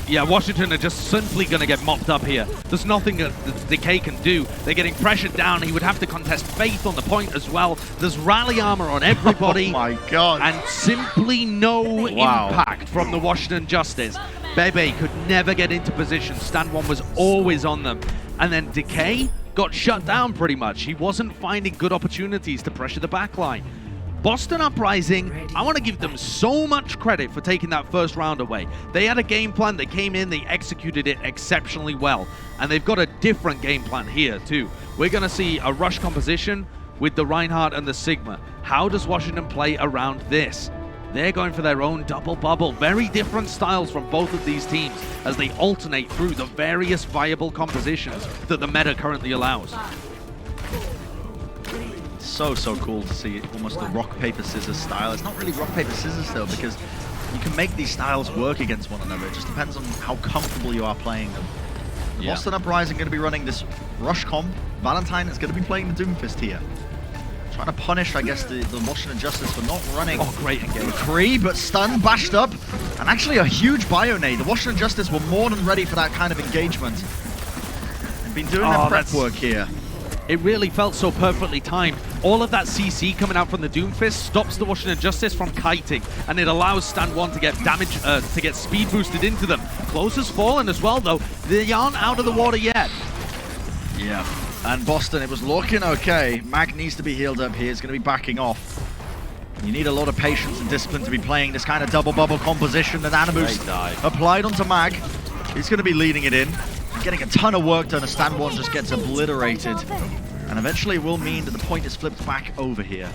Yeah, Washington are just simply going to get mopped up here. There's nothing that Decay can do. They're getting pressured down. He would have to contest Faith on the point as well. There's rally armor on everybody. Oh my god. And simply no impact from the Washington Justice. Bebe could never get into position. Stanwon was always on them. And then Decay got shut down pretty much. He wasn't finding good opportunities to pressure the backline. Boston Uprising, I want to give them so much credit for taking that first round away. They had a game plan, they came in, they executed it exceptionally well. And they've got a different game plan here too. We're going to see a rush composition with the Reinhardt and the Sigma. How does Washington play around this? They're going for their own double bubble. Very different styles from both of these teams as they alternate through the various viable compositions that the meta currently allows. So cool to see almost the rock, paper, scissors style. It's not really rock, paper, scissors though, because you can make these styles work against one another. It just depends on how comfortable you are playing them. The Boston Uprising going to be running this rush comp. Valentine is going to be playing the Doomfist here. Trying to punish, I guess, the Washington Justice for not running. Oh, great engagement. McCree, but stunned, bashed up, and actually a huge bio nade. The Washington Justice were more than ready for that kind of engagement. They've been doing their prep work here. It really felt so perfectly timed. All of that CC coming out from the Doomfist stops the Washington Justice from kiting, and it allows Stand 1 to get damage, to get speed boosted into them. Close has fallen as well, though. They aren't out of the water yet. Yeah, and Boston, it was looking okay. Mag needs to be healed up here. It's going to be backing off. You need a lot of patience and discipline to be playing this kind of double bubble composition that Animus applied onto Mag. He's going to be leading it in. Getting a ton of work done as Stand 1 just gets obliterated. And eventually it will mean that the point is flipped back over here.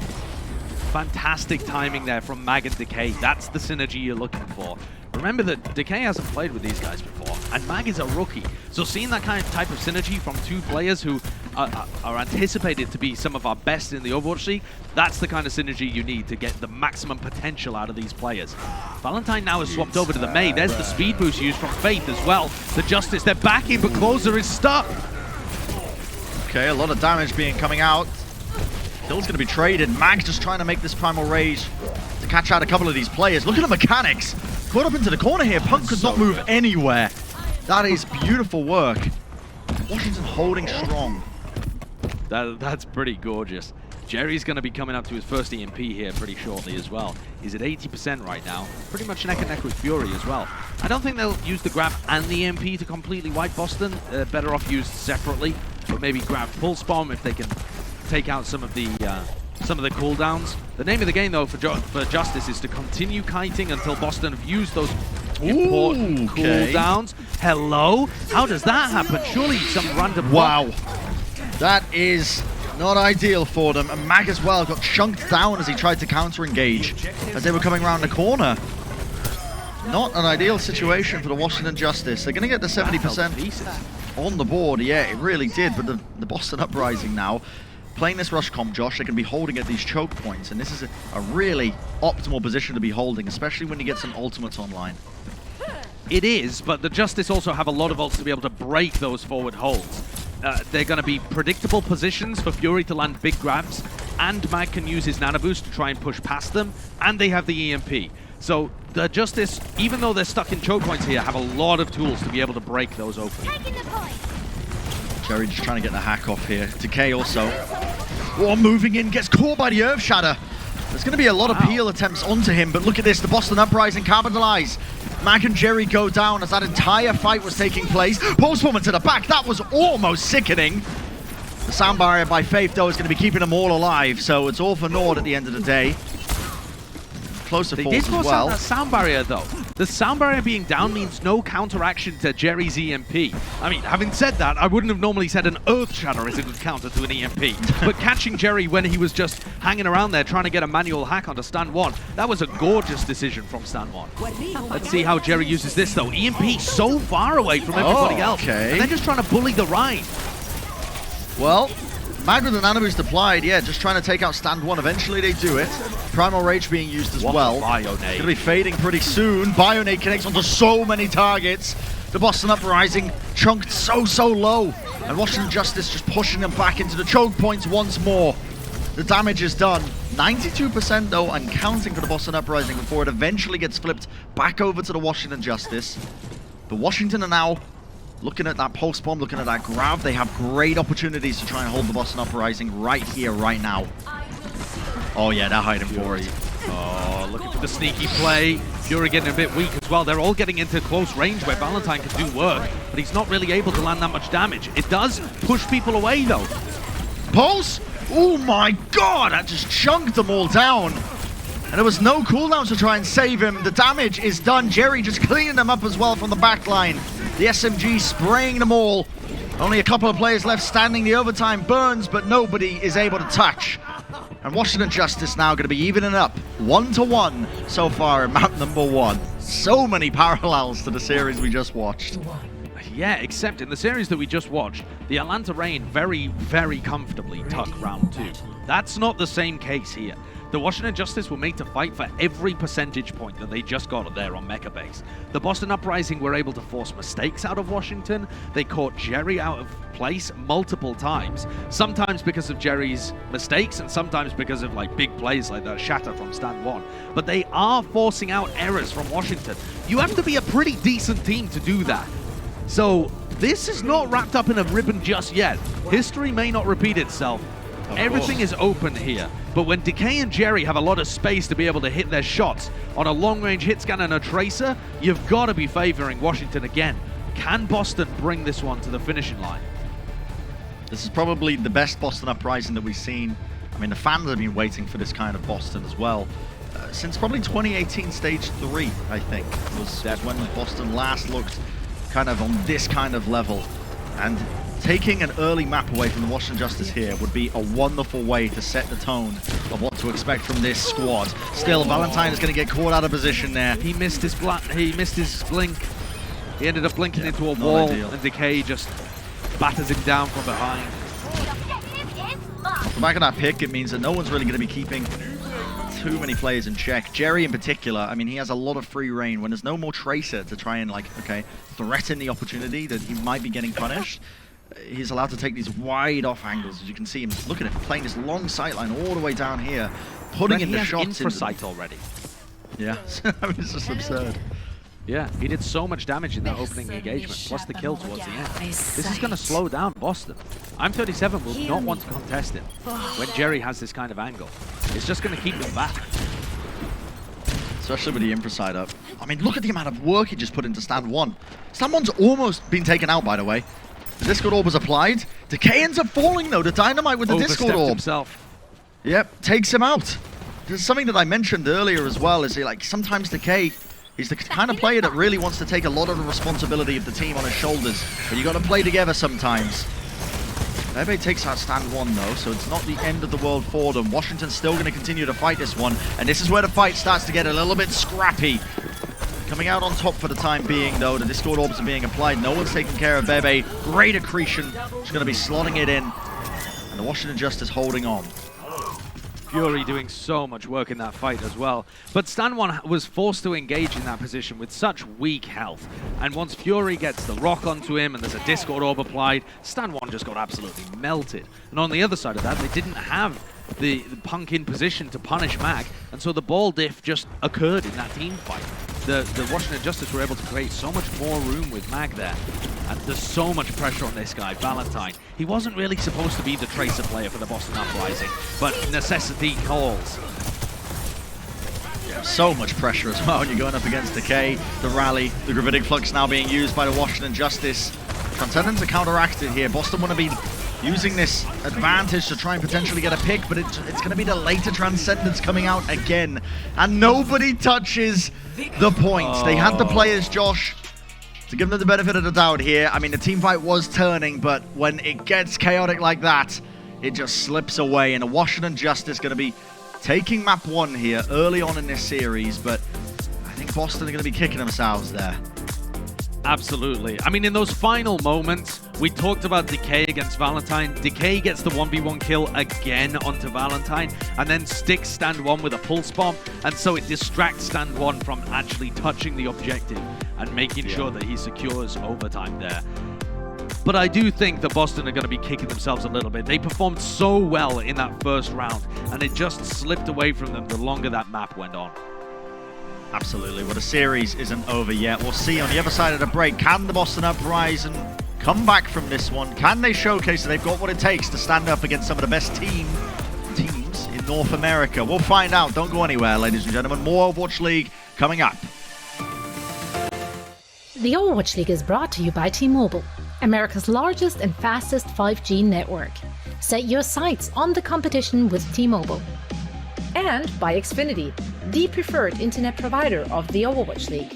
Fantastic timing there from Mag and Decay. That's the synergy you're looking for. Remember that Decay hasn't played with these guys before, and Mag is a rookie. So seeing that kind of type of synergy from two players who are anticipated to be some of our best in the Overwatch League, that's the kind of synergy you need to get the maximum potential out of these players. Valentine now has swapped over to the May. There's the speed boost used from Faith as well. The Justice, they're backing, but Closer is stuck. Okay, a lot of damage coming out. Kill's going to be traded. Mag just trying to make this Primal Rage to catch out a couple of these players. Look at the mechanics. Caught up into the corner here. Punk could not move anywhere. That is beautiful work. Washington holding strong. That's pretty gorgeous. Jerry's going to be coming up to his first EMP here pretty shortly as well. He's at 80% right now. Pretty much neck and neck with Fury as well. I don't think they'll use the grab and the EMP to completely wipe Boston. Better off used separately. But maybe grab Pulse Bomb if they can take out some of the cooldowns. The name of the game, though, for Justice is to continue kiting until Boston have used those important cooldowns. Hello? How does that happen? Surely some random... Wow. That is not ideal for them. And Mag as well got chunked down as he tried to counter-engage as they were coming around the corner. Not an ideal situation for the Washington Justice. They're going to get the 70% on the board. Yeah, it really did. But the Boston Uprising now, playing this rush comp, Josh, they can be holding at these choke points. And this is a really optimal position to be holding, especially when you get some ultimates online. It is, but the Justice also have a lot of ults to be able to break those forward holds. They're going to be predictable positions for Fury to land big grabs, and Mag can use his Nano Boost to try and push past them, and they have the EMP. So the Justice, even though they're stuck in choke points here, have a lot of tools to be able to break those open. Jerry just trying to get the hack off here. Decay also. Oh, moving in, gets caught by the Earth Shatter. There's going to be a lot of peel attempts onto him, but look at this, the Boston Uprising capitalize. Mag and Jerry go down as that entire fight was taking place. Pulse Bomb to the back, that was almost sickening. The sound barrier by Faith, though, is going to be keeping them all alive, so it's all for naught at the end of the day. Closer falls as well. That sound barrier, though. The sound barrier being down means no counteraction to Jerry's EMP. I mean, having said that, I wouldn't have normally said an Earth Shatter is a good counter to an EMP. But catching Jerry when he was just hanging around there trying to get a manual hack onto Stand 1, that was a gorgeous decision from Stand 1. Let's see how Jerry uses this, though. EMP so far away from everybody else. And they're just trying to bully the Rhine. Well, Mag with the Nano Boost applied, yeah, just trying to take out Stand 1. Eventually they do it. Primal Rage being used as well. Bionade. Going to be fading pretty soon. Bionade connects onto so many targets. The Boston Uprising chunked so low. And Washington Justice just pushing them back into the choke points once more. The damage is done. 92% though, and counting for the Boston Uprising before it eventually gets flipped back over to the Washington Justice. The Washington are now looking at that pulse bomb, looking at that grab. They have great opportunities to try and hold the Boston Uprising right here, right now. Oh yeah, they're hiding for it. Oh, looking for the sneaky play. Fury getting a bit weak as well. They're all getting into close range where Valentine can do work, but he's not really able to land that much damage. It does push people away though. Pulse? Oh my god, that just chunked them all down. And there was no cooldowns to try and save him. The damage is done. Jerry just cleaning them up as well from the back line. The SMG spraying them all. Only a couple of players left standing. The overtime burns, but nobody is able to touch. And Washington Justice now going to be evening up 1-1 so far in map number 1. So many parallels to the series we just watched. Yeah, except in the series that we just watched, the Atlanta Reign very, very comfortably took round 2. That's not the same case here. The Washington Justice were made to fight for every percentage point that they just got there on Mecha Base. The Boston Uprising were able to force mistakes out of Washington. They caught Jerry out of place multiple times, sometimes because of Jerry's mistakes and sometimes because of like big plays like that shatter from Stand 1. But they are forcing out errors from Washington. You have to be a pretty decent team to do that. So this is not wrapped up in a ribbon just yet. History may not repeat itself. Everything is open here, but when Decay and Jerry have a lot of space to be able to hit their shots on a long-range hit scan and a tracer, you've got to be favoring Washington again. Can Boston bring this one to the finishing line? This is probably the best Boston Uprising that we've seen. I mean, the fans have been waiting for this kind of Boston as well. Since probably 2018 Stage 3, I think, was when Boston last looked kind of on this kind of level. And taking an early map away from the Washington Justice here would be a wonderful way to set the tone of what to expect from this squad. Still, Valentine is going to get caught out of position there. He missed his blink. He ended up blinking into a wall, and Decay just batters him down from behind. Off the back of that pick, it means that no one's really going to be keeping too many players in check. Jerry in particular, I mean, he has a lot of free reign. When there's no more Tracer to try and, like, okay, threaten the opportunity that he might be getting punished, he's allowed to take these wide off angles. As you can see him, look at him playing this long sightline all the way down here, putting in the shots. Infra sight already. Yeah, it's just absurd. Yeah, he did so much damage in that opening engagement, plus the kill towards the end. This is going to slow down Boston. I'm37 will not want to contest him when Jerry has this kind of angle. It's just going to keep them back. Especially with the infra side up. I mean, look at the amount of work he just put into stand one. Stand one's almost been taken out, by the way. The Discord Orb was applied. Decay ends up falling, though. The Dynamite with the Discord Orb. Himself. Yep, takes him out. There's something that I mentioned earlier as well, is like sometimes Decay, he's the kind of player that really wants to take a lot of the responsibility of the team on his shoulders. But you got to play together sometimes. Bebe takes out stand one, though, so it's not the end of the world for them. Washington's still going to continue to fight this one, and this is where the fight starts to get a little bit scrappy. Coming out on top for the time being, though. The Discord Orbs are being applied. No one's taking care of Bebe. Great accretion. She's going to be slotting it in. And the Washington Justice holding on. Fury doing so much work in that fight as well. But Stan One was forced to engage in that position with such weak health. And once Fury gets the rock onto him and there's a Discord Orb applied, Stan One just got absolutely melted. And on the other side of that, they didn't have the Punk in position to punish Mag, and so the ball diff just occurred in that team fight. The Washington Justice were able to create so much more room with Mag there. And there's so much pressure on this guy, Valentine. He wasn't really supposed to be the Tracer player for the Boston Uprising, but necessity calls. Yeah, so much pressure as well when you're going up against Decay, the Rally, the Gravitic Flux now being used by the Washington Justice. Transcendence are counteracted here. Boston want to be using this advantage to try and potentially get a pick, but it's going to be the later Transcendence coming out again. And nobody touches the points. They had the players, Josh, to give them the benefit of the doubt here. I mean, the team fight was turning, but when it gets chaotic like that, it just slips away. And the Washington Justice going to be taking map one here early on in this series, but I think Boston are going to be kicking themselves there. Absolutely. I mean, in those final moments, we talked about Decay against Valentine. Decay gets the 1v1 kill again onto Valentine, and then sticks stand one with a pulse bomb, and so it distracts stand one from actually touching the objective and making sure that he secures overtime there. But I do think that Boston are going to be kicking themselves a little bit. They performed so well in that first round, and it just slipped away from them the longer that map went on. Absolutely. Well, the series isn't over yet. We'll see on the other side of the break. Can the Boston Uprising come back from this one? Can they showcase that they've got what it takes to stand up against some of the best teams in North America? We'll find out. Don't go anywhere, ladies and gentlemen. More Overwatch League coming up. The Overwatch League is brought to you by T-Mobile, America's largest and fastest 5G network. Set your sights on the competition with T-Mobile. And by Xfinity, the preferred internet provider of the Overwatch League.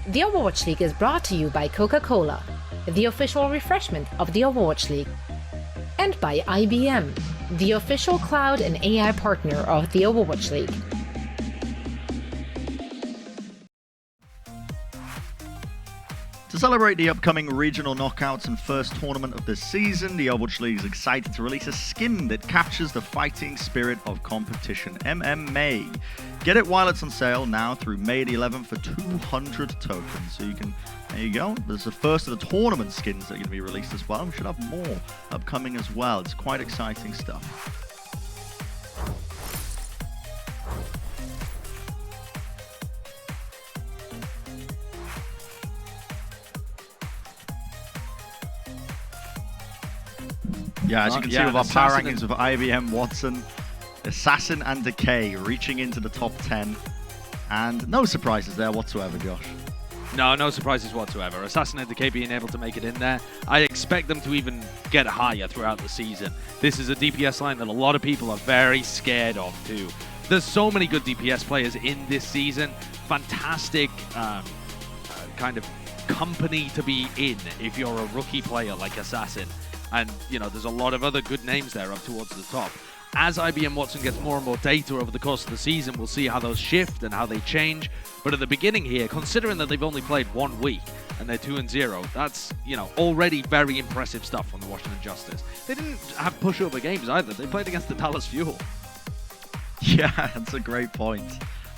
The Overwatch League is brought to you by Coca-Cola, the official refreshment of the Overwatch League, and by IBM, the official cloud and AI partner of the Overwatch League. To celebrate the upcoming regional knockouts and first tournament of the season, the Overwatch League is excited to release a skin that captures the fighting spirit of competition, MMA. Get it while it's on sale now through May the 11th for 200 tokens. So you can, there you go. There's the first of the tournament skins that are going to be released as well. We should have more upcoming as well. It's quite exciting stuff. Yeah, as you can see with our power rankings of IBM, Watson, Assassin and Decay reaching into the top 10. And no surprises there whatsoever, Josh. No surprises whatsoever. Assassin and Decay being able to make it in there. I expect them to even get higher throughout the season. This is a DPS line that a lot of people are very scared of too. There's so many good DPS players in this season. Fantastic kind of company to be in if you're a rookie player like Assassin. And, you know, there's a lot of other good names there up towards the top. As IBM Watson gets more and more data over the course of the season, we'll see how those shift and how they change. But at the beginning here, considering that they've only played 1 week and they're 2-0, that's, you know, already very impressive stuff from the Washington Justice. They didn't have pushover games either. They played against the Dallas Fuel. Yeah, that's a great point.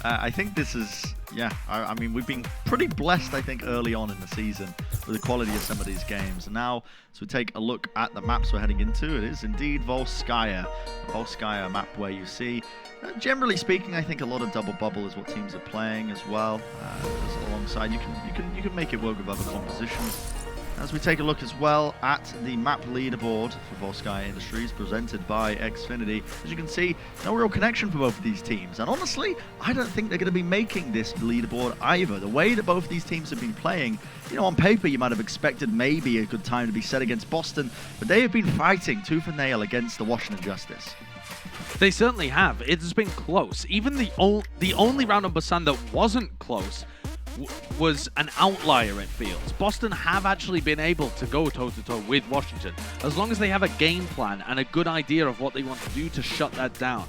I think this is, yeah, I mean, we've been pretty blessed, I think, early on in the season with the quality of some of these games. And now, as we take a look at the maps we're heading into, it is indeed Volskaya. Volskaya map where you see, generally speaking, I think a lot of double bubble is what teams are playing as well. Alongside, you can make it work with other compositions. As we take a look as well at the map leaderboard for Volskaya Industries presented by Xfinity, as you can see, no real connection for both of these teams. And honestly, I don't think they're going to be making this leaderboard either. The way that both of these teams have been playing, you know, on paper you might have expected maybe a good time to be set against Boston, but they have been fighting tooth and nail against the Washington Justice. They certainly have. It's been close. Even the only round on Busan that wasn't close was an outlier, it feels. Boston have actually been able to go toe-to-toe with Washington, as long as they have a game plan and a good idea of what they want to do to shut that down.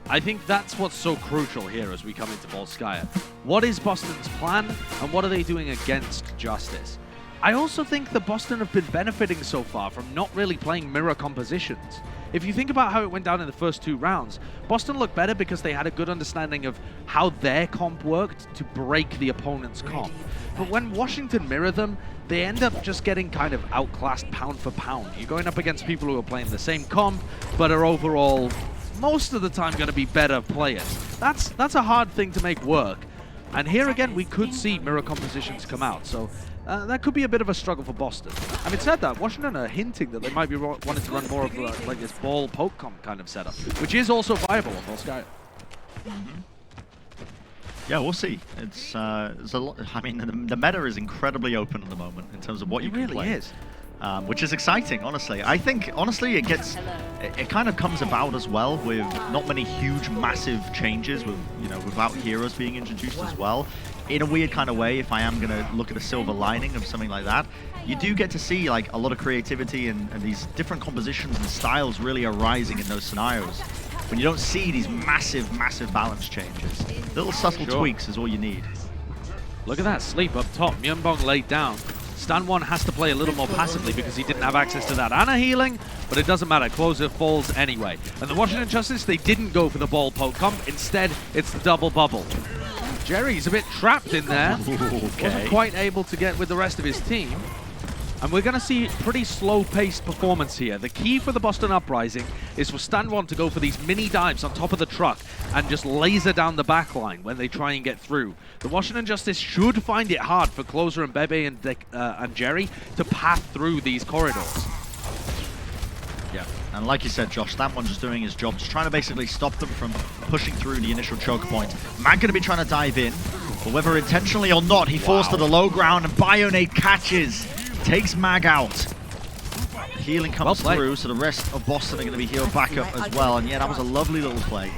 I think that's what's so crucial here as we come into Volskaya. What is Boston's plan, and what are they doing against Justice? I also think that Boston have been benefiting so far from not really playing mirror compositions. If you think about how it went down in the first 2 rounds, Boston looked better because they had a good understanding of how their comp worked to break the opponent's comp. But when Washington mirror them, they end up just getting kind of outclassed pound for pound. You're going up against people who are playing the same comp, but are overall, most of the time, going to be better players. That's a hard thing to make work. And here again, we could see mirror compositions come out. So that could be a bit of a struggle for Boston. Having said that, Washington are hinting that they might be wanting to run more of like this ball poke comp kind of setup, which is also viable on Volskaya. Yeah, we'll see. It's a lot. I mean, the meta is incredibly open at the moment in terms of what you can play. It really is. Which is exciting, honestly. I think, honestly, it kind of comes about as well with not many huge, massive changes, with, you know, without heroes being introduced as well. In a weird kind of way, if I am going to look at a silver lining of something like that, you do get to see like a lot of creativity and these different compositions and styles really arising in those scenarios. When you don't see these massive balance changes. Little subtle tweaks is all you need. Look at that sleep up top. Myunbong laid down. Stan1 has to play a little more passively because he didn't have access to that Ana healing, but it doesn't matter. Closer falls anyway. And the Washington Justice, they didn't go for the ball poke comp. Instead, it's the double bubble. Jerry's a bit trapped in there. Wasn't quite able to get with the rest of his team. And we're going to see pretty slow-paced performance here. The key for the Boston Uprising is for Stan1 to go for these mini dives on top of the truck and just laser down the backline when they try and get through. The Washington Justice should find it hard for Closer and Bebe and Jerry to path through these corridors. Yeah, And like you said, Josh, that one just doing his job, just trying to basically stop them from pushing through the initial choke point. Mag going to be trying to dive in, but whether intentionally or not, he falls to the low ground and Bionade catches, takes Mag out. Healing comes through, so the rest of Boston are going to be healed back up as well. And yeah, that was a lovely little play.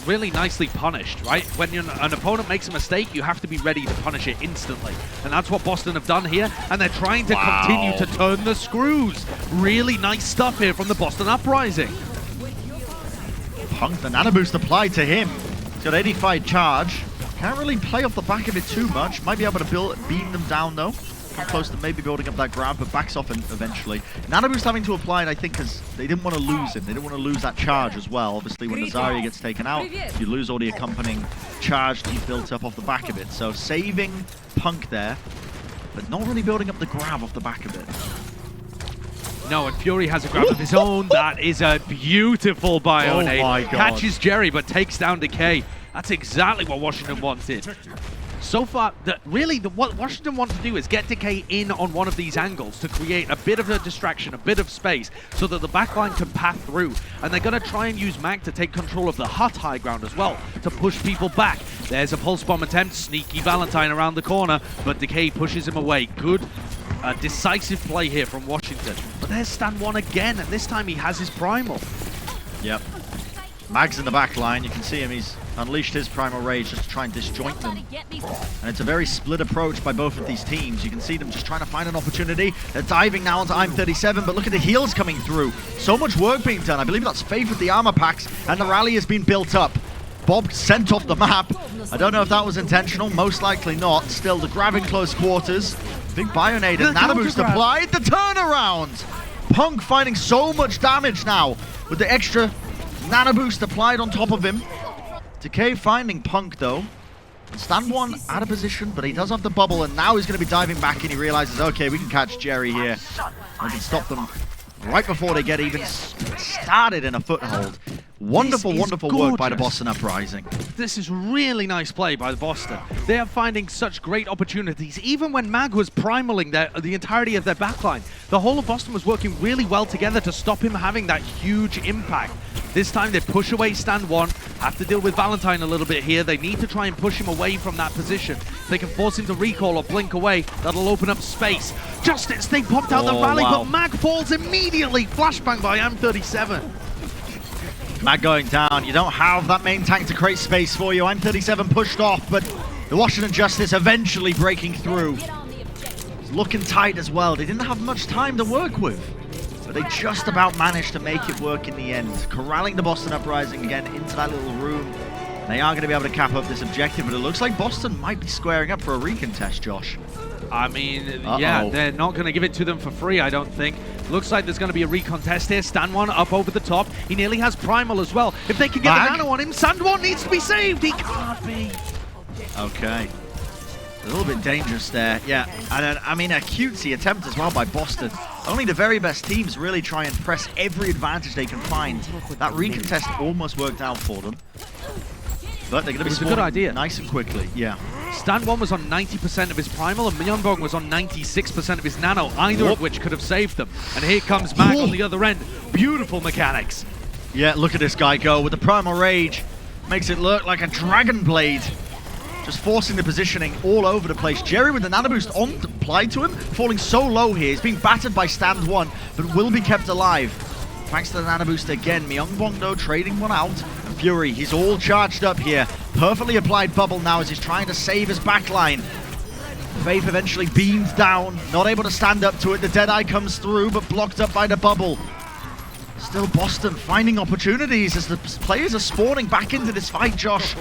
Really nicely punished, right? When an opponent makes a mistake, you have to be ready to punish it instantly. And that's what Boston have done here, and they're trying to continue to turn the screws. Really nice stuff here from the Boston Uprising. Punk, the nano boost applied to him. He's got 85 charge. Can't really play off the back of it too much. Might be able to beam them down though. Come close to maybe building up that grab, but backs off eventually. Nano boost having to apply it, I think, because they didn't want to lose him. They didn't want to lose that charge as well. Obviously, when Nazaria gets taken out, you lose all the accompanying charge that you've built up off the back of it. So saving Punk there, but not really building up the grab off the back of it. No, and Fury has a grab of his own. That is a beautiful Bionade. Oh my God. Catches Jerry, but takes down Decay. That's exactly what Washington wanted. So far, what Washington wants to do is get Decay in on one of these angles to create a bit of a distraction, a bit of space, so that the backline can path through. And they're going to try and use Mag to take control of the hut high ground as well, to push people back. There's a pulse bomb attempt, sneaky Valentine around the corner, but Decay pushes him away. Good, decisive play here from Washington. But there's Stan 1 again, and this time he has his primal. Yep. Mag's in the back line. You can see him. He's unleashed his primal rage just to try and disjoint them. And it's a very split approach by both of these teams. You can see them just trying to find an opportunity. They're diving now onto I'm37, but look at the heals coming through. So much work being done. I believe that's Faith with the armor packs, and the rally has been built up. Bob sent off the map. I don't know if that was intentional. Most likely not. Still, the grab in close quarters. Big Bionade and Nano Boost applied. The turnaround! Punk finding so much damage now with the extra Nano Boost applied on top of him. Decay finding Punk though. Stan 1 out of position, but he does have the bubble, and now he's going to be diving back, and he realizes, okay, we can catch Jerry here. I can stop them right before they get even started in a foothold. Wonderful, wonderful work by the Boston Uprising. This is really nice play by the Boston. They are finding such great opportunities. Even when Mag was primaling the entirety of their backline, the whole of Boston was working really well together to stop him having that huge impact. This time they push away Stand 1, have to deal with Valentine a little bit here. They need to try and push him away from that position. If they can force him to recall or blink away, that'll open up space. Justice, they popped out the rally, but Mag falls immediately. Flashbang by M37. Mag going down. You don't have that main tank to create space for you. M37 pushed off, but the Washington Justice eventually breaking through. It's looking tight as well. They didn't have much time to work with, but they just about managed to make it work in the end. Corralling the Boston Uprising again into that little room. They are going to be able to cap up this objective, but it looks like Boston might be squaring up for a recontest, Josh. I mean, yeah, they're not going to give it to them for free, I don't think. Looks like there's going to be a recontest here. Stan 1 up over the top. He nearly has primal as well. If they can get the nano on him, Stan 1 needs to be saved. He can't be. Okay. A little bit dangerous there. Yeah, and I mean, a cutesy attempt as well by Boston. Only the very best teams really try and press every advantage they can find. That recontest almost worked out for them. But they're going to be spawning a good idea. Nice and quickly, yeah. Stan 1 was on 90% of his primal, and Myeonbong was on 96% of his nano, either of which could have saved them. And here comes Mag on the other end. Beautiful mechanics. Yeah, look at this guy go with the primal rage. Makes it look like a dragon blade. Just forcing the positioning all over the place. Jerry with the nano boost on applied to him, falling so low here. He's being battered by Stand 1, but will be kept alive. Thanks to the nano boost again. Myeongbong though trading one out. And Fury, he's all charged up here. Perfectly applied bubble now as he's trying to save his backline. Faith eventually beamed down, not able to stand up to it. The Deadeye comes through, but blocked up by the bubble. Still Boston finding opportunities as the players are spawning back into this fight, Josh.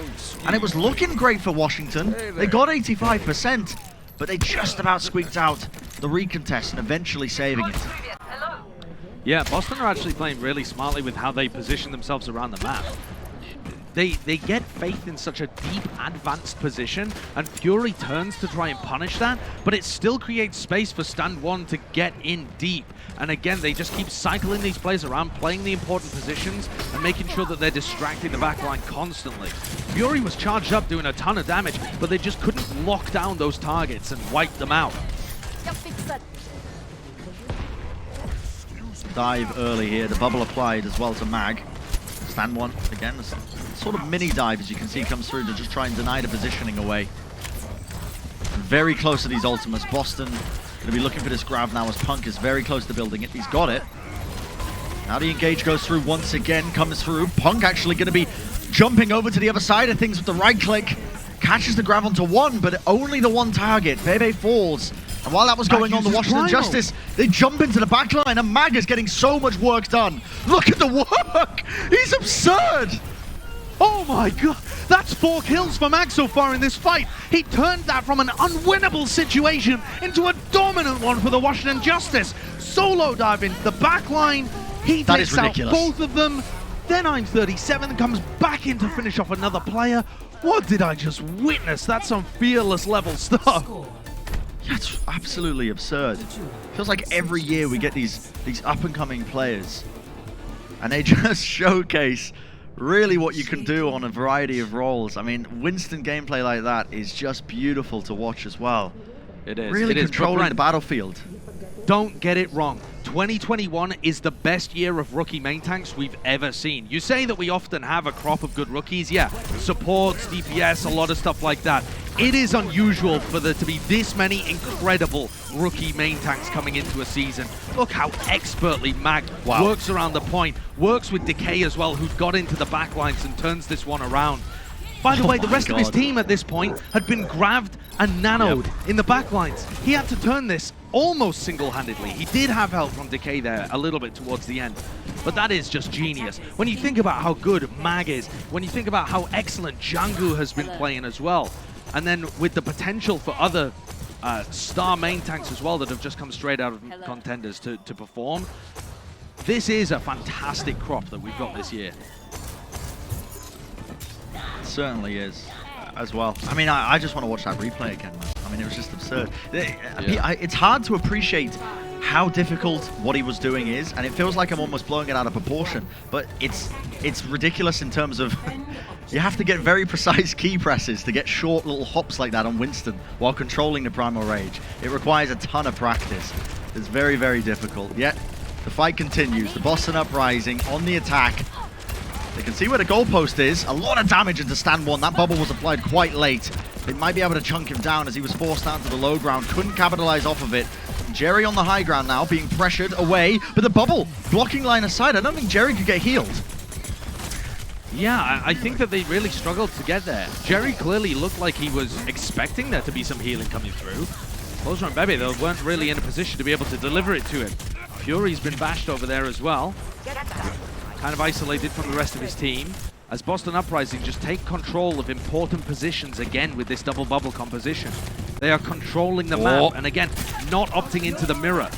And it was looking great for Washington. They got 85%, but they just about squeaked out the recontest and eventually saving it. Yeah, Boston are actually playing really smartly with how they position themselves around the map. They get Faith in such a deep, advanced position, and Fury turns to try and punish that, but it still creates space for Stand 1 to get in deep. And again, they just keep cycling these players around, playing the important positions, and making sure that they're distracting the backline constantly. Fury was charged up, doing a ton of damage, but they just couldn't lock down those targets and wipe them out. dive early here. The bubble applied as well to Mag. Stand one again. Sort of mini dive, as you can see, comes through to just try and deny the positioning away. Very close to these ultimates. Boston going to be looking for this grab now as Punk is very close to building it. He's got it. Now the engage goes through once again, comes through. Punk actually going to be jumping over to the other side of things with the right click. Catches the grab onto one, but only the one target. Bebe falls. And while that was going on, the Washington Justice, they jump into the backline, and Mag is getting so much work done. Look at the work! He's absurd! Oh my god, that's 4 kills for Mag so far in this fight. He turned that from an unwinnable situation into a dominant one for the Washington Justice. Solo diving the backline, he takes out both of them. Then 937 comes back in to finish off another player. What did I just witness? That's some fearless level stuff. Yeah, it's absolutely absurd. Feels like every year we get these up-and-coming players, and they just showcase really what you can do on a variety of roles. I mean, Winston gameplay like that is just beautiful to watch as well. It is. Really controlling the battlefield. Don't get it wrong. 2021 is the best year of rookie main tanks we've ever seen. You say that we often have a crop of good rookies. Yeah, supports, DPS, a lot of stuff like that. It is unusual for there to be this many incredible rookie main tanks coming into a season. Look how expertly Mag works around the point, works with Decay as well, who's got into the backlines and turns this one around. By the way, the rest of his team at this point had been grabbed and nanoed in the backlines. He had to turn this almost single-handedly. He did have help from Decay there a little bit towards the end, but that is just genius. When you think about how good Mag is, when you think about how excellent Django has been playing as well, and then with the potential for other star main tanks as well that have just come straight out of contenders to perform, this is a fantastic crop that we've got this year. It certainly is, as well. I mean, I just want to watch that replay again, man. I mean, it was just absurd. It's hard to appreciate how difficult what he was doing is, and it feels like I'm almost blowing it out of proportion, but it's ridiculous in terms of you have to get very precise key presses to get short little hops like that on Winston while controlling the Primal Rage. It requires a ton of practice. It's very, very difficult. Yet, the fight continues. The Boston Uprising on the attack. They can see where the goalpost is. A lot of damage into stand one. That bubble was applied quite late. They might be able to chunk him down as he was forced down to the low ground. Couldn't capitalize off of it. Jerry on the high ground now, being pressured away. But the bubble blocking line aside, I don't think Jerry could get healed. Yeah, I think that they really struggled to get there. Jerry clearly looked like he was expecting there to be some healing coming through. Closer and Bebe, though, weren't really in a position to be able to deliver it to him. Fury's been bashed over there as well. Kind of isolated from the rest of his team, as Boston Uprising just take control of important positions again with this double bubble composition. They are controlling the map, and again, not opting into the mirror.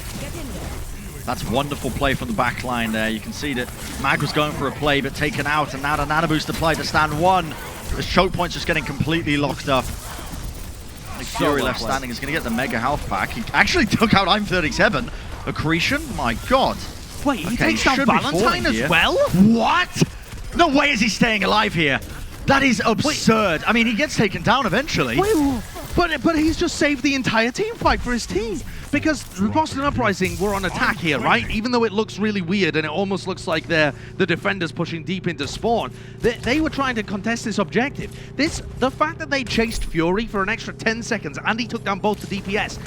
That's wonderful play from the back line there. You can see that Mag was going for a play, but taken out, and now the nano boost applied to stand one. The choke point's just getting completely locked up. Fury left standing is going to get the mega health back. He actually took out I'm37. Accretion? My god. Wait, he takes down Valentine as well? What? No way is he staying alive here. That is absurd. Wait. I mean, he gets taken down eventually. Wait, but he's just saved the entire team fight for his team. Because the Boston Uprising were on attack here, right? Even though it looks really weird and it almost looks like they're the defenders pushing deep into spawn, they were trying to contest this objective. The fact that they chased Fury for an extra 10 seconds and he took down both the DPS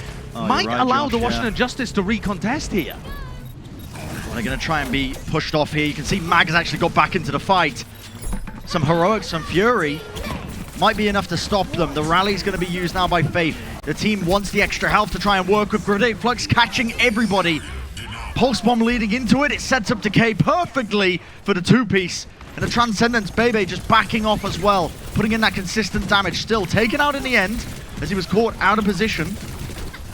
might allow the Washington Justice to recontest here. They're going to try and be pushed off here. You can see Mag has actually got back into the fight. Some heroics, some Fury. Might be enough to stop them. The rally's going to be used now by Faith. The team wants the extra health to try and work with Grenade Flux, catching everybody. Pulse Bomb leading into it. It sets up Decay perfectly for the two-piece. And the Transcendence, Bebe just backing off as well. Putting in that consistent damage. Still taken out in the end as he was caught out of position.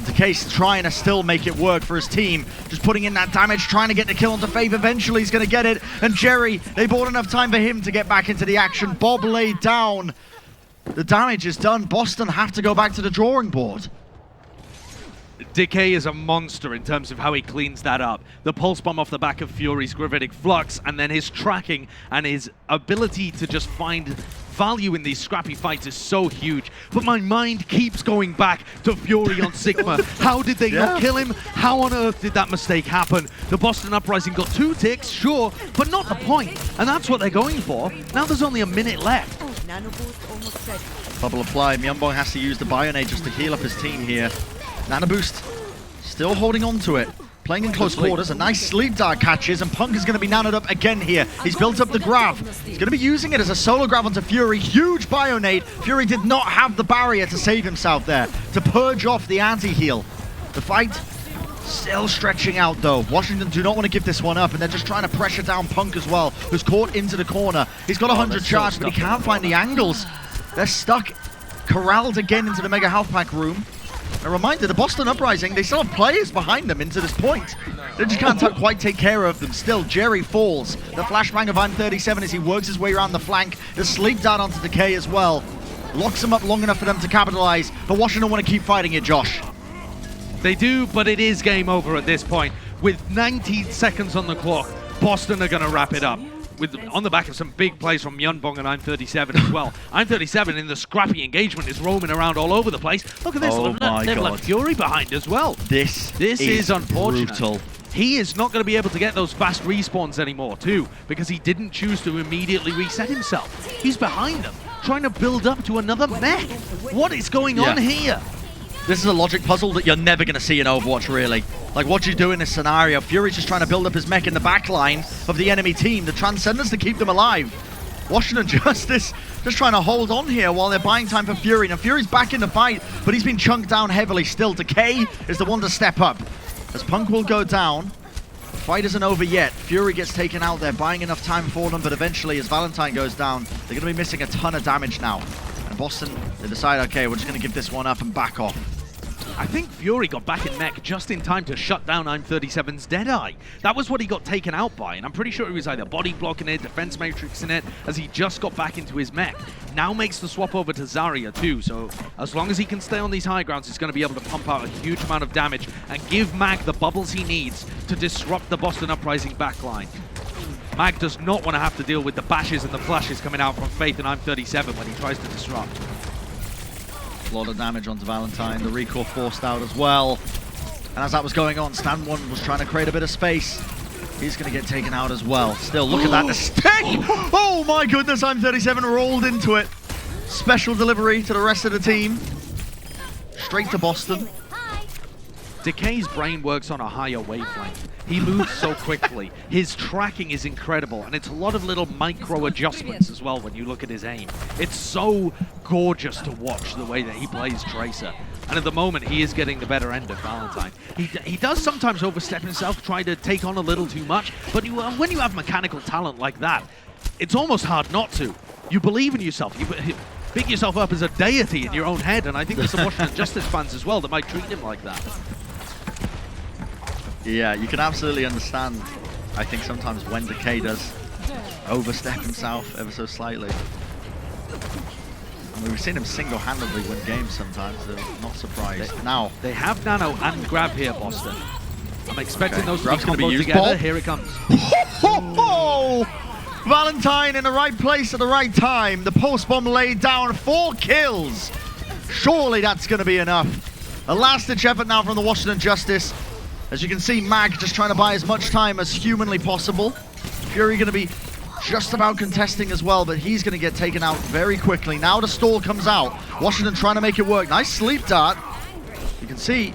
Decay's trying to still make it work for his team. Just putting in that damage, trying to get the kill onto Faith. Eventually he's going to get it. And Jerry, they bought enough time for him to get back into the action. Bob laid down. The damage is done. Boston have to go back to the drawing board. Decay is a monster in terms of how he cleans that up. The pulse bomb off the back of Fury's Gravitic Flux, and then his tracking and his ability to just find value in these scrappy fights is so huge. But my mind keeps going back to Fury on Sigma. How did they not kill him? How on earth did that mistake happen? The Boston Uprising got 2 ticks, sure, but not the point. And that's what they're going for. Now there's only a minute left. Bubble applied. Myeonbong has to use the Bionade just to heal up his team here. Nano Boost still holding on to it. Playing in close quarters, a nice sleep dart catches, and Punk is going to be nanoed up again here. He's built up the grab. He's going to be using it as a solo grab onto Fury. Huge Bionade. Fury did not have the barrier to save himself there, to purge off the anti-heal. The fight still stretching out though. Washington do not want to give this one up, and they're just trying to pressure down Punk as well, who's caught into the corner. He's got 100 charge, but he can't find the angles. They're stuck, corralled again into the Mega Health Pack room. A reminder, the Boston Uprising, they still have players behind them into this point. They just can't quite take care of them. Still, Jerry falls. The flashbang of I'm37 as he works his way around the flank. The sleep dart onto Decay as well. Locks them up long enough for them to capitalize, but Washington want to keep fighting it, Josh. They do, but it is game over at this point. With 19 seconds on the clock, Boston are going to wrap it up. On the back of some big plays from Myeonbong and I'm37 as well. I'm37 in the scrappy engagement is roaming around all over the place. Look at this, they've left Fury behind as well. This is unfortunate. Brutal. He is not going to be able to get those fast respawns anymore too, because he didn't choose to immediately reset himself. He's behind them, trying to build up to another mech. What is going on here? This is a logic puzzle that you're never going to see in Overwatch, really. Like, what you do in this scenario, Fury's just trying to build up his mech in the back line of the enemy team, the Transcendence to keep them alive. Washington Justice just trying to hold on here while they're buying time for Fury. Now, Fury's back in the fight, but he's been chunked down heavily still. Decay is the one to step up. As Punk will go down, the fight isn't over yet. Fury gets taken out there, buying enough time for them, but eventually, as Valentine goes down, they're going to be missing a ton of damage now. And Boston, they decide, okay, we're just going to give this one up and back off. I think Fury got back in mech just in time to shut down I'm37's Deadeye. That was what he got taken out by, and I'm pretty sure he was either body blocking it, defense matrix in it, as he just got back into his mech. Now makes the swap over to Zarya too, so as long as he can stay on these high grounds, he's going to be able to pump out a huge amount of damage and give Mag the bubbles he needs to disrupt the Boston Uprising backline. Mag does not want to have to deal with the bashes and the flashes coming out from Faith and I'm37 when he tries to disrupt. A lot of damage onto Valentine, the recall forced out as well. And as that was going on, Stan1 was trying to create a bit of space. He's going to get taken out as well. Still, look at that, the stick! Oh my goodness, I'm37 rolled into it. Special delivery to the rest of the team. Straight to Boston. Decay's brain works on a higher wavelength. He moves so quickly. His tracking is incredible, and it's a lot of little micro adjustments as well when you look at his aim. It's so gorgeous to watch the way that he plays Tracer. And at the moment, he is getting the better end of Valentine. He does sometimes overstep himself, try to take on a little too much, but when you have mechanical talent like that, it's almost hard not to. You believe in yourself. You pick yourself up as a deity in your own head, and I think there's some Washington Justice fans as well that might treat him like that. Yeah, you can absolutely understand, I think, sometimes when Decay does overstep himself ever so slightly. I mean, we've seen him single-handedly win games sometimes, so I'm not surprised. Now, they have Nano and Grab here, Boston. I'm expecting those to be going to be comboed used. together. Here it comes. Valentine in the right place at the right time. The post bomb laid down, 4 kills. Surely that's going to be enough. A last-ditch effort now from the Washington Justice. As you can see, Mag just trying to buy as much time as humanly possible. Fury going to be just about contesting as well, but he's going to get taken out very quickly. Now the stall comes out. Washington trying to make it work. Nice sleep dart. You can see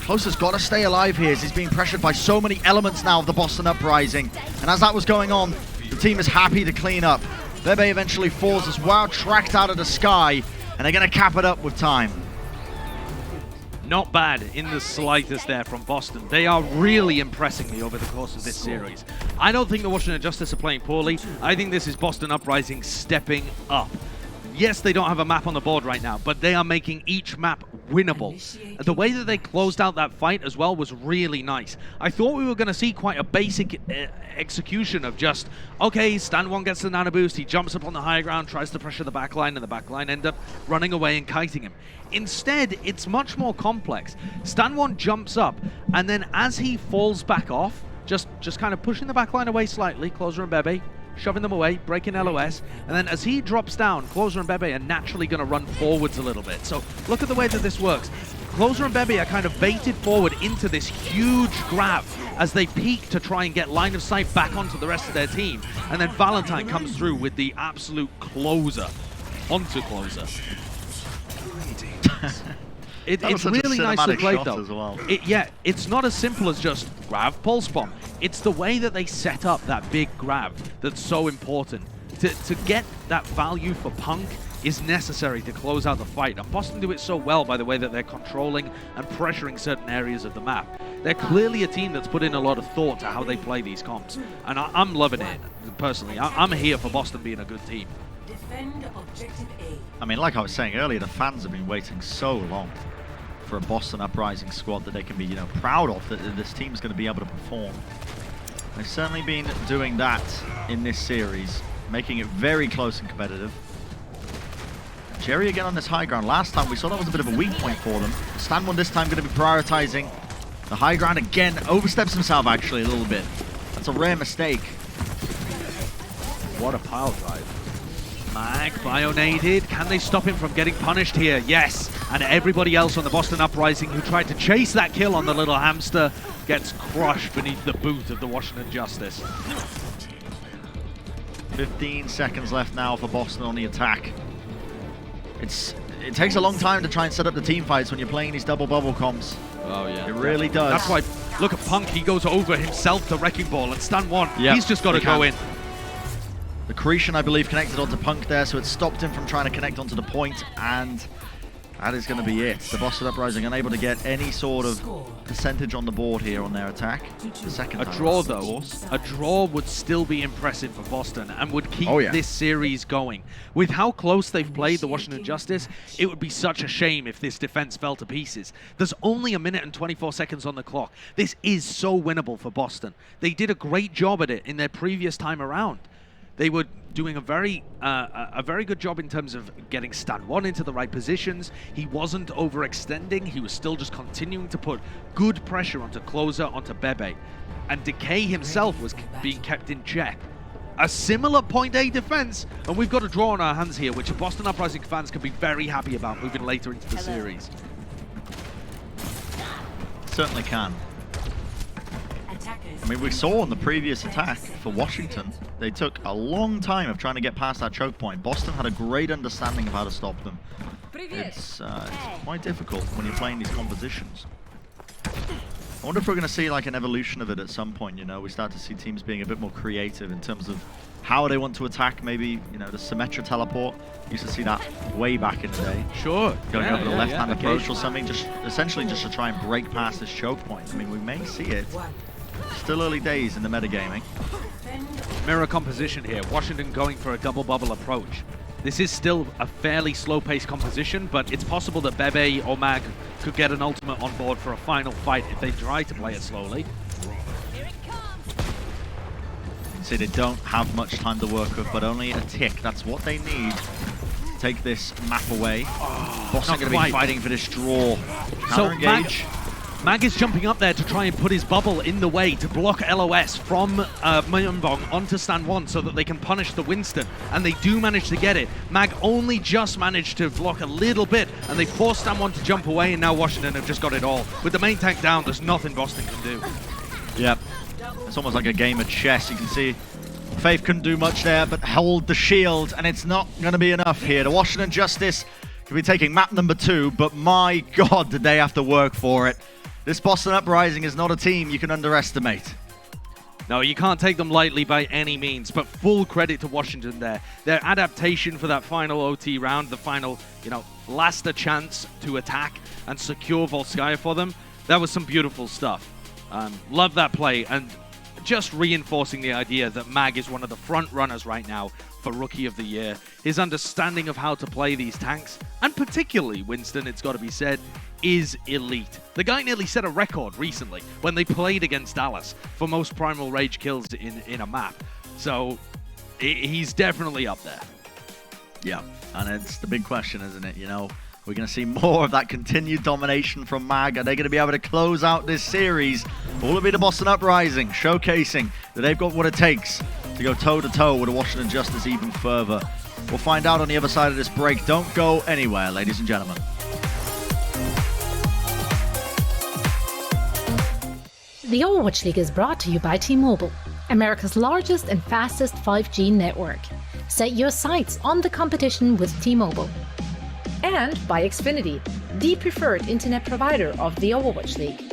Closer's got to stay alive here as he's being pressured by so many elements now of the Boston Uprising. And as that was going on, the team is happy to clean up. Bebe eventually falls as well, tracked out of the sky, and they're going to cap it up with time. Not bad in the slightest there from Boston. They are really impressing me over the course of this series. I don't think the Washington Justice are playing poorly. I think this is Boston Uprising stepping up. Yes, they don't have a map on the board right now, but they are making each map winnable. The way that they closed out that fight as well was really nice. I thought we were going to see quite a basic execution of just, okay, Stan1 gets the nano boost, he jumps up on the high ground, tries to pressure the backline, and the backline end up running away and kiting him. Instead, it's much more complex. Stan1 jumps up, and then as he falls back off, just kind of pushing the backline away slightly, Closer and Bebe, shoving them away, breaking LOS, and then as he drops down, Closer and Bebe are naturally going to run forwards a little bit. So look at the way that this works. Closer and Bebe are kind of baited forward into this huge grab as they peek to try and get line of sight back onto the rest of their team. And then Valentine comes through with the absolute closer onto Closer. It's really nicely played though. Well. It's not as simple as just grab, pulse bomb. It's the way that they set up that big grab that's so important. To get that value for Punk is necessary to close out the fight. And Boston do it so well by the way that they're controlling and pressuring certain areas of the map. They're clearly a team that's put in a lot of thought to how they play these comps. And I'm loving it, personally. I'm here for Boston being a good team. Defend objective A. I mean, like I was saying earlier, the fans have been waiting so long for a Boston Uprising squad that they can be, you know, proud of, that this team's going to be able to perform. They've certainly been doing that in this series, making it very close and competitive. Jerry again on this high ground. Last time we saw that was a bit of a weak point for them. Stan One this time going to be prioritizing the high ground again. Oversteps himself actually a little bit. That's a rare mistake. What a pile drive. Mag bionated. Can they stop him from getting punished here? Yes. And everybody else on the Boston Uprising who tried to chase that kill on the little hamster gets crushed beneath the boot of the Washington Justice. 15 seconds left now for Boston on the attack. It takes a long time to try and set up the team fights when you're playing these double bubble comps. Oh yeah. It really does. That's why, look at Punk, he goes over himself to Wrecking Ball, and Stan One, yep, he's just got to go in. The Cretan, I believe, connected onto Punk there, so it stopped him from trying to connect onto the point, and that is going to be it. The Boston Uprising unable to get any sort of percentage on the board here on their attack. The second time, draw, though, a draw would still be impressive for Boston and would keep this series going. With how close they've played the Washington Justice, it would be such a shame if this defense fell to pieces. There's only 1 minute and 24 seconds on the clock. This is so winnable for Boston. They did a great job at it in their previous time around. They were doing a very good job in terms of getting Stan One into the right positions. He wasn't overextending. He was still just continuing to put good pressure onto Closer, onto Bebe. And Decay himself was being kept in check. A similar point A defense, and we've got a draw on our hands here, which Boston Uprising fans can be very happy about moving later into the series. Certainly can. I mean, we saw on the previous attack for Washington, they took a long time of trying to get past that choke point. Boston had a great understanding of how to stop them. It's quite difficult when you're playing these compositions. I wonder if we're going to see like an evolution of it at some point, you know. We start to see teams being a bit more creative in terms of how they want to attack. Maybe, you know, the Symmetra teleport. Used to see that way back in the day. Sure. Going over the left-hand approach or something, just essentially just to try and break past this choke point. I mean, we may see it. Still early days in the metagaming. Mirror composition here. Washington going for a double bubble approach. This is still a fairly slow-paced composition, but it's possible that Bebe or Mag could get an ultimate on board for a final fight if they try to play it slowly. You can see they don't have much time to work with, but only a tick. That's what they need to take this map away. Boston going to be fighting for this draw. Counter-engage. Mag is jumping up there to try and put his bubble in the way to block LOS from Myeonbong onto Stan One so that they can punish the Winston. And they do manage to get it. Mag only just managed to block a little bit, and they forced Stan One to jump away, and now Washington have just got it all. With the main tank down, there's nothing Boston can do. Yep. It's almost like a game of chess. You can see Faith couldn't do much there, but hold the shield, and it's not going to be enough here. The Washington Justice could be taking map number 2, but my God, did they have to work for it. This Boston Uprising is not a team you can underestimate. No, you can't take them lightly by any means, but full credit to Washington there. Their adaptation for that final OT round, the final, you know, last a chance to attack and secure Volskaya for them, that was some beautiful stuff. Love that play, and just reinforcing the idea that Mag is one of the front runners right now for Rookie of the Year. His understanding of how to play these tanks, and particularly Winston, it's got to be said, is elite. The guy nearly set a record recently when they played against Dallas for most Primal Rage kills in a map. So he's definitely up there. Yeah, and it's the big question, isn't it? You know, we're going to see more of that continued domination from Mag. Are they going to be able to close out this series? Will it be the Boston Uprising showcasing that they've got what it takes to go toe-to-toe with the Washington Justice even further. We'll find out on the other side of this break. Don't go anywhere, ladies and gentlemen. The Overwatch League is brought to you by T-Mobile, America's largest and fastest 5G network. Set your sights on the competition with T-Mobile. And by Xfinity, the preferred internet provider of the Overwatch League.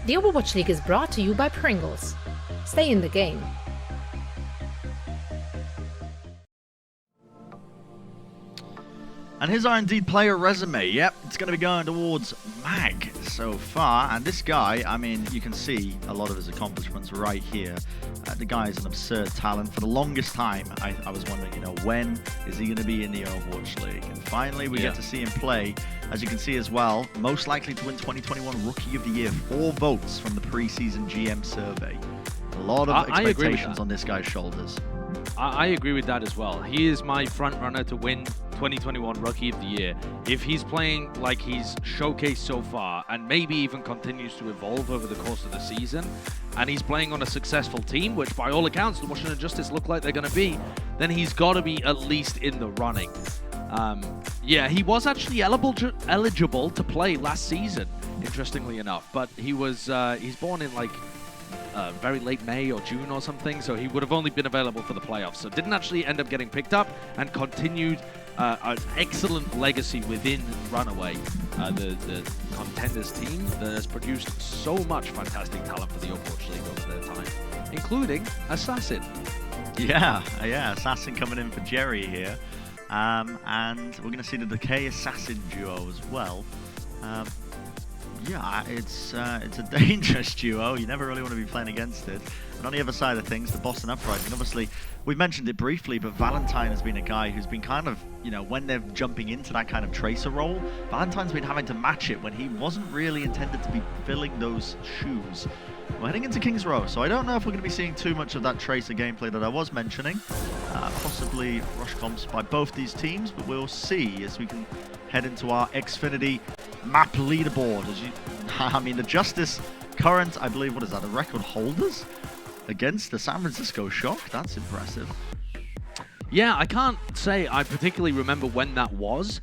The Overwatch League is brought to you by Pringles. Stay in the game. And here's our Indeed player resume. Yep, it's going to be going towards Mag so far. And this guy, I mean, you can see a lot of his accomplishments right here. The guy is an absurd talent. For the longest time, I was wondering, you know, when is he going to be in the Overwatch League? And finally, we get to see him play. As you can see as well, most likely to win 2021 Rookie of the Year. 4 votes from the preseason GM survey. A lot of expectations on this guy's shoulders. I agree with that as well. He is my front runner to win 2021 Rookie of the Year. If he's playing like he's showcased so far, and maybe even continues to evolve over the course of the season, and he's playing on a successful team, which by all accounts the Washington Justice look like they're going to be, then he's got to be at least in the running. Yeah, he was actually eligible to play last season, interestingly enough, but he was he's born in like very late May or June or something, so he would have only been available for the playoffs, so didn't actually end up getting picked up, and continued an excellent legacy within Runaway, the contenders team that has produced so much fantastic talent for the Overwatch League over their time, including Assassin. Yeah, Assassin coming in for Jerry here. And we're going to see the Decay Assassin duo as well. Yeah, it's a dangerous duo. You never really want to be playing against it. And on the other side of things, the Boston Uprising, obviously, we mentioned it briefly, but Valentine has been a guy who's been kind of, you know, when they're jumping into that kind of tracer role, Valentine's been having to match it when he wasn't really intended to be filling those shoes. We're heading into King's Row, so I don't know if we're going to be seeing too much of that tracer gameplay that I was mentioning. Possibly rush comps by both these teams, but we'll see as we can head into our Xfinity map leaderboard. I mean, the Justice current, I believe, what is that, the record holders against the San Francisco Shock? That's impressive. Yeah, I can't say I particularly remember when that was,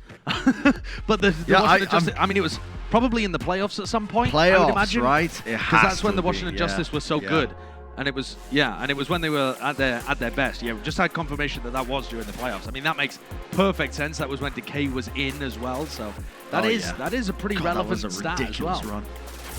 but the Washington Justice, I mean, it was probably in the playoffs at some point, I would imagine. Right? Because that's when the Washington Justice was so good. And it was, and it was when they were at their best. Yeah, just had confirmation that was during the playoffs. I mean, that makes perfect sense. That was when Decay was in as well. So that is a pretty relevant stat as well. Run.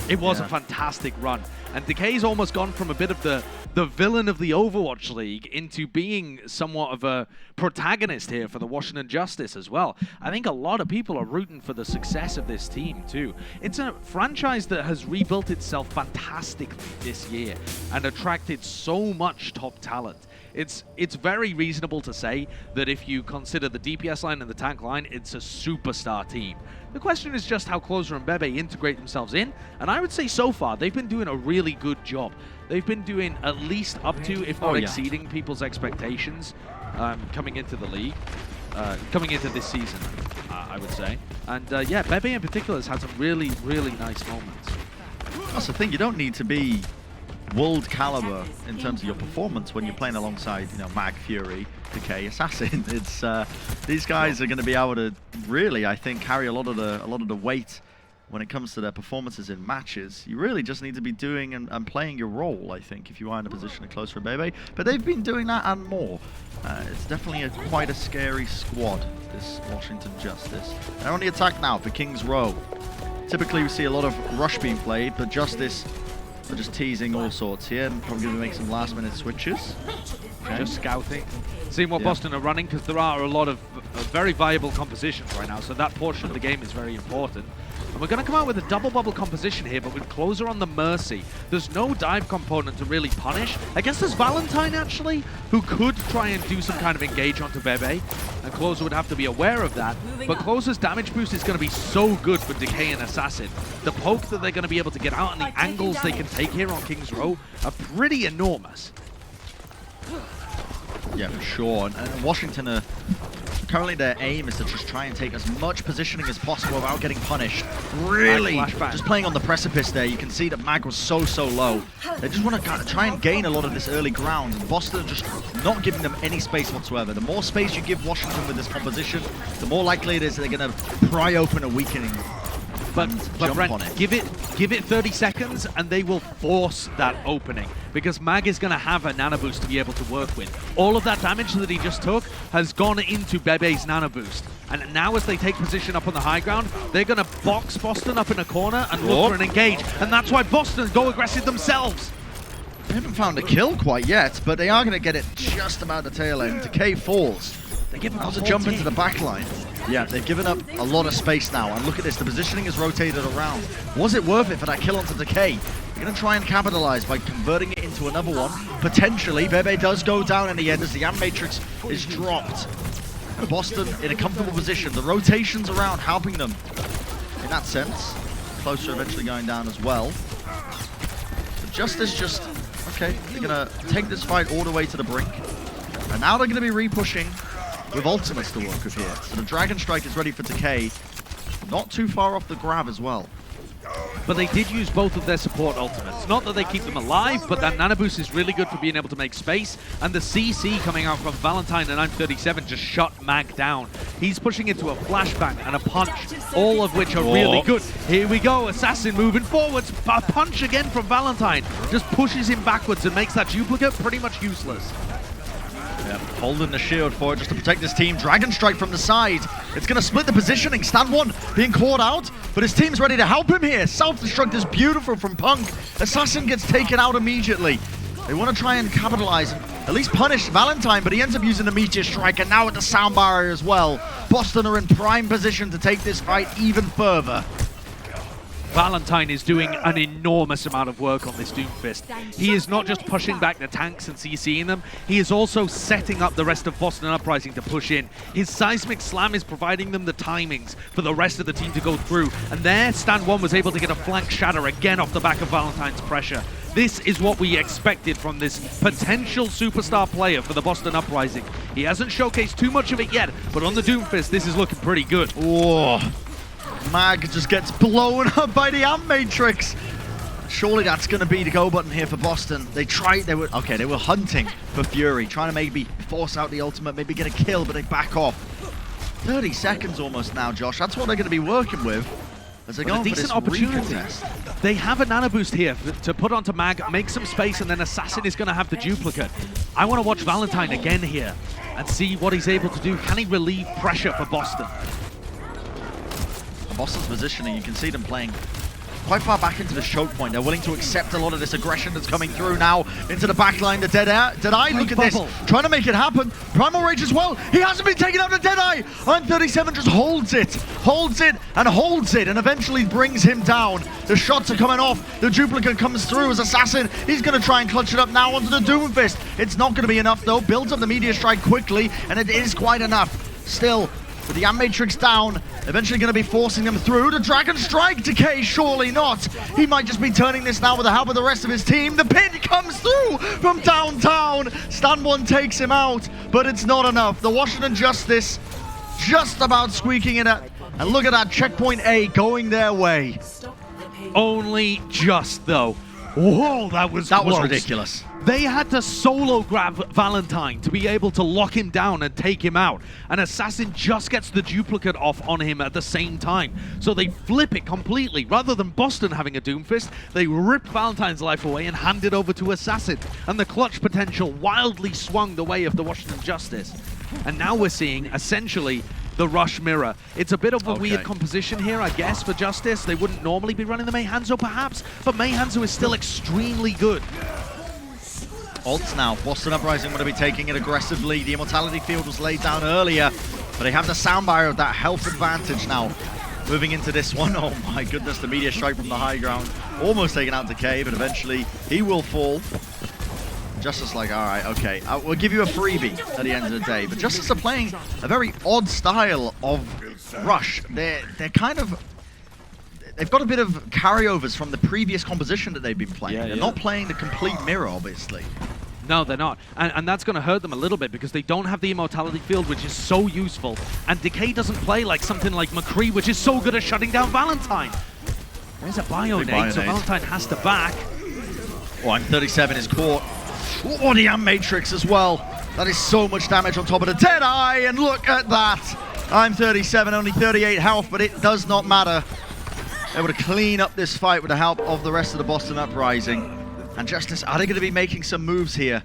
It was a fantastic run. And Decay's almost gone from a bit of the villain of the Overwatch League into being somewhat of a protagonist here for the Washington Justice as well. I think a lot of people are rooting for the success of this team too. It's a franchise that has rebuilt itself fantastically this year and attracted so much top talent. It's very reasonable to say that if you consider the DPS line and the tank line, it's a superstar team. The question is just how Closer and Bebe integrate themselves in, and I would say so far they've been doing a really good job. They've been doing at least up to, if not exceeding, people's expectations coming into the league, coming into this season, I would say. And yeah, Bebe in particular has had some really, really nice moments. That's the thing, you don't need to be world caliber in terms of your performance when you're playing alongside, you know, Mag, Fury, Decay, Assassin. It's these guys are going to be able to really, I think, carry a lot of the weight when it comes to their performances in matches. You really just need to be doing and playing your role, I think, if you are in a position of Closer and Bebe. But they've been doing that and more. It's definitely quite a scary squad, this Washington Justice. They're on the attack now for King's Row. Typically we see a lot of rush being played, but Justice are just teasing all sorts here and probably going to make some last-minute switches. Okay. Just scouting, seeing what Boston are running, because there are a lot of very viable compositions right now, so that portion of the game is very important. And we're going to come out with a double bubble composition here, but with Closer on the Mercy. There's no dive component to really punish. I guess there's Valentine, actually, who could try and do some kind of engage onto Bebe, and Closer would have to be aware of that. But Closer's damage boost is going to be so good for Decay and Assassin. The poke that they're going to be able to get out and the angles they can take here on King's Row are pretty enormous. Yeah, for sure. And Washington are currently, their aim is to just try and take as much positioning as possible without getting punished. Really, just playing on the precipice there. You can see that Mag was so low. They just want to kind of try and gain a lot of this early ground. And Boston are just not giving them any space whatsoever. The more space you give Washington with this composition, the more likely it is that they're going to pry open a weakening. But Brent, give it 30 seconds and they will force that opening, because Mag is going to have a nano boost to be able to work with. All of that damage that he just took has gone into Bebe's nano boost. And now as they take position up on the high ground, they're going to box Boston up in a corner and look for an engage. And that's why Boston go aggressive themselves. They haven't found a kill quite yet, but they are going to get it just about the tail end. Decay falls. They give up a jump into the back line. Yeah, they've given up a lot of space now, and look at this, the positioning is rotated around. Was it worth it for that kill onto Decay? They're going to try and capitalize by converting it into another one. Potentially, Bebe does go down in the end as the Amp Matrix is dropped. And Boston in a comfortable position. The rotations around helping them in that sense. Closer eventually going down as well. But Justice just, okay, they're going to take this fight all the way to the brink. And now they're going to be re-pushing with ultimates to work with here. So the Dragon Strike is ready for Decay. Not too far off the grab as well. But they did use both of their support ultimates. Not that they keep them alive, but that nano boost is really good for being able to make space. And the CC coming out from Valentine and I'm37 just shut Mag down. He's pushing into a flashbang and a punch, all of which are really good. Here we go, Assassin moving forwards. A punch again from Valentine. Just pushes him backwards and makes that duplicate pretty much useless. Yeah, holding the shield for it just to protect this team. Dragon Strike from the side. It's going to split the positioning. Stand one being caught out, but his team's ready to help him here. Self-destruct is beautiful from Punk. Assassin gets taken out immediately. They want to try and capitalize and at least punish Valentine, but he ends up using the Meteor Strike, and now with the sound barrier as well. Boston are in prime position to take this fight even further. Valentine is doing an enormous amount of work on this Doomfist. He is not just pushing back the tanks and CCing them, he is also setting up the rest of Boston Uprising to push in. His Seismic Slam is providing them the timings for the rest of the team to go through, and there Stand 1 was able to get a flank shatter again off the back of Valentine's pressure. This is what we expected from this potential superstar player for the Boston Uprising. He hasn't showcased too much of it yet, but on the Doomfist, this is looking pretty good. Whoa. Mag just gets blown up by the Amp Matrix. Surely that's going to be the go button here for Boston. They were hunting for Fury, trying to maybe force out the ultimate, maybe get a kill, but they back off. 30 seconds almost now, Josh. That's what they're going to be working with. As they go a decent opportunity. They have a nano boost here to put onto Mag, make some space, and then Assassin is going to have the duplicate. I want to watch Valentine again here and see what he's able to do. Can he relieve pressure for Boston? Boston's positioning, you can see them playing quite far back into the choke point. They're willing to accept a lot of this aggression that's coming through now into the backline. The Deadeye, look at this, trying to make it happen. Primal Rage as well. He hasn't been taken out. The Deadeye. I'm 37 just holds it, and eventually brings him down. The shots are coming off. The duplicate comes through as Assassin. He's going to try and clutch it up now onto the Doomfist. It's not going to be enough though. Builds up the Meteor Strike quickly, and it is quite enough. Still, with the Amp Matrix down, eventually going to be forcing them through. The Dragon Strike Decay, surely not. He might just be turning this now with the help of the rest of his team. The pin comes through from downtown. Stand 1 takes him out, but it's not enough. The Washington Justice just about squeaking it out. And look at that, checkpoint A going their way. Only just though. Whoa, that was ridiculous. They had to solo grab Valentine to be able to lock him down and take him out. And Assassin just gets the duplicate off on him at the same time. So they flip it completely. Rather than Boston having a Doomfist, they ripped Valentine's life away and hand it over to Assassin. And the clutch potential wildly swung the way of the Washington Justice. And now we're seeing, essentially, the Rush Mirror. It's a bit of a weird composition here, I guess, for Justice. They wouldn't normally be running the May Hangzhou, perhaps, but May Hangzhou is still extremely good. Ults now. Boston Uprising want to be taking it aggressively. The Immortality Field was laid down earlier, but they have the sound barrier of that health advantage now. Moving into this one, oh my goodness, the Meteor Strike from the high ground. Almost taken out Decay, but eventually he will fall. Justice like, all right, okay, we'll give you a freebie at the end of the day. But Justice are playing a very odd style of Rush. They're kind of... They've got a bit of carryovers from the previous composition that they've been playing. They're not playing the complete mirror, obviously. No, they're not. And that's going to hurt them a little bit because they don't have the Immortality Field, which is so useful. And Decay doesn't play like something like McCree, which is so good at shutting down Valentine. There's a Bionade, so Valentine has to back. Oh, I'm 37 is caught. Oh, the Amp Matrix as well. That is so much damage on top of the Deadeye, and look at that. I'm 37, only 38 health, but it does not matter. Able to clean up this fight with the help of the rest of the Boston Uprising. And Justice, are they going to be making some moves here?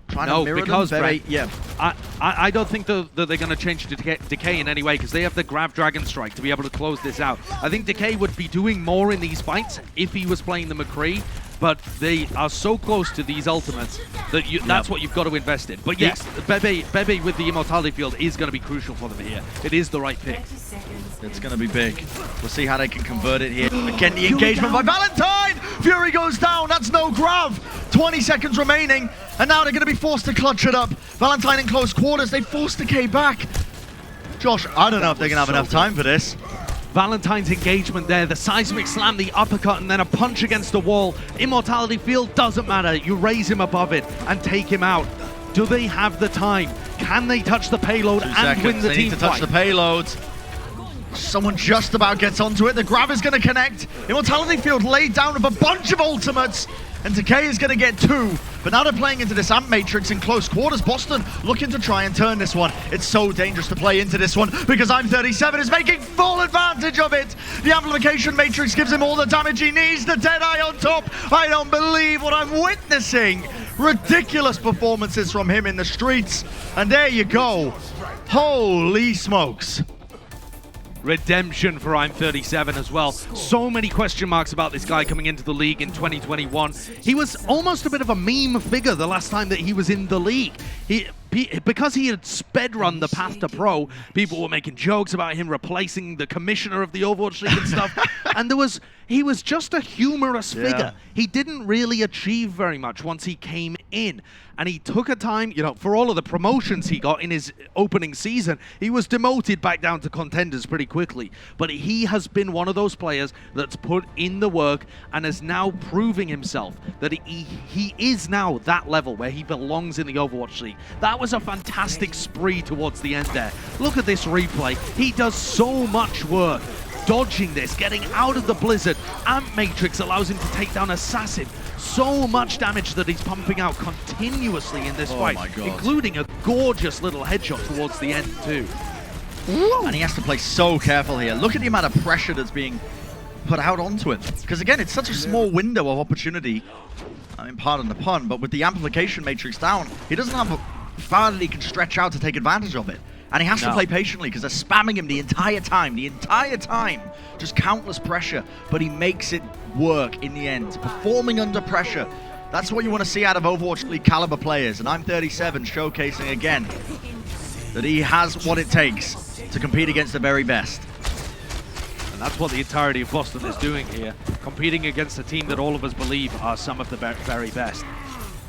Trying to mirror because them? Brett, I don't think that they're going to change to Decay in any way because they have the Grav Dragon Strike to be able to close this out. I think Decay would be doing more in these fights if he was playing the McCree, but they are so close to these ultimates that that's what you've got to invest in. But yes, Bebe with the Immortality Field is going to be crucial for them here. It is the right pick. It's going to be big. We'll see how they can convert it here. Again, the engagement by Valentine! Fury goes down, that's no Grav! 20 seconds remaining, and now they're going to be forced to clutch it up. Valentine in close quarters, they force Decay back. Josh, I don't know if they're going to have enough time for this. Valentine's engagement there, the Seismic Slam, the uppercut, and then a punch against the wall. Immortality Field doesn't matter. You raise him above it and take him out. Do they have the time? Can they touch the payload and win the team fight? They need to touch the payload. Someone just about gets onto it. The grab is going to connect. Immortality Field laid down with a bunch of ultimates. And Decay is going to get 2. But now they're playing into this Amp Matrix in close quarters. Boston looking to try and turn this one. It's so dangerous to play into this one because I'm 37 is making full advantage of it. The Amplification Matrix gives him all the damage he needs. The Deadeye on top. I don't believe what I'm witnessing. Ridiculous performances from him in the streets. And there you go. Holy smokes. Redemption for I'm 37 as well. So many question marks about this guy coming into the league in 2021. He was almost a bit of a meme figure the last time that he was in the league. Because he had sped run the path to pro, people were making jokes about him replacing the commissioner of the Overwatch League and stuff. And he was just a humorous figure. He didn't really achieve very much once he came in. And he took a time, you know, for all of the promotions he got in his opening season, he was demoted back down to contenders pretty quickly. But he has been one of those players that's put in the work and is now proving himself that he is now that level where he belongs in the Overwatch League. That was a fantastic spree towards the end there. Look at this replay. He does so much work. Dodging this, getting out of the blizzard. Amp Matrix allows him to take down Assassin. So much damage that he's pumping out continuously in this fight, including a gorgeous little headshot towards the end too. And he has to play so careful here. Look at the amount of pressure that's being put out onto him. Because again, it's such a small window of opportunity. I mean, pardon the pun, but with the amplification matrix down, he doesn't have far that he can stretch out to take advantage of it. And he has to play patiently because they're spamming him the entire time. Just countless pressure, but he makes it work in the end. Performing under pressure. That's what you want to see out of Overwatch League caliber players. And I'm 37 showcasing again that he has what it takes to compete against the very best. And that's what the entirety of Boston is doing here, competing against a team that all of us believe are some of the very best.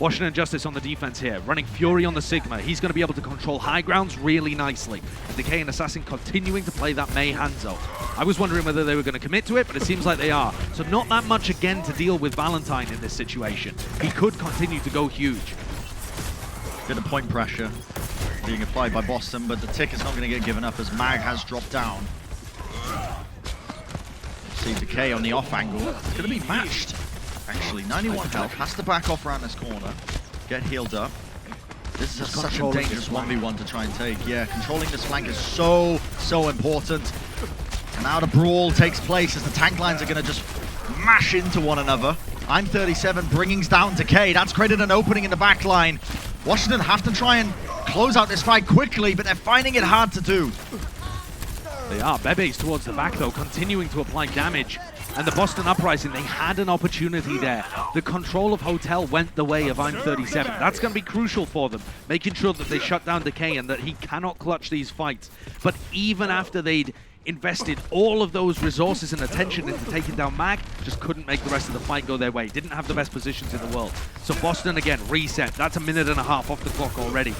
Washington Justice on the defense here, running Fury on the Sigma. He's going to be able to control high grounds really nicely. And Decay and Assassin continuing to play that May Hangzhou. I was wondering whether they were going to commit to it, but it seems like they are. So not that much again to deal with Valentine in this situation. He could continue to go huge. Bit of point pressure being applied by Boston, but the tick is not going to get given up as Mag has dropped down. See Decay on the off angle. It's going to be matched. Actually, 91 health, has to back off around this corner, get healed up. This is such a dangerous 1v1 to try and take. Yeah, controlling this flank is so important. And now the brawl takes place as the tank lines are going to just mash into one another. I'm 37 bringing down Decay. That's created an opening in the back line. Washington have to try and close out this fight quickly, but they're finding it hard to do. They are. Bebe's towards the back though, continuing to apply damage. And the Boston Uprising, they had an opportunity there. The control of Hotel went the way of I'm 37. That's going to be crucial for them, making sure that they shut down Decay and that he cannot clutch these fights. But even after they'd invested all of those resources and attention into taking down Mag, just couldn't make the rest of the fight go their way. Didn't have the best positions in the world. So Boston, again, reset. That's a minute and a half off the clock already.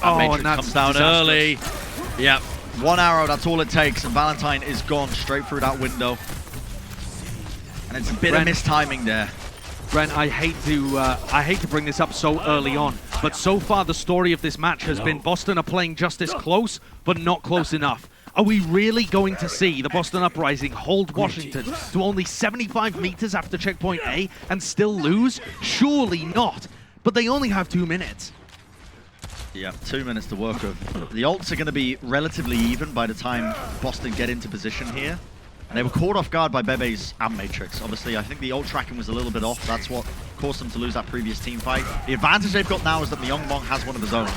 And that comes down early. Yep. One arrow, that's all it takes, and Valentine is gone straight through that window. And it's a bit of mistiming there. Brent, I hate to bring this up so early on, but so far the story of this match has been Boston are playing just as close, but not close enough. Are we really going to see the Boston Uprising hold Washington to only 75 meters after checkpoint A and still lose? Surely not. But they only have 2 minutes. Yeah, 2 minutes to work with. The ults are going to be relatively even by the time Boston get into position here. And they were caught off guard by Bebe's Amp Matrix. Obviously, I think the ult tracking was a little bit off. That's what caused them to lose that previous team fight. The advantage they've got now is that Myongbong has one of his own.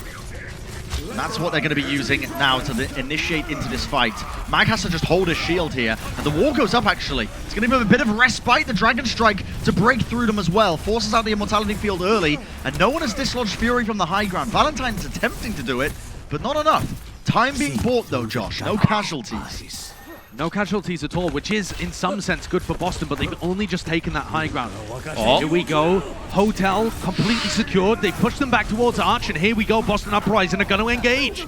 And that's what they're going to be using now to initiate into this fight. Mag has to just hold his shield here. And the wall goes up, actually. It's going to give him a bit of respite, the Dragon Strike, to break through them as well. Forces out the Immortality Field early. And no one has dislodged Fury from the high ground. Valentine's attempting to do it, but not enough. Time being bought, though, Josh. No casualties. No casualties at all, which is, in some sense, good for Boston, but they've only just taken that high ground. Oh. Here we go. Hotel completely secured. They push them back towards Arch, and here we go. Boston Uprising are going to engage.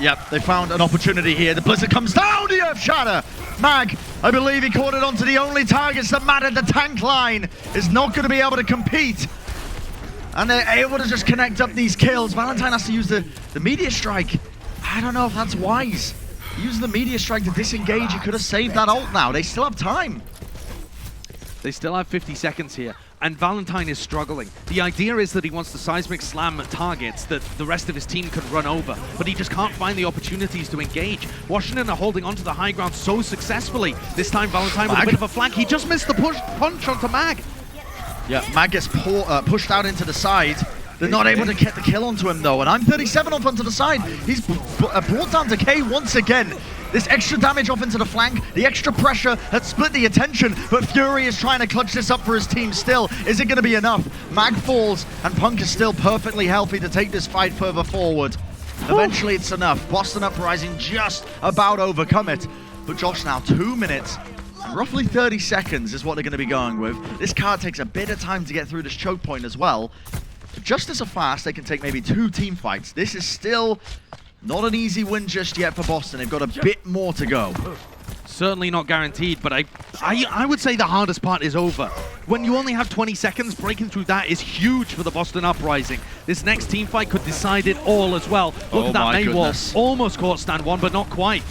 Yep, they found an opportunity here. The Blizzard comes down, the Earth Shatter. Mag, I believe he caught it onto the only targets that mattered. The tank line is not going to be able to compete. And they're able to just connect up these kills. Valentine has to use the Meteor Strike. I don't know if that's wise. Using the Meteor Strike to disengage, he could have saved that ult now. They still have time. They still have 50 seconds here, and Valentine is struggling. The idea is that he wants to seismic slam targets that the rest of his team can run over, but he just can't find the opportunities to engage. Washington are holding onto the high ground so successfully. This time Valentine with a bit of a flank. He just missed the punch onto Mag. Yeah, Mag gets pushed out into the side. They're not able to get the kill onto him, though, and I'm 37 off onto the side. He's brought down Decay once again. This extra damage off into the flank, the extra pressure has split the attention, but Fury is trying to clutch this up for his team still. Is it going to be enough? Mag falls, and Punk is still perfectly healthy to take this fight further forward. Eventually, it's enough. Boston Uprising just about overcome it. But Josh, now 2 minutes Roughly 30 seconds is what they're going to be going with. This card takes a bit of time to get through this choke point as well. Just as a fast, they can take maybe 2 team fights. This is still not an easy win just yet for Boston. They've got a bit more to go. Certainly not guaranteed, but I would say the hardest part is over. When you only have 20 seconds, breaking through that is huge for the Boston Uprising. This next team fight could decide it all as well. Look at that May wall. Almost caught stand 1, but not quite.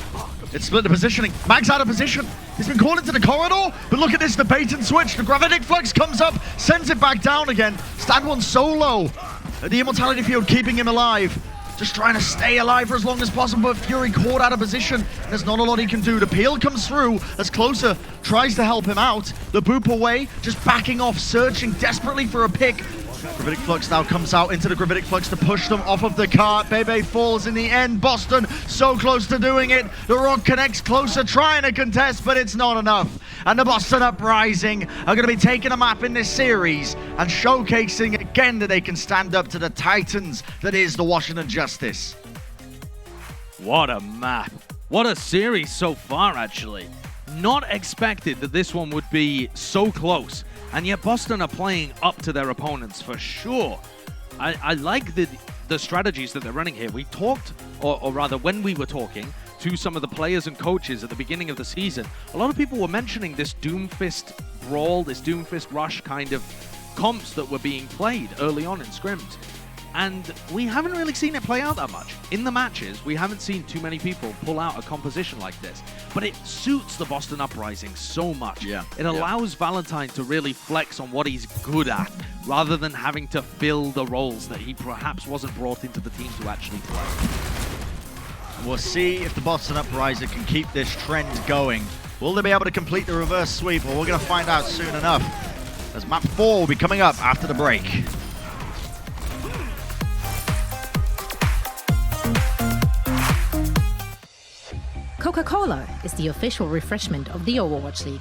It's split the positioning. Mag's out of position. He's been called into the corridor, but look at this, the bait and switch. The gravitic flux comes up, sends it back down again. Stand 1 solo. The immortality field keeping him alive. Just trying to stay alive for as long as possible, but Fury caught out of position. There's not a lot he can do. The peel comes through as Closer tries to help him out. The boop away, just backing off, searching desperately for a pick. Gravitic Flux now comes out into the Gravitic Flux to push them off of the cart. Bebe falls in the end. Boston so close to doing it. The rock connects. Closer trying to contest, but it's not enough. And the Boston Uprising are going to be taking a map in this series and showcasing again that they can stand up to the Titans that is the Washington Justice. What a map. What a series so far, actually. Not expected that this one would be so close. And yet Boston are playing up to their opponents for sure. I like the strategies that they're running here. We talked, or rather when we were talking to some of the players and coaches at the beginning of the season, a lot of people were mentioning this Doomfist brawl, this Doomfist rush kind of comps that were being played early on in scrims. And we haven't really seen it play out that much. In the matches, we haven't seen too many people pull out a composition like this. But it suits the Boston Uprising so much. Yeah. It allows Valentine to really flex on what he's good at, rather than having to fill the roles that he perhaps wasn't brought into the team to actually play. We'll see if the Boston Uprising can keep this trend going. Will they be able to complete the reverse sweep? Well, we're going to find out soon enough, as map 4 will be coming up after the break. Coca-Cola is the official refreshment of the Overwatch League.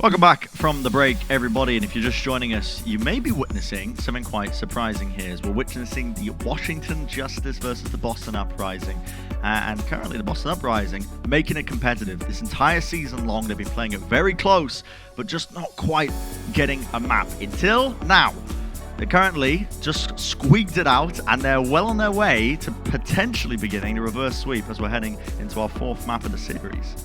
Welcome back from the break, everybody, and if you're just joining us, you may be witnessing something quite surprising here, as we're witnessing the Washington Justice versus the Boston Uprising, and currently the Boston Uprising making it competitive. This entire season long, they've been playing it very close, but just not quite getting a map until now. They currently just squeaked it out, and they're well on their way to potentially beginning the reverse sweep as we're heading into our 4th map of the series.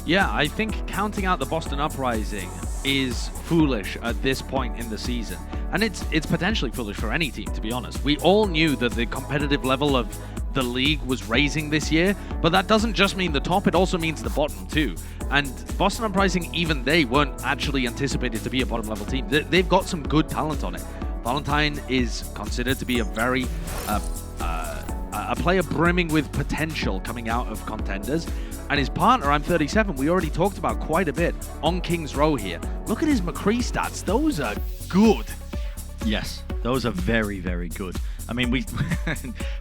Yeah, I think counting out the Boston Uprising is foolish at this point in the season. And it's potentially foolish for any team, to be honest. We all knew that the competitive level of the league was raising this year, but that doesn't just mean the top, it also means the bottom too. And Boston Uprising, even they weren't actually anticipated to be a bottom level team. They've got some good talent on it. Valentine is considered to be a very a player brimming with potential coming out of contenders. And his partner, I'm 37, we already talked about quite a bit on King's Row here. Look at his McCree stats. Those are good. Yes, those are very, very good. I mean, we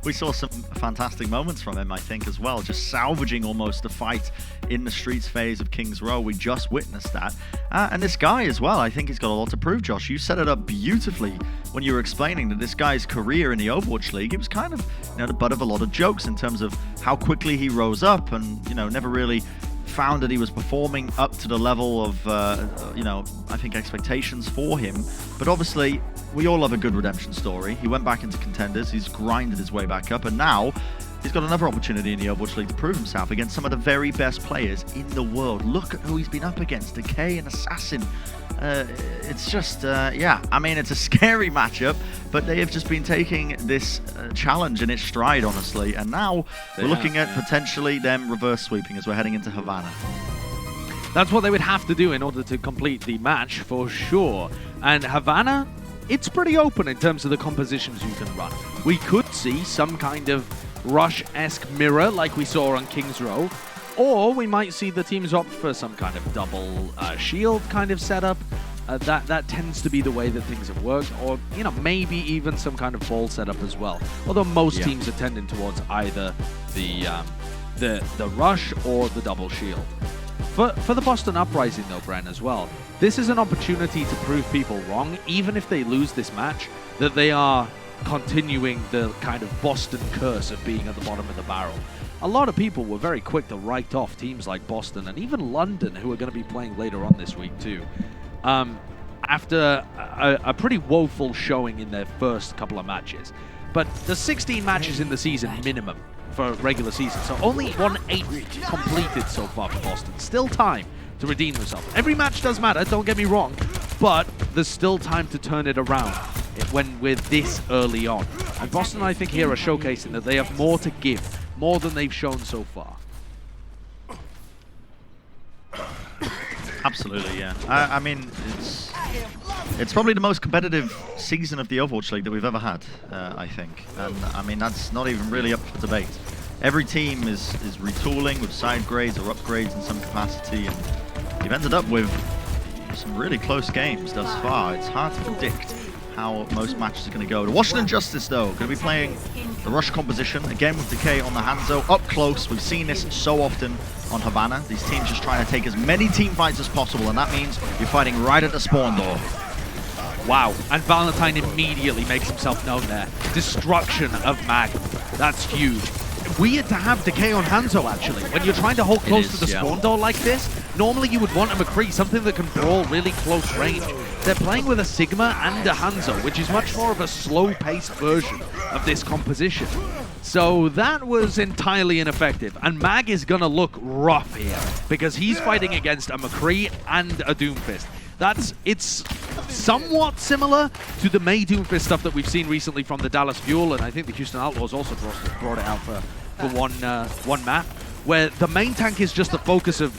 we saw some fantastic moments from him, I think, as well. Just salvaging almost the fight in the streets phase of King's Row. We just witnessed that. And this guy as well, I think he's got a lot to prove, Josh. You set it up beautifully when you were explaining that this guy's career in the Overwatch League, it was kind of, the butt of a lot of jokes in terms of how quickly he rose up and, never really found that he was performing up to the level of, I think expectations for him. But obviously, we all love a good redemption story. He went back into contenders, he's grinded his way back up, and now he's got another opportunity in the Overwatch League to prove himself against some of the very best players in the world. Look at who he's been up against, Decay and Assassin. It's just, I mean, it's a scary matchup, but they have just been taking this challenge in its stride, honestly, and now we're looking at potentially them reverse sweeping as we're heading into Havana. That's what they would have to do in order to complete the match, for sure. And Havana, it's pretty open in terms of the compositions you can run. We could see some kind of Rush-esque mirror like we saw on King's Row, or we might see the teams opt for some kind of double shield kind of setup. That tends to be the way that things have worked, or maybe even some kind of ball setup as well. Although most teams are tending towards either the rush or the double shield. For the Boston Uprising though, Bren, as well, this is an opportunity to prove people wrong, even if they lose this match, that they are continuing the kind of Boston curse of being at the bottom of the barrel. A lot of people were very quick to write off teams like Boston and even London, who are going to be playing later on this week too, after a pretty woeful showing in their first couple of matches. But there's 16 matches in the season minimum for regular season, so only 1/8 completed so far for Boston. Still time to redeem themselves. Every match does matter, don't get me wrong, but there's still time to turn it around when we're this early on. And Boston, I think, here are showcasing that they have more to give, more than they've shown so far. Absolutely, yeah. I mean, it's probably the most competitive season of the Overwatch League that we've ever had, I think. And I mean, that's not even really up for debate. Every team is retooling with side grades or upgrades in some capacity, and you've ended up with some really close games thus far. It's hard to predict how most matches are going to go. The Washington Justice, though, going to be playing the rush composition, again with Decay on the Hangzhou, up close. We've seen this so often on Havana. These teams just trying to take as many team fights as possible, and that means you're fighting right at the spawn door. Wow, and Valentine immediately makes himself known there. Destruction of Mag. That's huge. Weird to have Decay on Hangzhou, actually. When you're trying to hold close to the spawn door like this, normally you would want a McCree, something that can brawl really close range. They're playing with a Sigma and a Hangzhou, which is much more of a slow-paced version of this composition. So that was entirely ineffective, and Mag is gonna look rough here, because he's fighting against a McCree and a Doomfist. It's somewhat similar to the May Doomfist stuff that we've seen recently from the Dallas Fuel, and I think the Houston Outlaws also brought it out for one map, where the main tank is just the focus of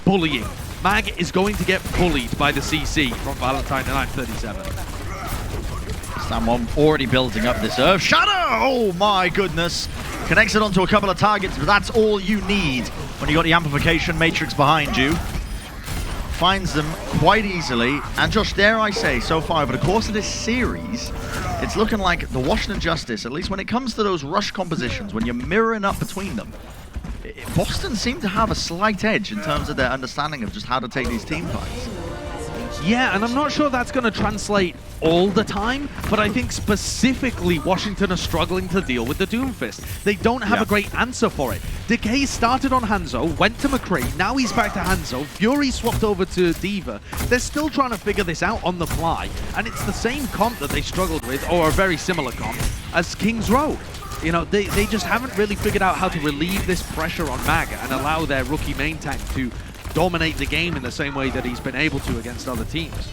bullying. Mag is going to get bullied by the CC from Valentine, and I'm 37. Someone already building up this Earth Shadow! Oh my goodness! Connects it onto a couple of targets, but that's all you need when you got the amplification matrix behind you. Finds them quite easily, and Josh, dare I say, so far over the course of this series, it's looking like the Washington Justice, at least when it comes to those rush compositions, when you're mirroring up between them, Boston seem to have a slight edge in terms of their understanding of just how to take these team fights. Yeah, and I'm not sure that's going to translate all the time, but I think specifically Washington are struggling to deal with the Doomfist. They don't have a great answer for it. Decay started on Hangzhou, went to McCree, now he's back to Hangzhou, Fury swapped over to Diva. They're still trying to figure this out on the fly, and it's the same comp that they struggled with, or a very similar comp, as King's Road. You know, they just haven't really figured out how to relieve this pressure on Mag and allow their rookie main tank to dominate the game in the same way that he's been able to against other teams.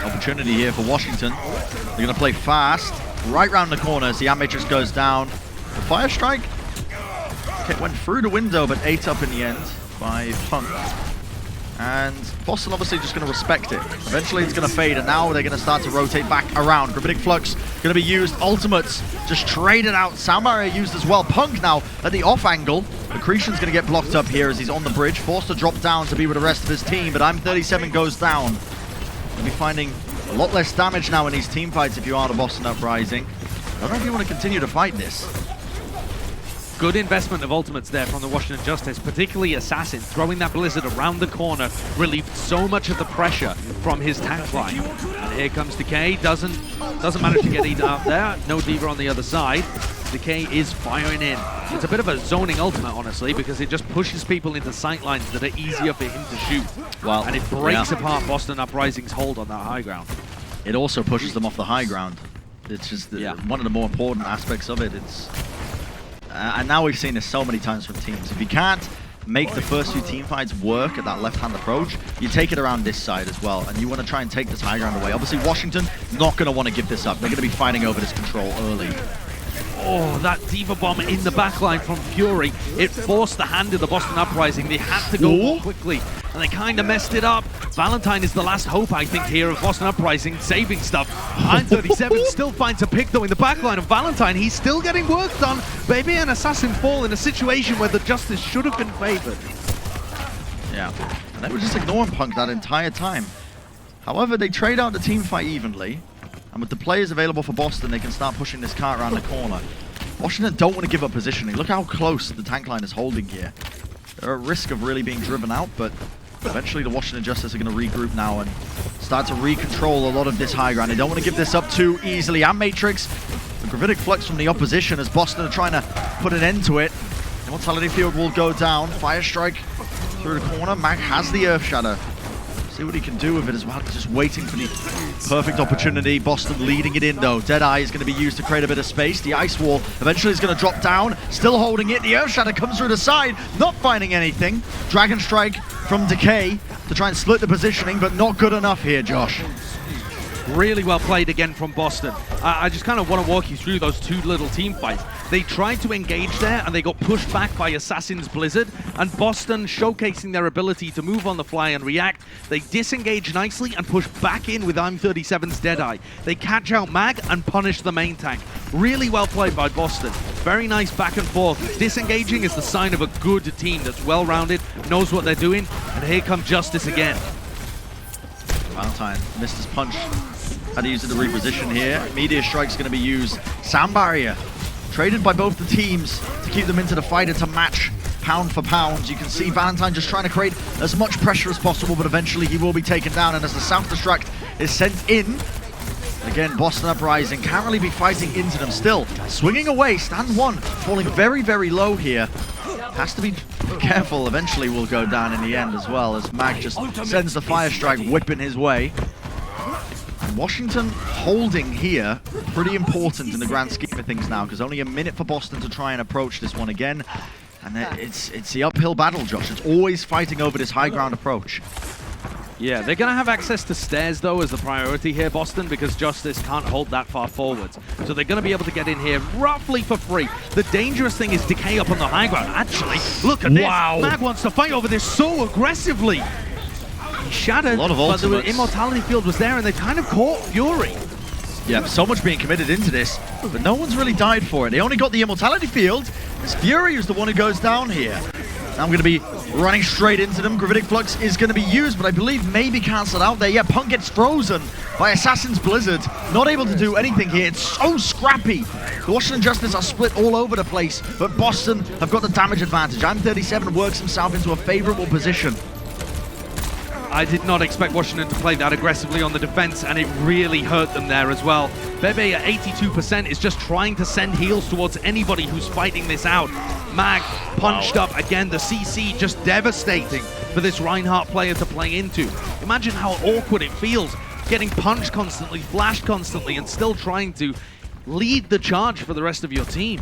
Opportunity here for Washington. They're going to play fast, right round the corner as the Matrix goes down. The Fire Strike went through the window, but ate up in the end by Punk. And Boston obviously just going to respect it. Eventually it's going to fade, and now they're going to start to rotate back around. Gravitic Flux going to be used. Ultimates just traded out. Sound Barrier used as well. Punk now at the off angle. Accretion's going to get blocked up here as he's on the bridge. Forced to drop down to be with the rest of his team, but I'm37 goes down. Going to be finding a lot less damage now in these team fights if you are the Boston Uprising. I don't know if you want to continue to fight this. Good investment of ultimates there from the Washington Justice, particularly Assassin. Throwing that Blizzard around the corner relieved so much of the pressure from his tank line. And here comes Decay, doesn't manage to get eaten up there. No Diva on the other side. Decay is firing in. It's a bit of a zoning ultimate, honestly, because it just pushes people into sight lines that are easier for him to shoot. Well, and it breaks apart Boston Uprising's hold on that high ground. It also pushes them off the high ground. It's just one of the more important aspects of it. It's and now we've seen this so many times from teams. If you can't make the first few team fights work at that left-hand approach, you take it around this side as well, and you want to try and take this high ground away. Obviously, Washington not going to want to give this up. They're going to be fighting over this control early. Oh, that Diva Bomb in the backline from Fury. It forced the hand of the Boston Uprising. They had to go more quickly, and they kind of messed it up. Valentine is the last hope, I think, here of Boston Uprising saving stuff. I'm37 still finds a pick, though, in the backline of Valentine. He's still getting work done. Maybe an Assassin fall in a situation where the Justice should have been favored. Yeah, and they were just ignoring Punk that entire time. However, they trade out the team fight evenly. And with the players available for Boston, they can start pushing this cart around the corner. Washington don't want to give up positioning. Look how close the tank line is holding here. They're at risk of really being driven out, but eventually the Washington Justice are going to regroup now and start to recontrol a lot of this high ground. They don't want to give this up too easily. And Matrix, the Gravitic Flux from the opposition as Boston are trying to put an end to it. Immortality Field will go down. Fire Strike through the corner. Mag has the Earth Shadow. See what he can do with it as well. Just waiting for the perfect opportunity. Boston leading it in though. Deadeye is going to be used to create a bit of space. The Ice Wall eventually is going to drop down. Still holding it. The Earth Shadow comes through the side. Not finding anything. Dragon Strike from Decay to try and split the positioning, but not good enough here, Josh. Really well played again from Boston. I just kind of want to walk you through those two little team fights. They tried to engage there and they got pushed back by Assassin's Blizzard, and Boston showcasing their ability to move on the fly and react. They disengage nicely and push back in with I'm37's Deadeye. They catch out Mag and punish the main tank. Really well played by Boston. Very nice back and forth. Disengaging is the sign of a good team that's well-rounded, knows what they're doing, and here comes Justice again. Valentine missed his punch. Had to use it to reposition here. Meteor Strike's going to be used. Sound Barrier traded by both the teams to keep them into the fight and to match pound for pound. You can see Valentine just trying to create as much pressure as possible, but eventually he will be taken down. And as the Self-Destruct is sent in, again, Boston Uprising can't really be fighting into them still. Swinging away, stand one, falling very, very low here. Has to be careful, eventually will go down in the end as well, as Mag just sends the Fire Strike whipping his way. And Washington holding here, pretty important in the grand scheme of things now, because only a minute for Boston to try and approach this one again. And it's the uphill battle, Josh. It's always fighting over this high ground approach. Yeah, they're going to have access to stairs, though, as the priority here, Boston, because Justice can't hold that far forwards. So they're going to be able to get in here roughly for free. The dangerous thing is Decay up on the high ground. Actually, look at this. Mag wants to fight over this so aggressively. He shattered, a lot of but the Immortality Field was there, and they kind of caught Fury. Yeah, so much being committed into this, but no one's really died for it. They only got the Immortality Field. It's Fury who's the one who goes down here. Now I'm going to be running straight into them. Gravitic Flux is going to be used, but I believe maybe cancelled out there. Yeah, Punk gets frozen by Assassin's Blizzard. Not able to do anything here. It's so scrappy The Washington Justice are split all over the place, but Boston have got the damage advantage. I'm37 works himself into a favorable position. I did not expect Washington to play that aggressively on the defense, and it really hurt them there as well. Bebe at 82% is just trying to send heals towards anybody who's fighting this out. Mag punched up again, the CC just devastating for this Reinhardt player to play into. Imagine how awkward it feels getting punched constantly, flashed constantly, and still trying to lead the charge for the rest of your team.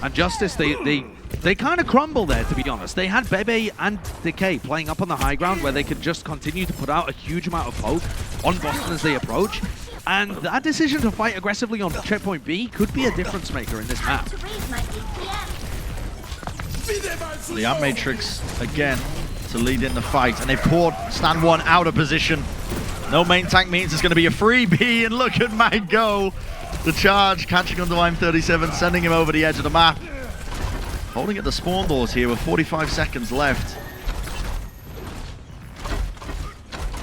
And Justice, they kind of crumble there, to be honest. They had Bebe and Decay playing up on the high ground where they could just continue to put out a huge amount of poke on Boston as they approach. And that decision to fight aggressively on checkpoint B could be a difference maker in this map. The Amp Matrix again to lead in the fight, and they've caught Stand 1 out of position. No main tank means it's going to be a freebie, and look at Mag go. The charge catching onto I'm37, sending him over the edge of the map. Holding at the spawn doors here with 45 seconds left.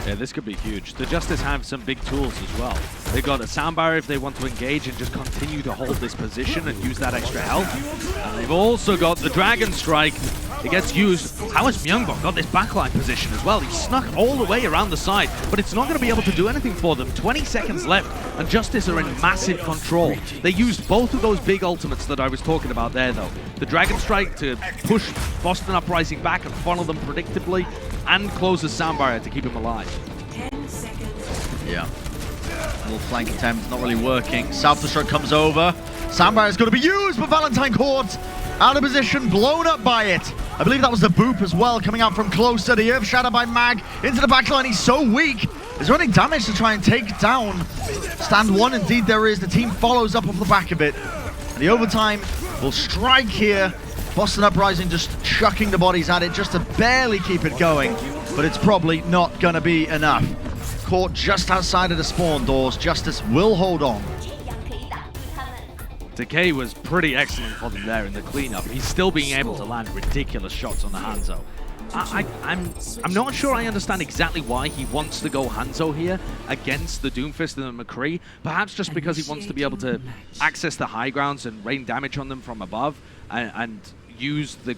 Yeah, this could be huge. The Justice have some big tools as well. They've got a sound barrier if they want to engage and just continue to hold this position and use that extra health. And they've also got the Dragon Strike. It gets used. How has Myungbok got this backline position as well? He snuck all the way around the side, but it's not going to be able to do anything for them. 20 seconds left, and Justice are in massive control. They used both of those big ultimates that I was talking about there, though. The Dragon Strike to push Boston Uprising back and funnel them predictably, and close the sound barrier to keep him alive. 10 seconds. Yeah. Little flank attempt, not really working. Self-destruct comes over. Sound barrier's going to be used, but Valentine caught out of position, blown up by it. I believe that was the boop as well, coming out from closer. The Earth Shatter by Mag into the backline. He's so weak. Is there any damage to try and take down Stand 1? Indeed there is. The team follows up off the back of it. And the overtime will strike here. Boston Uprising just chucking the bodies at it just to barely keep it going. But it's probably not going to be enough. Caught just outside of the spawn doors. Justice will hold on. Decay was pretty excellent for them there in the cleanup. He's still being able to land ridiculous shots on the Hangzhou. I'm not sure I understand exactly why he wants to go Hangzhou here against the Doomfist and the McCree. Perhaps just because he wants to be able to access the high grounds and rain damage on them from above and use the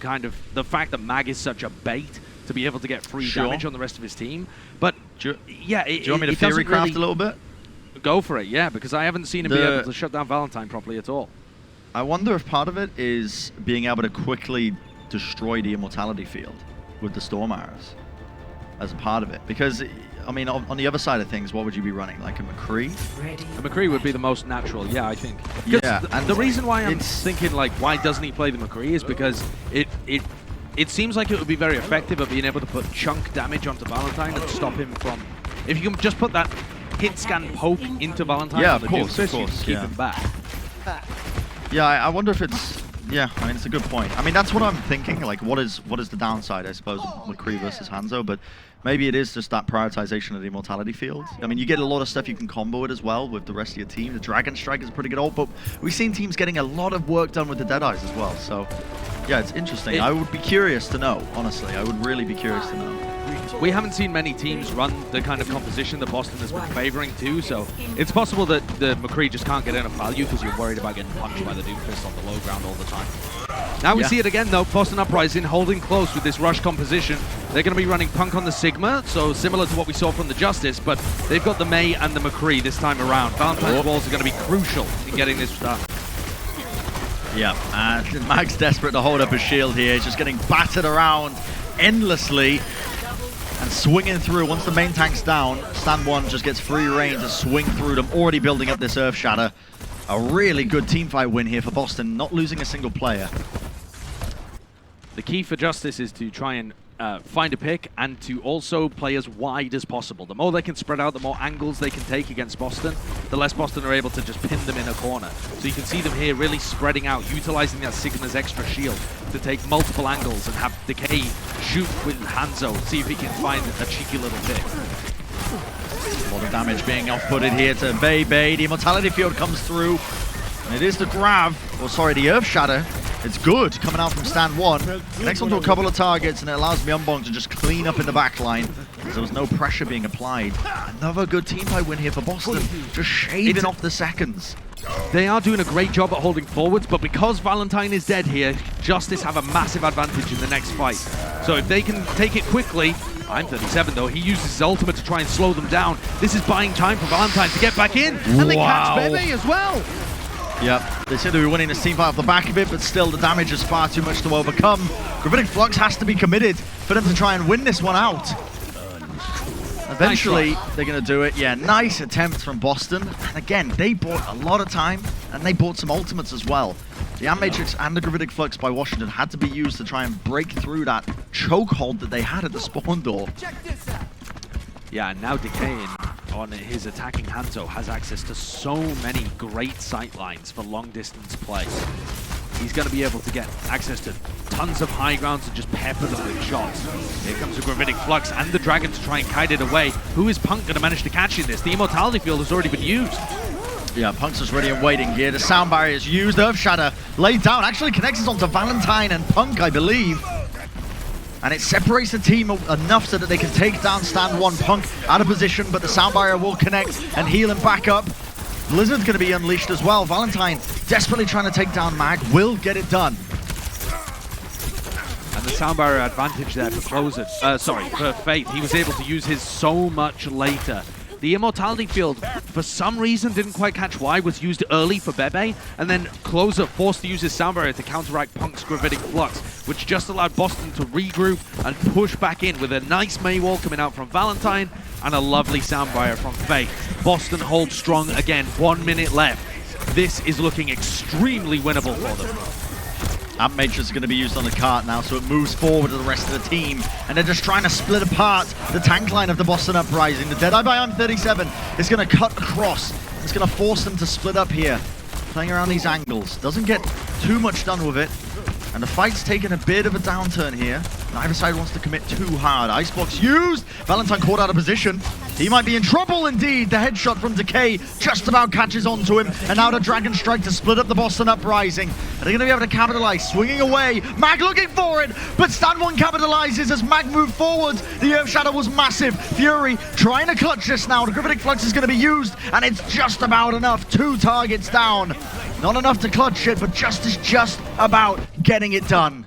fact that Mag is such a bait to be able to get free damage on the rest of his team. But yeah, do you want me to theory craft a little bit? Go for it, yeah, because I haven't seen him be able to shut down Valentine properly at all. I wonder if part of it is being able to quickly destroy the immortality field with the Storm Arrows as a part of it. Because, I mean, on the other side of things, what would you be running? Like a McCree? A McCree would be the most natural, yeah, I think. Yeah, and the reason why I'm thinking, like, why doesn't he play the McCree is because it seems like it would be very effective at being able to put chunk damage onto Valentine and stop him from... If you can just put that hit scan poke into Valentine, yeah, of course, keep him back. Yeah, I wonder if it's... Yeah, I mean, it's a good point. I mean, that's what I'm thinking. Like, what is the downside, I suppose, of McCree versus Hangzhou? But maybe it is just that prioritization of the immortality field. I mean, you get a lot of stuff you can combo it as well with the rest of your team. The Dragon Strike is a pretty good ult, but we've seen teams getting a lot of work done with the Deadeyes as well. So, yeah, it's interesting. I would be curious to know, honestly. I would really be curious to know. We haven't seen many teams run the kind of composition that Boston has been favoring too, so it's possible that the McCree just can't get enough value because you're worried about getting punched by the Doomfist on the low ground all the time. Now we see it again though, Boston Uprising holding close with this rush composition. They're going to be running Punk on the Sigma, so similar to what we saw from the Justice, but they've got the May and the McCree this time around. Valentine's walls are going to be crucial in getting this done. Yeah, and Mag's desperate to hold up his shield here. He's just getting battered around endlessly. And swinging through, once the main tank's down, Stand 1 just gets free reign to swing through them, already building up this Earth Shatter. A really good teamfight win here for Boston, not losing a single player. The key for Justice is to try and find a pick and to also play as wide as possible. The more they can spread out, the more angles they can take against Boston, the less Boston are able to just pin them in a corner. So you can see them here really spreading out, utilizing that Sigma's extra shield to take multiple angles and have Decay shoot with Hangzhou, see if he can find a cheeky little pick. A lot of damage being off-putted here to Bebe. The Immortality Field comes through. And it is the grab, or sorry, the Earth Shatter. It's good coming out from Stand 1. Connects onto a couple of targets and it allows Myungbong to just clean up in the back line because there was no pressure being applied. Another good teamfight win here for Boston, just shaving off the seconds. They are doing a great job at holding forwards, but because Valentine is dead here, Justice have a massive advantage in the next fight. So if they can take it quickly, I'm 37 though, he uses his ultimate to try and slow them down. This is buying time for Valentine to get back in, and they catch Bebe as well. Yep, they seem to be winning this team fight off the back of it, but still the damage is far too much to overcome. Gravitic Flux has to be committed for them to try and win this one out. Eventually, they're going to do it. Yeah, nice attempt from Boston. And again, they bought a lot of time, and they bought some ultimates as well. The Amp Matrix and the Gravitic Flux by Washington had to be used to try and break through that chokehold that they had at the spawn door. Yeah, and now Decaying on his attacking Hangzhou has access to so many great sight lines for long distance play. He's going to be able to get access to tons of high grounds and just pepper them with shots. Here comes the Gravitic Flux and the Dragon to try and kite it away. Who is Punk going to manage to catch in this? The Immortality Field has already been used. Yeah, Punk's just ready and waiting here. The sound barrier is used. Earth Shatter laid down. Actually connects us onto Valentine and Punk, I believe. And it separates the team enough so that they can take down Stand 1. Punk out of position, but the sound barrier will connect and heal him back up. Blizzard's going to be unleashed as well. Valentine desperately trying to take down Mag, will get it done. And the sound barrier advantage there for Closer, for Faith. He was able to use his so much later. The Immortality Field, for some reason, didn't quite catch why, was used early for Bebe, and then Closer forced to use his sound barrier to counteract Punk's Gravitic Flux, which just allowed Boston to regroup and push back in with a nice May wall coming out from Valentine and a lovely sound barrier from Faith. Boston holds strong again, 1 minute left. This is looking extremely winnable for them. Amp Matrix is going to be used on the cart now, so it moves forward to the rest of the team. And they're just trying to split apart the tank line of the Boston Uprising. The Deadeye by M37 is going to cut across. It's going to force them to split up here. Playing around these angles. Doesn't get too much done with it. And the fight's taken a bit of a downturn here. Neither side wants to commit too hard. Icebox used. Valentine caught out of position. He might be in trouble indeed. The headshot from Decay just about catches onto him. And now the Dragon Strike to split up the Boston Uprising. Are they going to be able to capitalize? Swinging away. Mag looking for it. But Stand 1 capitalizes as Mag moved forward. The Earth Shadow was massive. Fury trying to clutch this now. The Gravitic Flux is going to be used. And it's just about enough. 2 targets down. Not enough to clutch it, but Justice just about getting it done.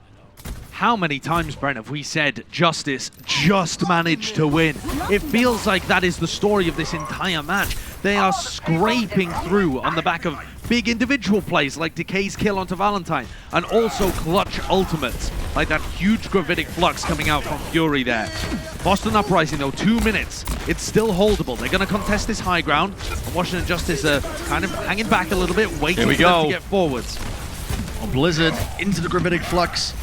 How many times, Brent, have we said Justice just managed to win? It feels like that is the story of this entire match. They are scraping through on the back of big individual plays like Decay's kill onto Valentine, and also clutch ultimates, like that huge Gravitic Flux coming out from Fury there. Boston Uprising, though, 2 minutes. It's still holdable. They're going to contest this high ground. And Washington Justice are kind of hanging back a little bit, waiting for them to get forwards. Well, Blizzard into the Gravitic Flux.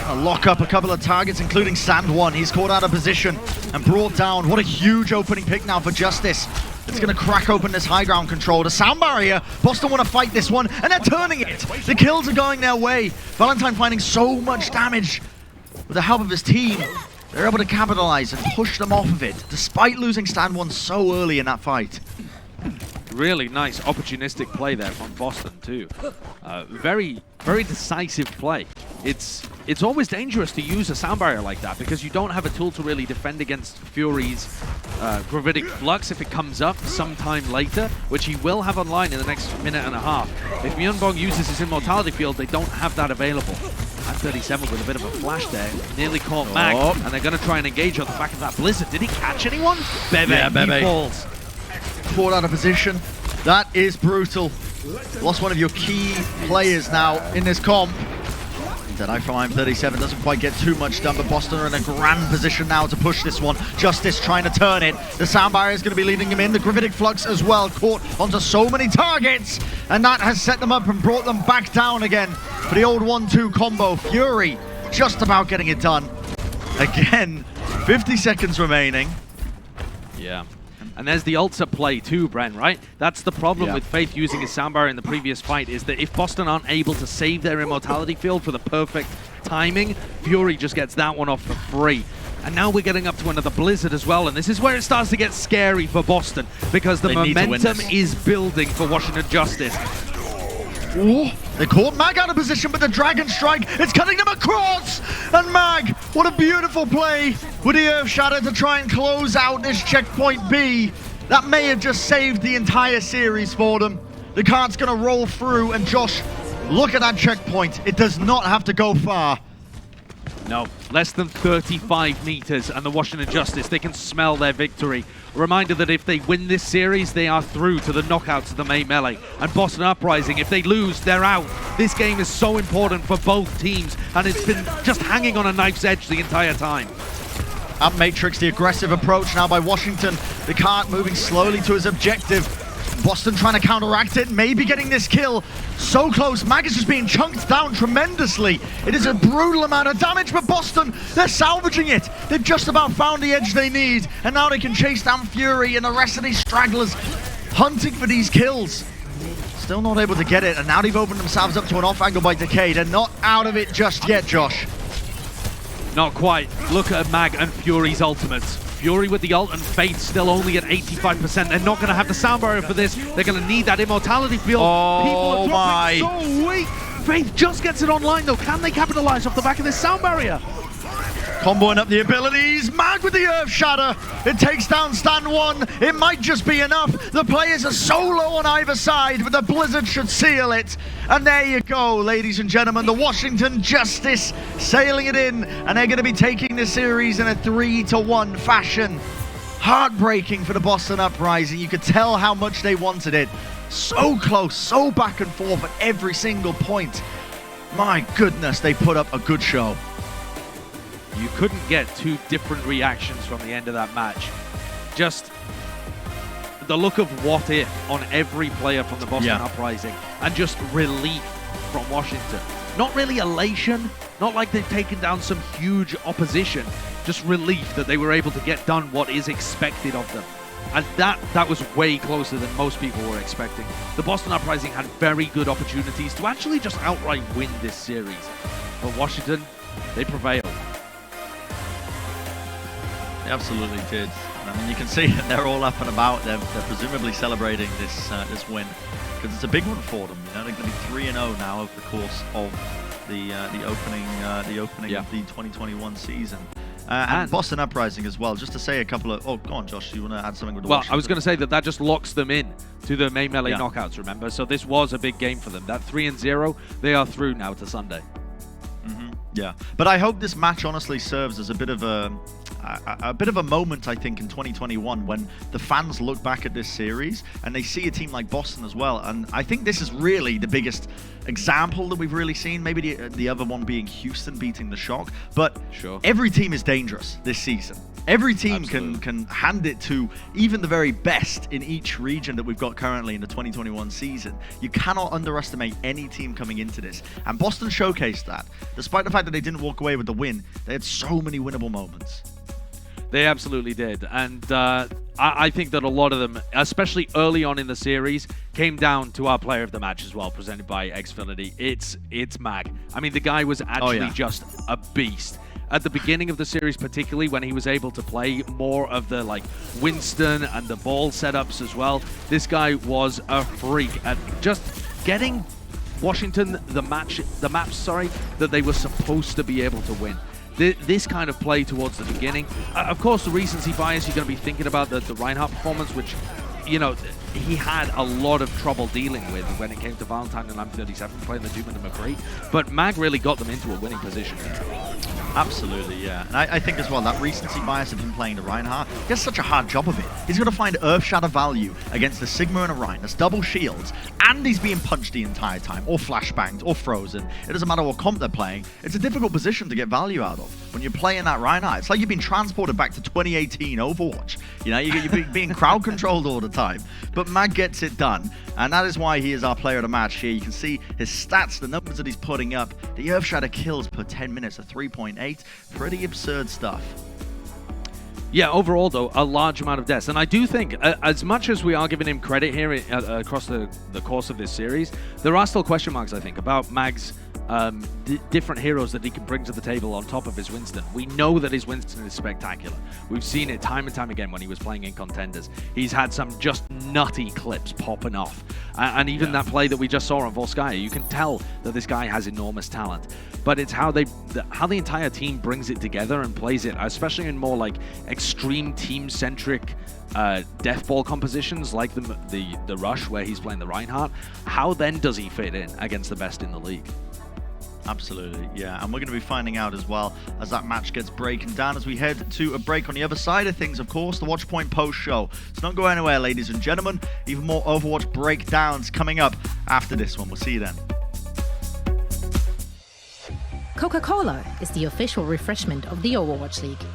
Lock up a couple of targets, including Stand 1. He's caught out of position and brought down. What a huge opening pick now for Justice. It's going to crack open this high ground control. The sound barrier. Boston want to fight this one, and they're turning it. The kills are going their way. Valentine finding so much damage. With the help of his team, they're able to capitalize and push them off of it, despite losing Stand 1 so early in that fight. Really nice opportunistic play there from Boston too. Very, very decisive play. It's always dangerous to use a sound barrier like that because you don't have a tool to really defend against Fury's Gravitic Flux if it comes up sometime later, which he will have online in the next minute and a half. If Myunbong uses his Immortality Field, they don't have that available. And 37 with a bit of a flash there, nearly caught Mag, and they're going to try and engage on the back of that Blizzard. Did he catch anyone? Bebe, yeah, Bebe. He falls. Caught out of position. That is brutal. Lost one of your key players now in this comp. Deadeye from M37 doesn't quite get too much done, but Boston are in a grand position now to push this one. Justice trying to turn it. The sound barrier is going to be leading him in. The Gravitic Flux as well, caught onto so many targets, and that has set them up and brought them back down again for the old 1-2 combo. Fury just about getting it done. Again, 50 seconds remaining. Yeah. And there's the ult at play too, Bren, right? That's the problem with Faith using his sound barrier in the previous fight, is that if Boston aren't able to save their Immortality Field for the perfect timing, Fury just gets that one off for free. And now we're getting up to another Blizzard as well, and this is where it starts to get scary for Boston, because the momentum is building for Washington Justice. Ooh, they caught Mag out of position, but the Dragon Strike, it's cutting them across! And Mag, what a beautiful play with the Earth Shatter to try and close out this checkpoint B. That may have just saved the entire series for them. The cart's going to roll through, and Josh, look at that checkpoint. It does not have to go far. No, less than 35 meters, and the Washington Justice, they can smell their victory. A reminder that if they win this series, they are through to the knockouts of the May Melee. And Boston Uprising, if they lose, they're out. This game is so important for both teams, and it's been just hanging on a knife's edge the entire time. At Matrix, the aggressive approach now by Washington. The cart moving slowly to his objective. Boston trying to counteract it, maybe getting this kill. So close, Mag is just being chunked down tremendously. It is a brutal amount of damage, but Boston, they're salvaging it. They've just about found the edge they need, and now they can chase down Fury and the rest of these stragglers hunting for these kills. Still not able to get it, and now they've opened themselves up to an off angle by Decay. They're not out of it just yet, Josh. Not quite. Look at Mag and Fury's ultimates. Fury with the ult and Faith still only at 85%. They're not going to have the sound barrier for this. They're going to need that immortality field. Oh, people are dropping so weak. Faith just gets it online though. Can they capitalize off the back of this sound barrier? Comboing up the abilities, Mag with the Earth Shatter. It takes down Stand 1. It might just be enough. The players are so low on either side, but the Blizzard should seal it. And there you go, ladies and gentlemen, the Washington Justice sailing it in, and they're going to be taking the series in a 3-1 fashion. Heartbreaking for the Boston Uprising. You could tell how much they wanted it. So close, so back and forth at every single point. My goodness, they put up a good show. You couldn't get two different reactions from the end of that match. Just the look of what if on every player from the Boston Uprising, and just relief from Washington. Not really elation, not like they've taken down some huge opposition, just relief that they were able to get done what is expected of them. And that was way closer than most people were expecting. The Boston Uprising had very good opportunities to actually just outright win this series. But Washington, they prevailed. They absolutely did. I mean, you can see that they're all up and about. They're presumably celebrating this win because it's a big one for them. You know, they're going to be 3-0 now over the course of the opening of the 2021 season. And Boston Uprising as well. Just to say a couple of... Oh, go on, Josh. You want to add something with the Well, I was going to say that just locks them in to the May Melee knockouts, remember? So this was a big game for them. That 3-0, they are through now to Sunday. Yeah, but I hope this match honestly serves as a bit of a moment, I think, in 2021 when the fans look back at this series and they see a team like Boston as well. And I think this is really the biggest example that we've really seen. Maybe the other one being Houston beating the Shock. But every team is dangerous this season. Every team can hand it to even the very best in each region that we've got currently in the 2021 season. You cannot underestimate any team coming into this. And Boston showcased that. Despite the fact that they didn't walk away with the win, they had so many winnable moments. They absolutely did. And I think that a lot of them, especially early on in the series, came down to our player of the match as well, presented by Xfinity. It's Mag. I mean, the guy was actually just a beast. At the beginning of the series, particularly when he was able to play more of the like Winston and the ball setups as well, this guy was a freak at just getting Washington the maps that they were supposed to be able to win. This kind of play towards the beginning. Of course, the recency bias, you're going to be thinking about the Reinhardt performance, which, you know, he had a lot of trouble dealing with when it came to Valentine and M37 playing the Doom and the McCree. But Mag really got them into a winning position. Absolutely, yeah. And I think as well, that recency bias of him playing the Reinhardt, he has such a hard job of it. He's got to find Earth Shatter value against the Sigma and a Rein. That's double shields, and he's being punched the entire time, or flashbanged, or frozen. It doesn't matter what comp they're playing. It's a difficult position to get value out of when you're playing that Reinhardt. It's like you've been transported back to 2018 Overwatch. You know, you're being crowd controlled all the time. But Mag gets it done, and that is why he is our player of the match here. You can see his stats, the numbers that he's putting up. The Earth Shatter kills per 10 minutes at 3.8. Pretty absurd stuff. Yeah, overall, though, a large amount of deaths. And I do think, as much as we are giving him credit here across the course of this series, there are still question marks, I think, about Mag's different heroes that he can bring to the table on top of his Winston. We know that his Winston is spectacular. We've seen it time and time again when he was playing in Contenders. He's had some just nutty clips popping off. And even that play that we just saw on Volskaya, you can tell that this guy has enormous talent. But it's how the entire team brings it together and plays it, especially in more like extreme team-centric death ball compositions like the Rush where he's playing the Reinhardt, how then does he fit in against the best in the league? Absolutely, yeah. And we're going to be finding out as well as that match gets broken down as we head to a break on the other side of things, of course, the Watchpoint post show. So don't go anywhere, ladies and gentlemen. Even more Overwatch breakdowns coming up after this one. We'll see you then. Coca-Cola is the official refreshment of the Overwatch League.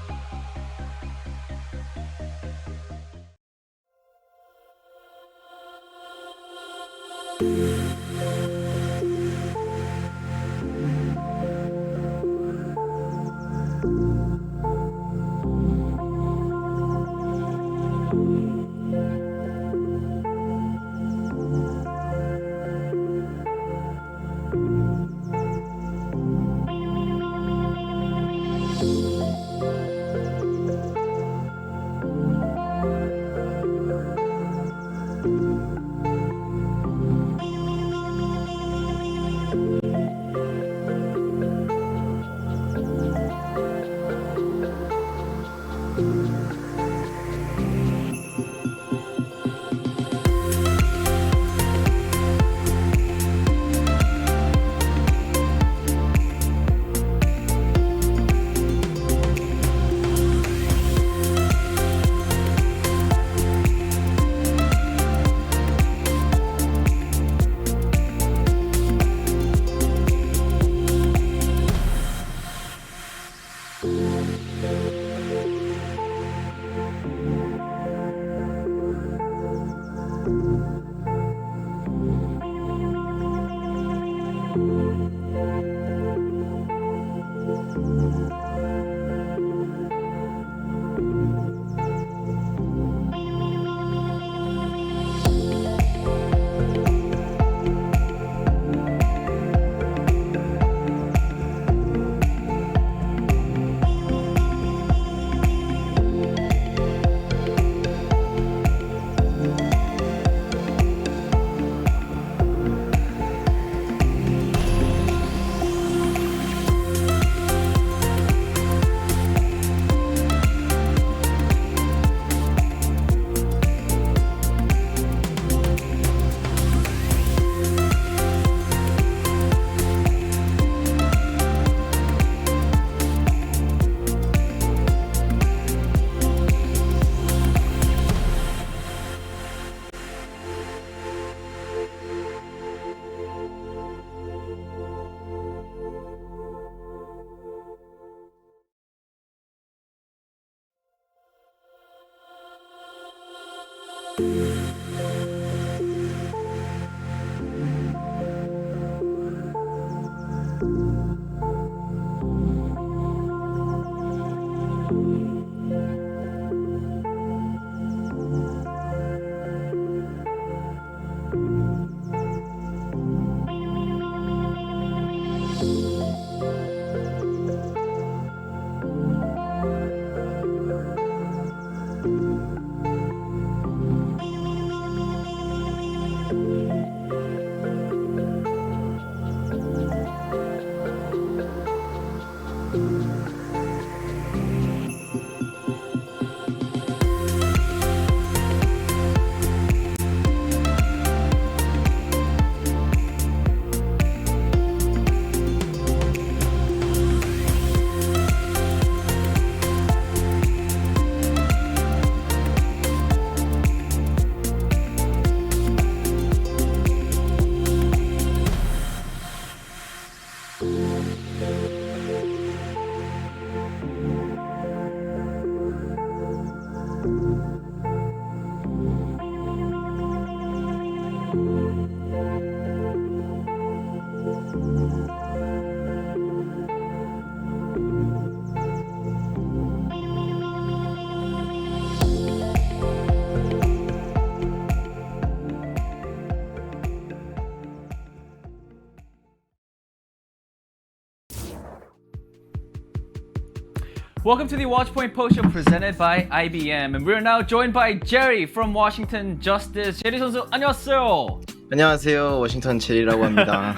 Welcome to the Watchpoint Post Show presented by IBM, and we're now joined by Jerry from Washington Justice. 제리 선수 안녕하세요. 안녕하세요. 워싱턴 제리라고 합니다.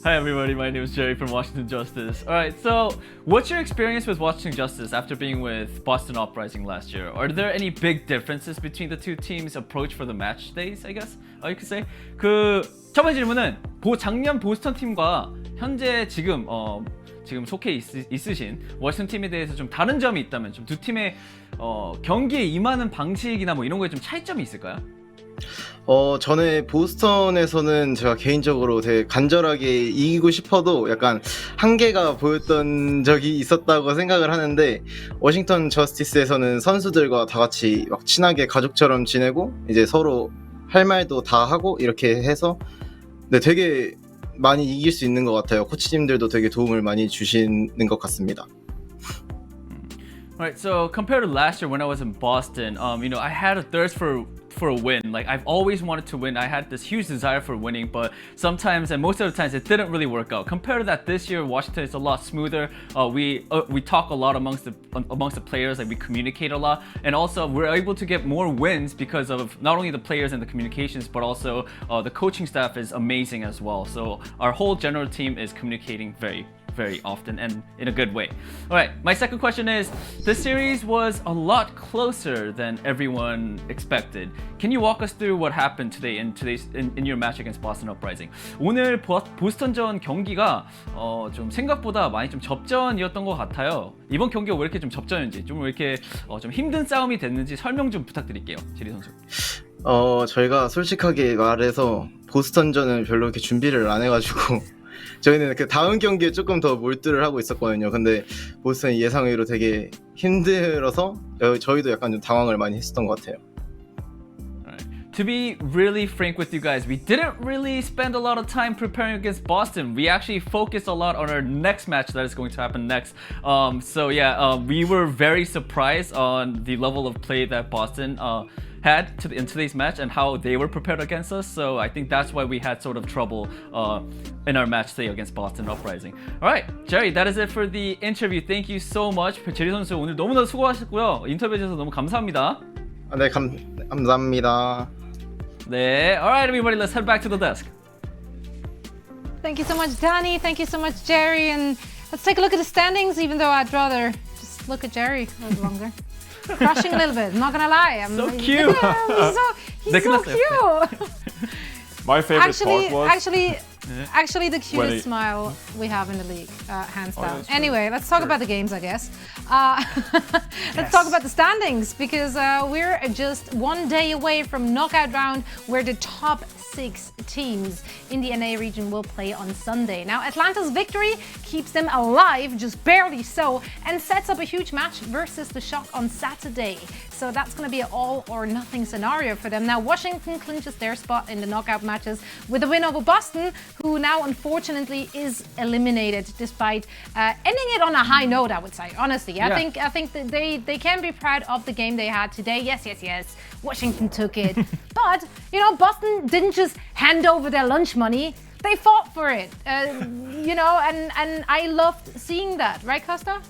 Hi everybody, my name is Jerry from Washington Justice. Alright, so what's your experience with Washington Justice after being with Boston Uprising last year? Are there any big differences between the two teams' approach for the match days, I guess? You could say? 첫 번째 질문은 작년 보스턴 팀과 현재 지금 속해 있으신 워싱턴 팀에 대해서 좀 다른 점이 있다면 좀 두 팀의 경기에 임하는 방식이나 뭐 이런 거에 좀 차이점이 있을까요? 전에 보스턴에서는 제가 개인적으로 되게 간절하게 이기고 싶어도 약간 한계가 보였던 적이 있었다고 생각을 하는데, 워싱턴 저스티스에서는 선수들과 다 같이 막 친하게 가족처럼 지내고 이제 서로 할 말도 다 하고 이렇게 해서 되게 많이 이길 수 있는 것 같아요. 코치님들도 되게 도움을 많이 주시는 것 같습니다. Alright, so compared to last year when I was in Boston, I had a thirst for a win. Like, I've always wanted to win. I had this huge desire for winning, but sometimes and most of the times it didn't really work out. Compared to that, this year Washington is a lot smoother. We talk a lot amongst the players, like we communicate a lot, and also we're able to get more wins because of not only the players and the communications, but also the coaching staff is amazing as well. So our whole general team is communicating very often and in a good way. Alright, my second question is, this series was a lot closer than everyone expected. Can you walk us through what happened today in your match against Boston Uprising? 오늘 보스턴전 경기가 좀 생각보다 많이 좀 접전이었던 것 같아요. 이번 경기가 왜 이렇게 좀 접전인지, 좀 왜 이렇게 좀 힘든 싸움이 됐는지 설명 좀 부탁드릴게요, 지리 선수. 저희가 솔직하게 말해서 보스턴전은 별로 이렇게 준비를 안 해가지고 저희는 그 다음 경기에 조금 더 몰두를 하고 있었거든요. 근데 보스턴이 예상외로 되게 힘들어서 저희도 약간 좀 당황을 많이 했었던 것 같아요. To be really frank with you guys, we didn't really spend a lot of time preparing against Boston. We actually focused a lot on our next match that is going to happen next. We were very surprised on the level of play that Boston had in today's match and how they were prepared against us. So I think that's why we had sort of trouble in our match today against Boston Uprising. Alright, Jerry, that is it for the interview. Thank you so much. 제리 선수 오늘 너무나 수고하셨고요. 인터뷰해 주셔서 너무 감사합니다. 네, 감사합니다. 네, alright everybody, let's head back to the desk. Thank you so much, Danny. Thank you so much, Jerry. And let's take a look at the standings, even though I'd rather just look at Jerry a little longer. Crushing a little bit, I'm not gonna lie. So cute. He's so cute. My favorite part was... Actually, the cutest smile we have in the league, hands down. Anyway, let's talk about the games, I guess. Let's talk about the standings, because we're just one day away from knockout round, where the top 6 teams in the NA region will play on Sunday. Now, Atlanta's victory keeps them alive, just barely so, and sets up a huge match versus the Shock on Saturday. So that's going to be an all or nothing scenario for them. Now, Washington clinches their spot in the knockout matches with a win over Boston, who now unfortunately is eliminated, despite ending it on a high note, I would say. Honestly, yeah. I think that they can be proud of the game they had today. Yes. Washington took it. But, Boston didn't just hand over their lunch money. They fought for it, and I loved seeing that. Right, Costa?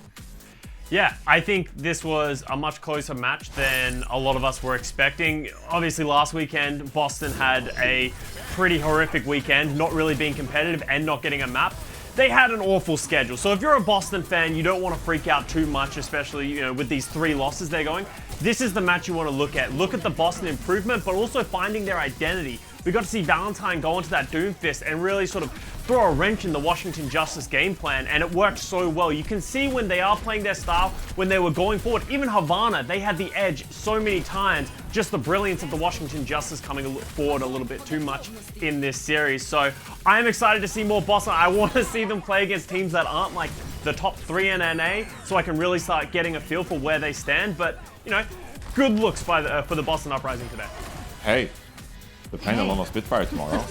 Yeah, I think this was a much closer match than a lot of us were expecting. Obviously, last weekend, Boston had a pretty horrific weekend, not really being competitive and not getting a map. They had an awful schedule. So if you're a Boston fan, you don't want to freak out too much, especially with these 3 losses they're going. This is the match you want to look at. Look at the Boston improvement, but also finding their identity. We got to see Valentine go into that Doomfist and really sort of throw a wrench in the Washington Justice game plan, and it worked so well. You can see when they are playing their style, when they were going forward. Even Havana, they had the edge so many times. Just the brilliance of the Washington Justice coming forward a little bit too much in this series. So I am excited to see more Boston. I want to see them play against teams that aren't like the top 3 in NA, so I can really start getting a feel for where they stand. But, good looks for the Boston Uprising today. Hey. They're playing along on Spitfire tomorrow.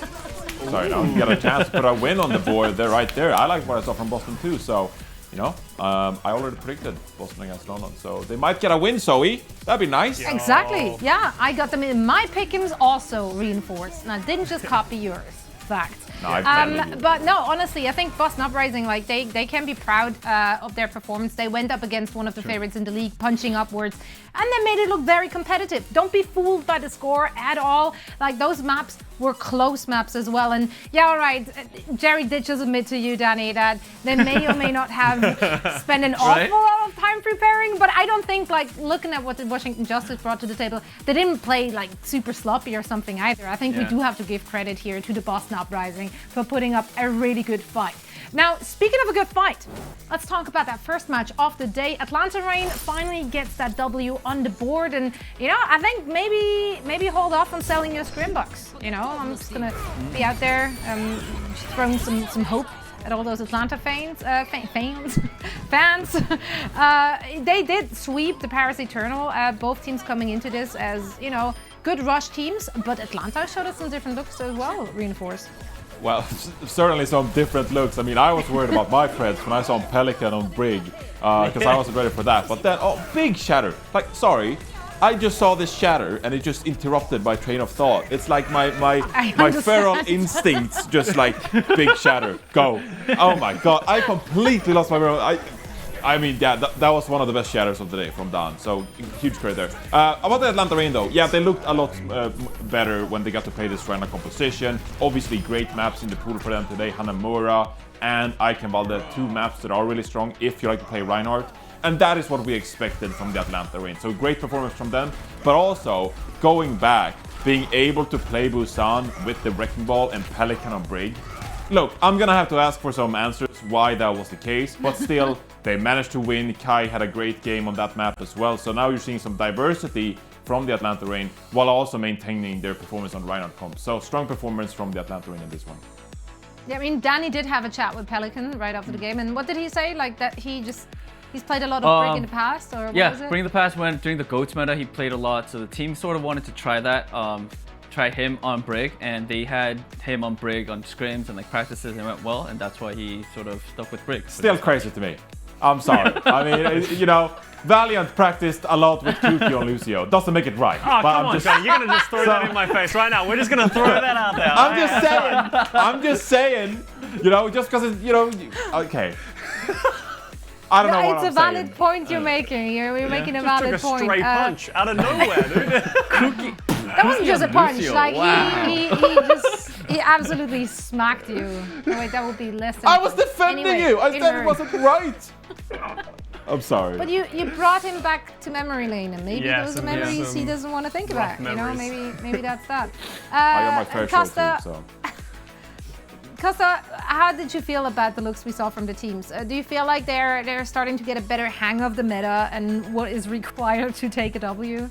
Sorry, now you got a chance to put a win on the board. They're right there. I like what I saw from Boston too. So, I already predicted Boston against London. So they might get a win, Zoe. That'd be nice. Exactly. Yeah, I got them in my pick'ems also reinforced. And I didn't just copy yours. fact. No, I believe you. But no, honestly, I think Boston Uprising, like they can be proud of their performance. They went up against one of the favorites in the league, punching upwards, and they made it look very competitive. Don't be fooled by the score at all. Like those maps were close maps as well. And yeah, all right, Jerry did just admit to you, Danny, that they may or may not have spent an awful lot of time preparing. But I don't think, like, looking at what the Washington Justice brought to the table, they didn't play like super sloppy or something either. I think we do have to give credit here to the Boston Uprising for putting up a really good fight. Now, speaking of a good fight, let's talk about that first match of the day. Atlanta Reign finally gets that W on the board, and you know, I think maybe hold off on selling your Scrimbucks. You know, I'm just gonna be out there throwing some hope at all those Atlanta fans. They did sweep the Paris Eternal. Both teams coming into this as, you know, good rush teams, but Atlanta showed us some different looks as well, Reinforce. Well, certainly some different looks. I mean, I was worried about my Preds when I saw Pelican on Brig, because I wasn't ready for that. But then, oh, big shatter. Like, sorry, I just saw this shatter and it just interrupted my train of thought. It's like my feral instincts just like, big shatter, go. Oh my god, I completely lost my memory. I mean, yeah, that was one of the best shatters of the day from Dan, so huge credit there. About the Atlanta Reign though, yeah, they looked a lot better when they got to play this random composition. Obviously, great maps in the pool for them today, Hanamura and Eichenwalde, two maps that are really strong if you like to play Reinhardt. And that is what we expected from the Atlanta Reign. So great performance from them, but also going back, being able to play Busan with the Wrecking Ball and Pelican on Brig. Look, I'm gonna have to ask for some answers why that was the case, but still, they managed to win. Kai had a great game on that map as well, so now you're seeing some diversity from the Atlanta Reign while also maintaining their performance on Reinhardt comp. So strong performance from the Atlanta Reign in this one. Yeah, I mean, Danny did have a chat with Pelican right after the game, and what did he say? Like that he's played a lot of Brig in the past, or what was it? Brig in the past, when during the GOATS meta he played a lot, so the team sort of wanted to try that. Try him on Brig, and they had him on Brig on scrims and like practices, and it went well, and that's why he sort of stuck with Brig. Still crazy to me. I'm sorry. I mean, you know, Valiant practiced a lot with Kuki on Lucio. Doesn't make it right. Oh, come on, John. You're going to just throw that in my face right now. We're just going to throw that out there. I'm just saying, you know, just because it's, you know, okay. I don't know what I'm saying. It's a valid point you're making. You're making a valid point. Just took a stray punch out of nowhere, dude. Cookie. That wasn't just a punch. Lucio, like wow. he absolutely smacked you. Oh, wait, that would be less than. I was defending you. I said it wasn't right. I'm sorry. But you brought him back to memory lane, and maybe those are memories he doesn't want to think about. Memories. You know, maybe that's that. I got my fair share too, so. Costa, how did you feel about the looks we saw from the teams? Do you feel like they're starting to get a better hang of the meta and what is required to take a W?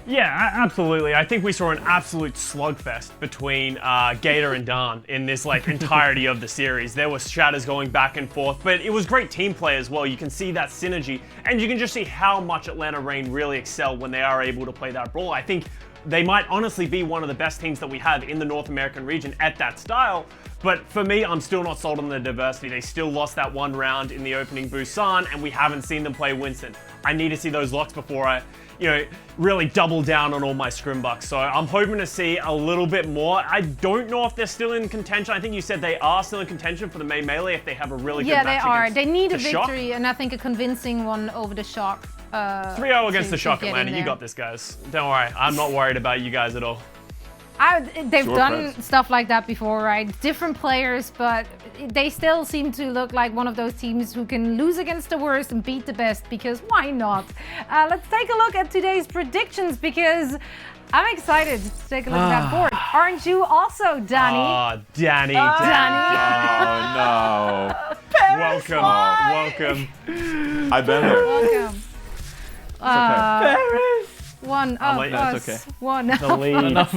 Yeah, absolutely. I think we saw an absolute slugfest between Gator and Dan in this like entirety of the series. There were shatters going back and forth, but it was great team play as well. You can see that synergy, and you can just see how much Atlanta Reign really excel when they are able to play that brawl. I think they might honestly be one of the best teams that we have in the North American region at that style. But for me, I'm still not sold on the diversity. They still lost that one round in the opening Busan, and we haven't seen them play Winston. I need to see those locks before I, you know, really double down on all my Scrimbucks. So I'm hoping to see a little bit more. I don't know if they're still in contention. I think you said they are still in contention for the May Melee if they have a really good match. Yeah, they are. They need a Shock. Victory, and I think a convincing one over the Shock. 3-0 against the Shock, Atlanta. You got this, guys. Don't worry. I'm not worried about you guys at all. They've done stuff like that before, right? Different players, but they still seem to look like one of those teams who can lose against the worst and beat the best, because why not? Let's take a look at today's predictions, because I'm excited to take a look at that board. Aren't you also, Danny? Oh, Danny. Oh, no. Welcome. I've been there. Welcome. Paris. One up That's us. okay. One up. The lead. One up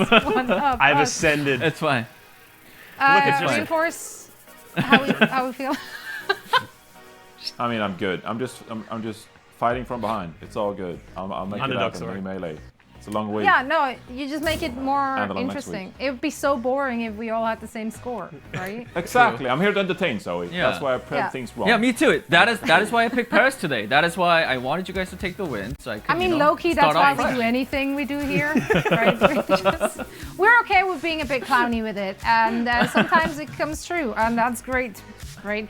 I've us. ascended. It's fine. Reinforce. How we feel? I mean, I'm good. I'm just fighting from behind. It's all good. I'll make it up in May Melee. It's a long way. Yeah, no, you just make it more interesting. It would be so boring if we all had the same score, right? Exactly. I'm here to entertain, Zoe. Yeah. That's why I played things wrong. Yeah, me too. That is why I picked Paris today. That is why I wanted you guys to take the win. So I could, I mean, low-key, that's why we do anything we do here, right? we're okay with being a bit clowny with it, and sometimes it comes true, and that's great. Right.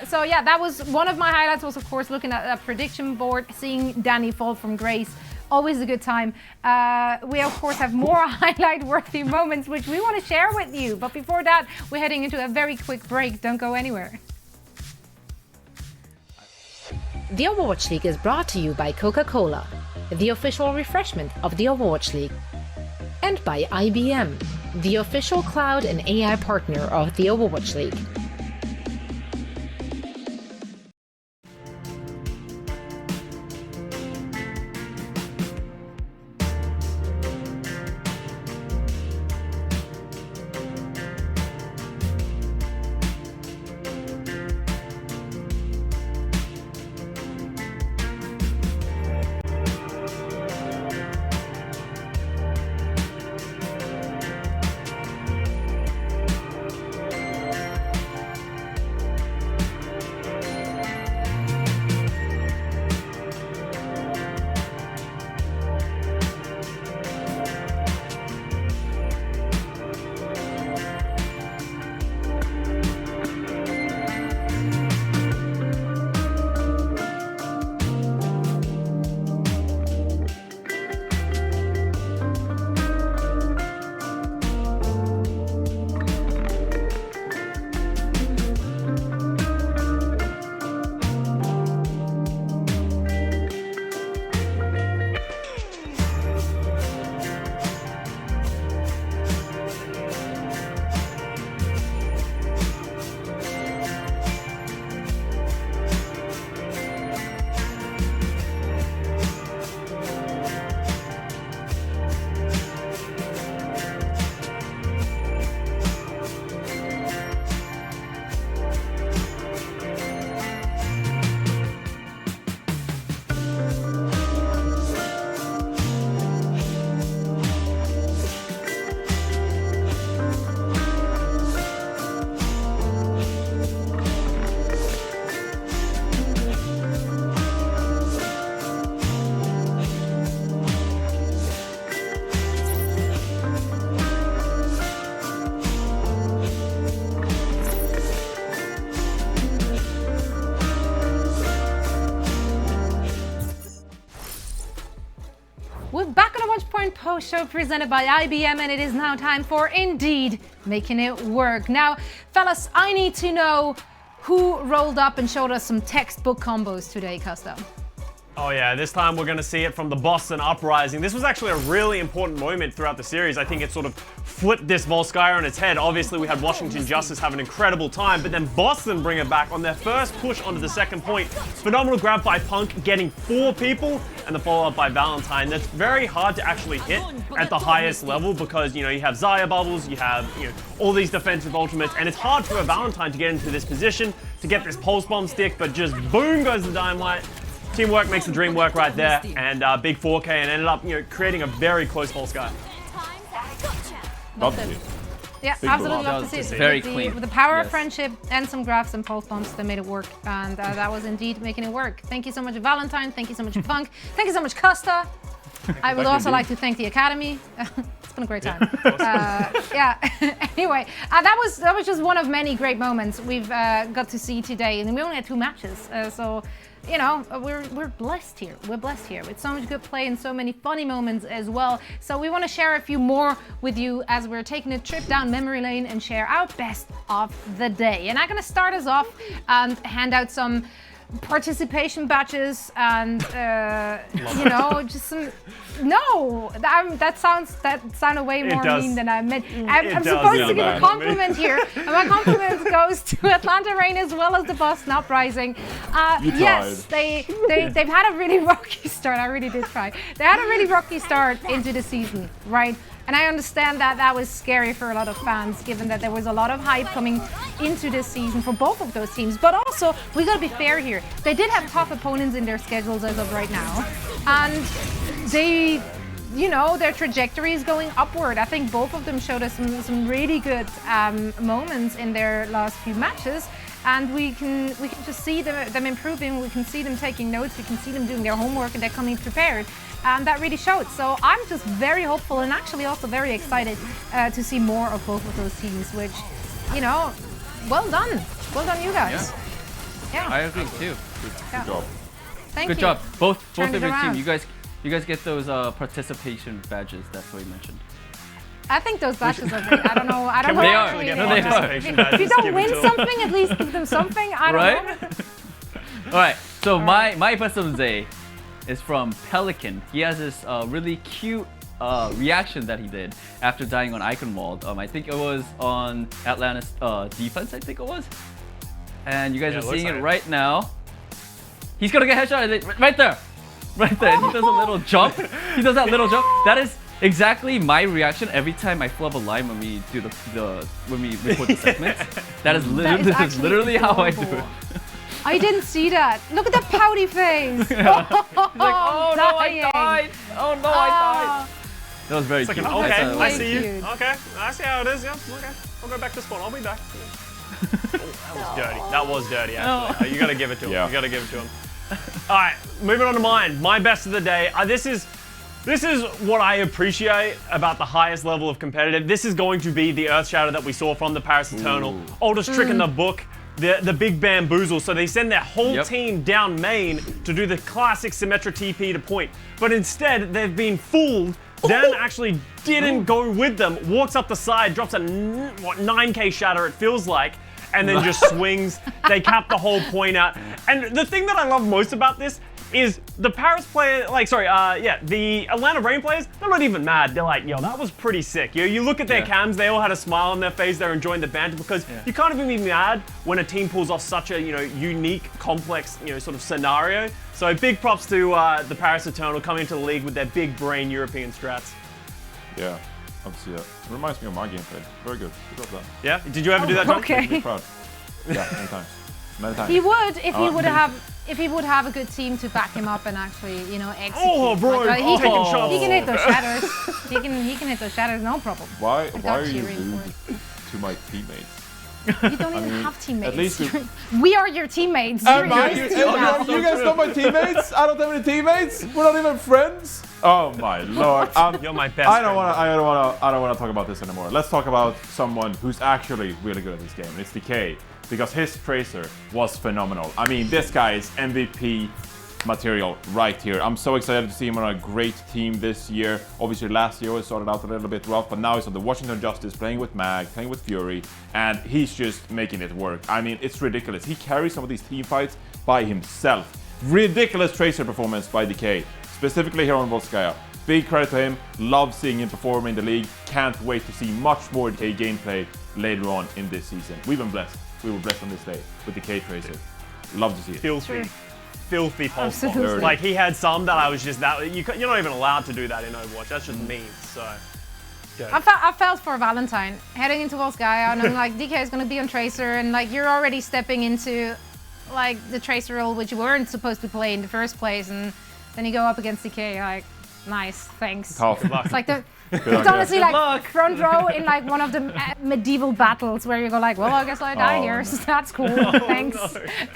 So yeah, that was one of my highlights. Was of course looking at a prediction board, seeing Danny fall from grace. Always a good time. We of course have more highlight-worthy moments which we want to share with you. But before that, we're heading into a very quick break. Don't go anywhere. The Overwatch League is brought to you by Coca-Cola, the official refreshment of the Overwatch League, and by IBM, the official cloud and AI partner of the Overwatch League. We're back on a Watchpoint post show presented by IBM, and it is now time for Indeed Making It Work. Now, fellas, I need to know who rolled up and showed us some textbook combos today, Costa. Oh yeah, this time we're going to see it from the Boston Uprising. This was actually a really important moment throughout the series. I think it sort of flipped this Volskaya on its head. Obviously, we had Washington Justice have an incredible time, but then Boston bring it back on their first push onto the second point. Phenomenal grab by Punk, getting 4 people, and the follow-up by Valentine. That's very hard to actually hit at the highest level because, you know, you have Xayah bubbles, you have, you know, all these defensive ultimates, and it's hard for a Valentine to get into this position, to get this pulse bomb stick, but just boom goes the dynamite. Teamwork makes the dream work right there, and big 4K, and ended up, you know, creating a very close Volskaya. Love it. Yeah, absolutely love to see it. Very clean. With the power of friendship and some graphs and pulse bombs that made it work, and that was indeed making it work. Thank you so much, Valentine. Thank you so much, Punk. Thank you so much, Costa. I would also like to thank the Academy. It's been a great time. Yeah. Anyway, that was just one of many great moments we've got to see today, and we only had 2 matches, so. You know, we're blessed here. We're blessed here with so much good play and so many funny moments as well. So we want to share a few more with you as we're taking a trip down memory lane and share our best of the day. And I'm going to start us off and hand out some participation badges and you know, just some. No, that sounded way more mean than I meant. I'm supposed to give a compliment here, and my compliment goes to Atlanta Reign as well as the Boston Uprising. Yes, they've had a really rocky start. I really did try. They had a really rocky start into the season, right? And I understand that that was scary for a lot of fans, given that there was a lot of hype coming into this season for both of those teams. But also, we gotta be fair here. They did have tough opponents in their schedules as of right now. And they, you know, their trajectory is going upward. I think both of them showed us some really good moments in their last few matches. and we can just see them improving. We can see them taking notes. We can see them doing their homework, and they're coming prepared. And that really showed. So I'm just very hopeful and actually also very excited to see more of both of those teams, which, you know, well done. Well done, you guys. Yeah. I agree too. Good job. Thank Good you. job. Both Turned of it your team. around. You guys get those participation badges. That's what you mentioned. I think those badges are great. I don't know. I don't know. They are. actually. No, they are. If you don't win something, at least give them something. I don't know. All right. So my best of the day is from Pelican. He has this really cute reaction that he did after dying on Icon Wall. I think it was on Atlantis defense. I think it was. And you guys are seeing it right now. He's gonna get headshot right there. Right there. And he does a little jump. He does that little jump. That is exactly my reaction every time I flub a line when we do when we record the segments. That is literally how I do it. I didn't see that. Look at that pouty face. He's like, oh no, I died. Oh no, I died. That was very cute. Okay, I see you. Okay, I see how it is. Yeah, okay. I'll go back to spawn. I'll be back. That was dirty. That was dirty, actually. You gotta give it to him. You gotta give it to him. All right, moving on to mine. My best of the day. This is what I appreciate about the highest level of competitive. This is going to be the Earth Shatter that we saw from the Paris Eternal. Oldest trick in the book. The big bamboozle. So they send their whole team down main to do the classic symmetric TP to point. But instead, they've been fooled. Dan actually didn't go with them. Walks up the side, drops a 9k shatter, it feels like, and then just swings. They cap the whole point out. And the thing that I love most about this is the Paris player, the Atlanta Reign players, they're not even mad. They're like, yo, that was pretty sick. You look at their cams, they all had a smile on their face. They're enjoying the banter because you can't even be mad when a team pulls off such a, unique, complex, sort of scenario. So big props to the Paris Eternal coming into the league with their big brain European strats. Yeah, I'll see that. It reminds me of my gameplay. Very good. Good job, Dan. Yeah? Did you ever do that, John? Okay. Makes me proud. Yeah, many times. Many times. He would if he would have a good team to back him up and actually, execute. Oh, bro! He can hit those shatters. he can hit those shatters, no problem. Why are you rude to my teammates? You don't even have teammates. At least we are your teammates. You guys not my teammates? I don't have any teammates. We're not even friends. Oh my lord! You're my best. I don't want to talk about this anymore. Let's talk about someone who's actually really good at this game. It's DK, because his Tracer was phenomenal. I mean, this guy is MVP material right here. I'm so excited to see him on a great team this year. Obviously last year it started out a little bit rough, but now he's on the Washington Justice, playing with Mag, playing with Fury, and he's just making it work. I mean, it's ridiculous. He carries some of these team fights by himself. Ridiculous Tracer performance by DK, specifically here on Volskaya. Big credit to him. Love seeing him perform in the league. Can't wait to see much more DK gameplay later on in this season. We've been blessed. We were blessed on this day with DK Tracer. Love to see it. Filthy pulse bombs. Like, he had some that I was just you're not even allowed to do that in Overwatch. That's just mean. So I felt for Valentine heading into Volskaya, and I'm like, DK is gonna be on Tracer, and like you're already stepping into like the Tracer role which you weren't supposed to play in the first place, and then you go up against DK, like, nice, thanks. It's like it's honestly like front row in like one of the medieval battles where you go like, well, I guess I die here, so that's cool. Thanks,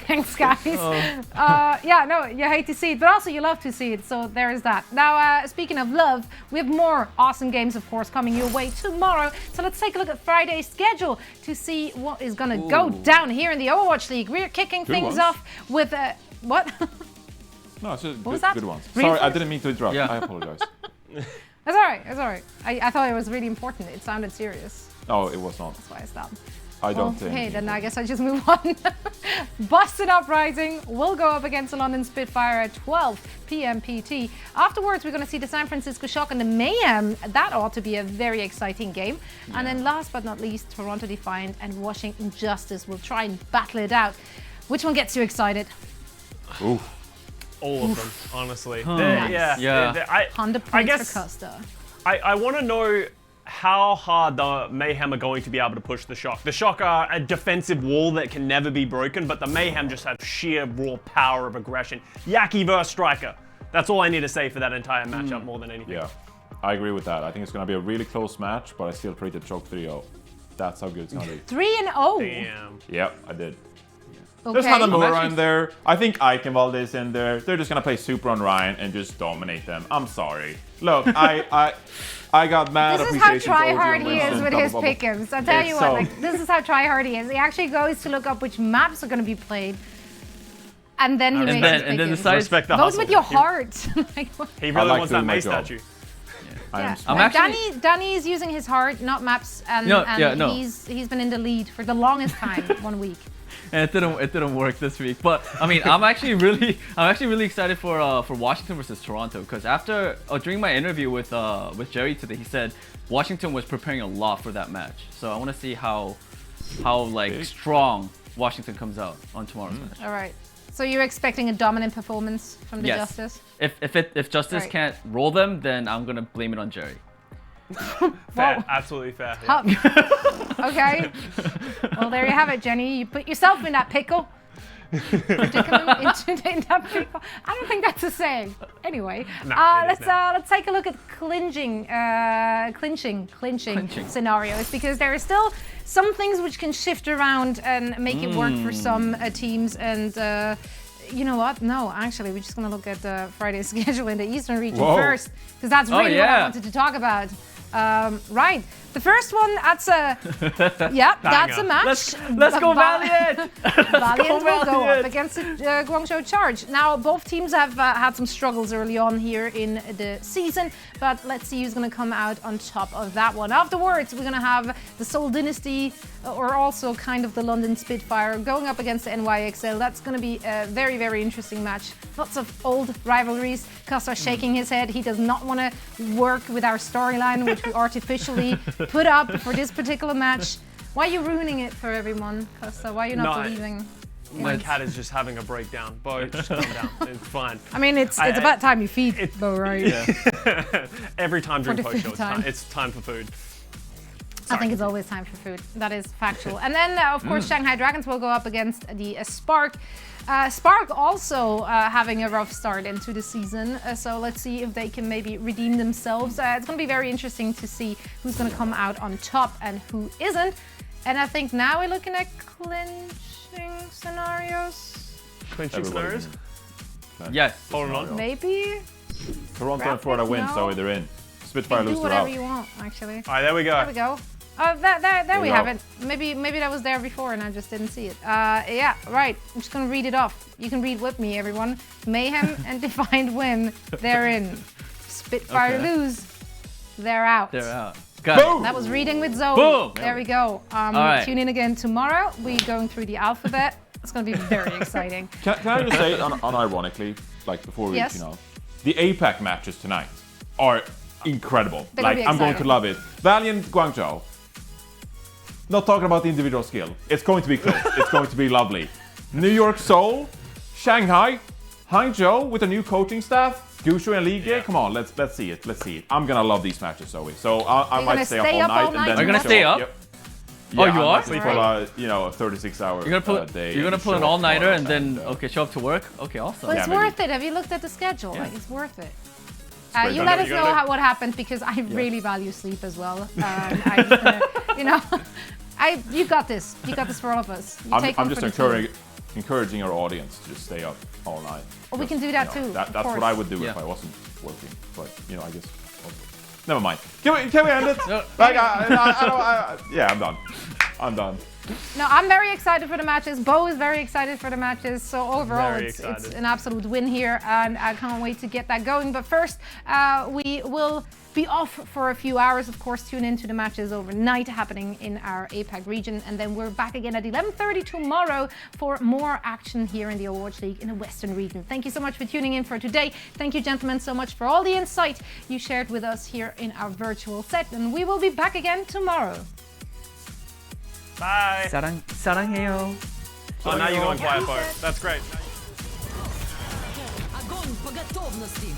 thanks guys. Yeah, no, you hate to see it, but also you love to see it. So there is that. Now, speaking of love, we have more awesome games, of course, coming your way tomorrow. So let's take a look at Friday's schedule to see what is gonna go down here in the Overwatch League. We're kicking things off with what? No, it's just good ones. Sorry, I didn't mean to interrupt. I apologize. That's all right. That's all right. I thought it was really important. It sounded serious. Oh, it was not. That's why I stopped. I don't think. Okay, then I guess I just move on. Busted Uprising will go up against the London Spitfire at 12 p.m. PT. Afterwards, we're going to see the San Francisco Shock and the Mayhem. That ought to be a very exciting game. Yeah. And then last but not least, Toronto Defiant and Washington Justice will try and battle it out. Which one gets you excited? Oof. All of them, honestly. Yeah. 100 points for Costa. I want to know how hard the Mayhem are going to be able to push the Shock. The Shock are a defensive wall that can never be broken, but the Mayhem just have sheer raw power of aggression. Yaki versus Striker. That's all I need to say for that entire matchup more than anything. Yeah, I agree with that. I think it's going to be a really close match, but I still predicted Shock 3-0. That's how good it's going to be. 3-0? Damn. Yep, I did. There's Okay. Hanamura in there. I think Eichenwald is in there. They're just gonna play super on Ryan and just dominate them. I'm sorry. Look, I got mad This is how appreciation for OG try-hard and he is Winston, with double his bubble. pick'ems. I'll tell you what, like, this is how try-hard he is. He actually goes to look up which maps are going to be played, and then he makes his and then pick'ems. decides. Respect the Vote hustle. with your heart. Like, what? He really like wants doing that my May job. statue. Yeah. I'm actually- Danny is using his heart, not maps, and, he's been in the lead for the longest time, 1 week. And it didn't work this week. But I mean, I'm actually really excited for Washington versus Toronto, because during my interview with Jerry today, he said Washington was preparing a lot for that match. So I want to see how like strong Washington comes out on tomorrow's match. All right. So you're expecting a dominant performance from the Justice? If Justice Right. can't roll them, then I'm gonna blame it on Jerry. Fair, absolutely fair. Hup. Okay. Well, there you have it, Jenny. You put yourself in that pickle. Predicament in that pickle. I don't think that's a saying. Anyway, let's take a look at clinching scenarios, because there are still some things which can shift around and make it work for some teams. And you know what? No, actually, we're just gonna look at the Friday schedule in the Eastern region first, because that's really what I wanted to talk about. Right, the first one, that's a that's a match. Let's go Valiant! Valiant will go up against the Guangzhou Charge. Now, both teams have had some struggles early on here in the season, but let's see who's going to come out on top of that one. Afterwards, we're going to have the Seoul Dynasty, or also kind of the London Spitfire, going up against the NYXL. That's going to be a very, very interesting match. Lots of old rivalries. Costa shaking his head. He does not want to work with our storyline, which we artificially put up for this particular match. Why are you ruining it for everyone, Costa? Why are you not believing? My cat is just having a breakdown. Bo, just calm down. It's fine. I mean, it's about time you feed Bo, right? Yeah. Every time during For the post show, it's time for food. I think it's always time for food. That is factual. And then, of course, Shanghai Dragons will go up against the Spark. Spark also having a rough start into the season, so let's see if they can maybe redeem themselves. It's going to be very interesting to see who's going to come out on top and who isn't. And I think now we're looking at clinching scenarios. Clinching scenarios? Yes. Hold on. Maybe? Toronto and Florida win, so they're in. Spitfire do lose, they're whatever out. you want, actually. All right, there we go. There we go. There we have it. Maybe that was there before and I just didn't see it. Yeah, right. I'm just gonna read it off. You can read with me, everyone. Mayhem and Defiant win. They're in. Spitfire lose. They're out. They're out. Got it. That was reading with Zoe. Boom. There we go. right. Tune in again tomorrow. We're going through the alphabet. It's gonna be very exciting. Can I just say, unironically, like before we, Yes. the APAC matches tonight are incredible. They're gonna Like, be I'm going to exciting. love it. Valiant, Guangzhou. Not talking about the individual skill. It's going to be close. It's going to be lovely. New York, Seoul, Shanghai, Hangzhou with a new coaching staff. Guangzhou and Ligue. Come on, let's see it. Let's see it. I'm gonna love these matches, Zoe. So I You're might gonna stay up stay all up all night and night then. Are you gonna show stay up. up? Yep. Oh, Yeah, you I are? might sleep for a 36-hour You're gonna day. you're gonna and pull an show up all-nighter tomorrow and then show up to work. Okay, awesome. Well, it's maybe. worth it. Have you looked at the schedule? Yeah. Like, it's worth it. great. You I let know us you're know gonna what happened, because I really value sleep as well. I'm just gonna, you got this. You got this for all of us. You take I'm one just for the team. encouraging our audience to just stay up all night. Well, we can do that too. That's of what course. I would do if I wasn't working. But I guess. Never mind. Can we end it? Like, yeah, I'm done. I'm done. No, I'm very excited for the matches. Bo is very excited for the matches. So overall, Very it's excited. an absolute win here, and I can't wait to get that going. But first, we will be off for a few hours. Of course, tune into the matches overnight happening in our APAC region, and then we're back again at 11:30 tomorrow for more action here in the Overwatch League in the Western region. Thank you so much for tuning in for today. Thank you, gentlemen, so much for all the insight you shared with us here in our virtual set, and we will be back again tomorrow. Bye. 사랑해요. Oh, now you're going quiet, Bo. That's great. Огонь по готовности!